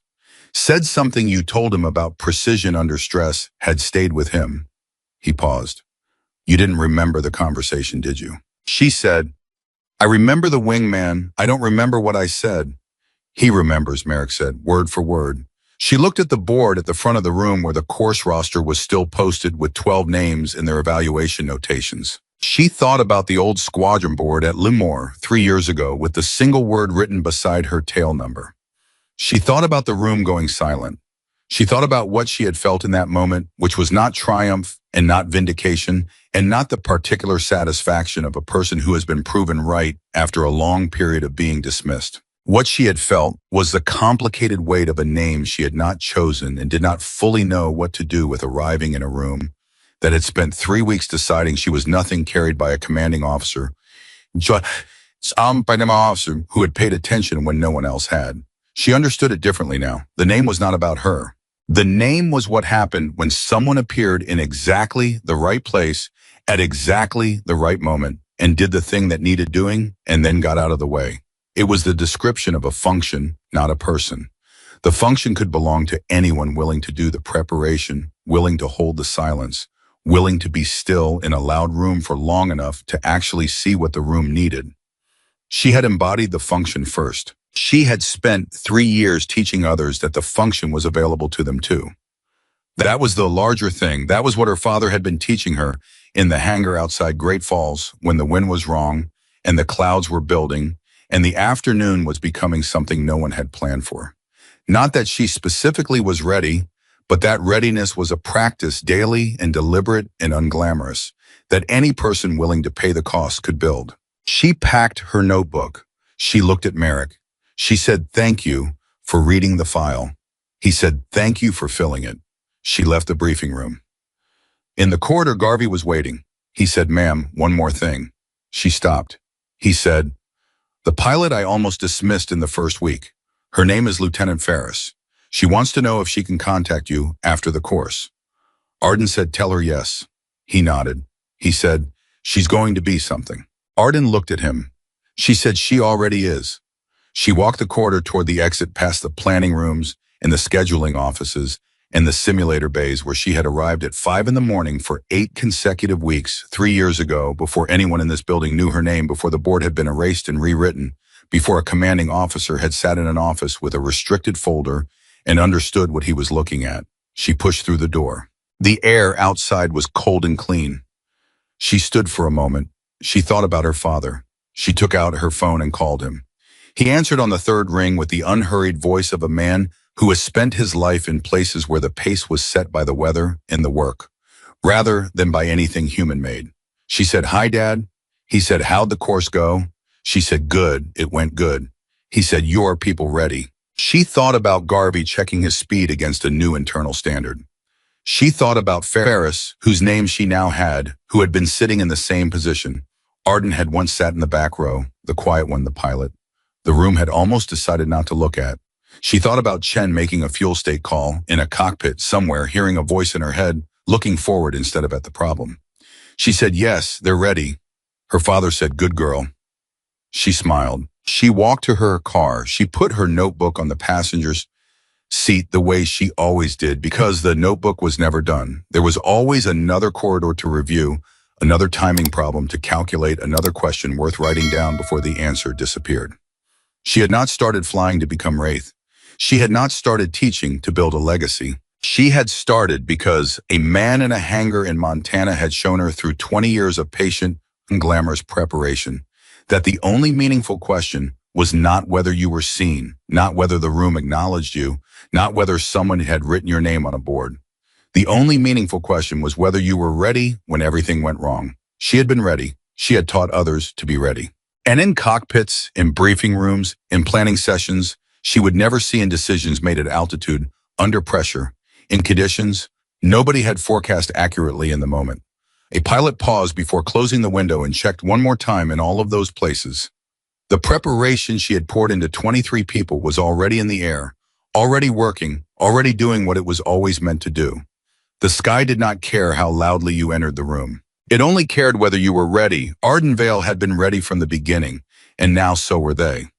Said something you told him about precision under stress had stayed with him. He paused. You didn't remember the conversation, did you? She said, I remember the wingman. I don't remember what I said. He remembers, Merrick said, word for word. She looked at the board at the front of the room where the course roster was still posted with 12 names in their evaluation notations. She thought about the old squadron board at Limor 3 years ago with the single word written beside her tail number. She thought about the room going silent. She thought about what she had felt in that moment, which was not triumph and not vindication, and not the particular satisfaction of a person who has been proven right after a long period of being dismissed. What she had felt was the complicated weight of a name she had not chosen and did not fully know what to do with arriving in a room that had spent 3 weeks deciding she was nothing, carried by a commanding officer who had paid attention when no one else had. She understood it differently now. The name was not about her. The name was what happened when someone appeared in exactly the right place at exactly the right moment and did the thing that needed doing and then got out of the way. It was the description of a function, not a person. The function could belong to anyone willing to do the preparation, willing to hold the silence, willing to be still in a loud room for long enough to actually see what the room needed. She had embodied the function first. She had spent 3 years teaching others that the function was available to them too. That was the larger thing. That was what her father had been teaching her in the hangar outside Great Falls when the wind was wrong and the clouds were building and the afternoon was becoming something no one had planned for. Not that she specifically was ready, but that readiness was a practice daily and deliberate and unglamorous that any person willing to pay the cost could build. She packed her notebook. She looked at Merrick. She said, thank you for reading the file. He said, thank you for filling it. She left the briefing room. In the corridor, Garvey was waiting. He said, ma'am, one more thing. She stopped. He said, the pilot I almost dismissed in the first week. Her name is Lieutenant Ferris. She wants to know if she can contact you after the course. Arden said, tell her yes. He nodded. He said, she's going to be something. Arden looked at him. She said she already is. She walked the corridor toward the exit past the planning rooms and the scheduling offices and the simulator bays where she had arrived at 5 in the morning for 8 consecutive weeks 3 years ago, before anyone in this building knew her name, before the board had been erased and rewritten, before a commanding officer had sat in an office with a restricted folder and understood what he was looking at. She pushed through the door. The air outside was cold and clean. She stood for a moment. She thought about her father. She took out her phone and called him. He answered on the third ring with the unhurried voice of a man who has spent his life in places where the pace was set by the weather and the work, rather than by anything human-made. She said, "Hi, Dad." He said, "How'd the course go?" She said, "Good, it went good." He said, "Your people ready?" She thought about Garvey checking his speed against a new internal standard. She thought about Ferris, whose name she now had, who had been sitting in the same position. Arden had once sat in the back row, the quiet one, the pilot. The room had almost decided not to look at. She thought about Chen making a fuel state call in a cockpit somewhere, hearing a voice in her head, looking forward instead of at the problem. She said, "Yes, they're ready." Her father said, "Good girl." She smiled. She walked to her car. She put her notebook on the passenger's seat the way she always did, because the notebook was never done. There was always another corridor to review, another timing problem to calculate, another question worth writing down before the answer disappeared. She had not started flying to become Wraith. She had not started teaching to build a legacy. She had started because a man in a hangar in Montana had shown her through 20 years of patient and glamorous preparation that the only meaningful question was not whether you were seen, not whether the room acknowledged you, not whether someone had written your name on a board. The only meaningful question was whether you were ready when everything went wrong. She had been ready. She had taught others to be ready. And in cockpits, in briefing rooms, in planning sessions, she would never see in decisions made at altitude, under pressure, in conditions nobody had forecast accurately in the moment. A pilot paused before closing the window and checked one more time in all of those places. The preparation she had poured into 23 people was already in the air, already working, already doing what it was always meant to do. The sky did not care how loudly you entered the room. It only cared whether you were ready. Arden Vale had been ready from the beginning, and now so were they.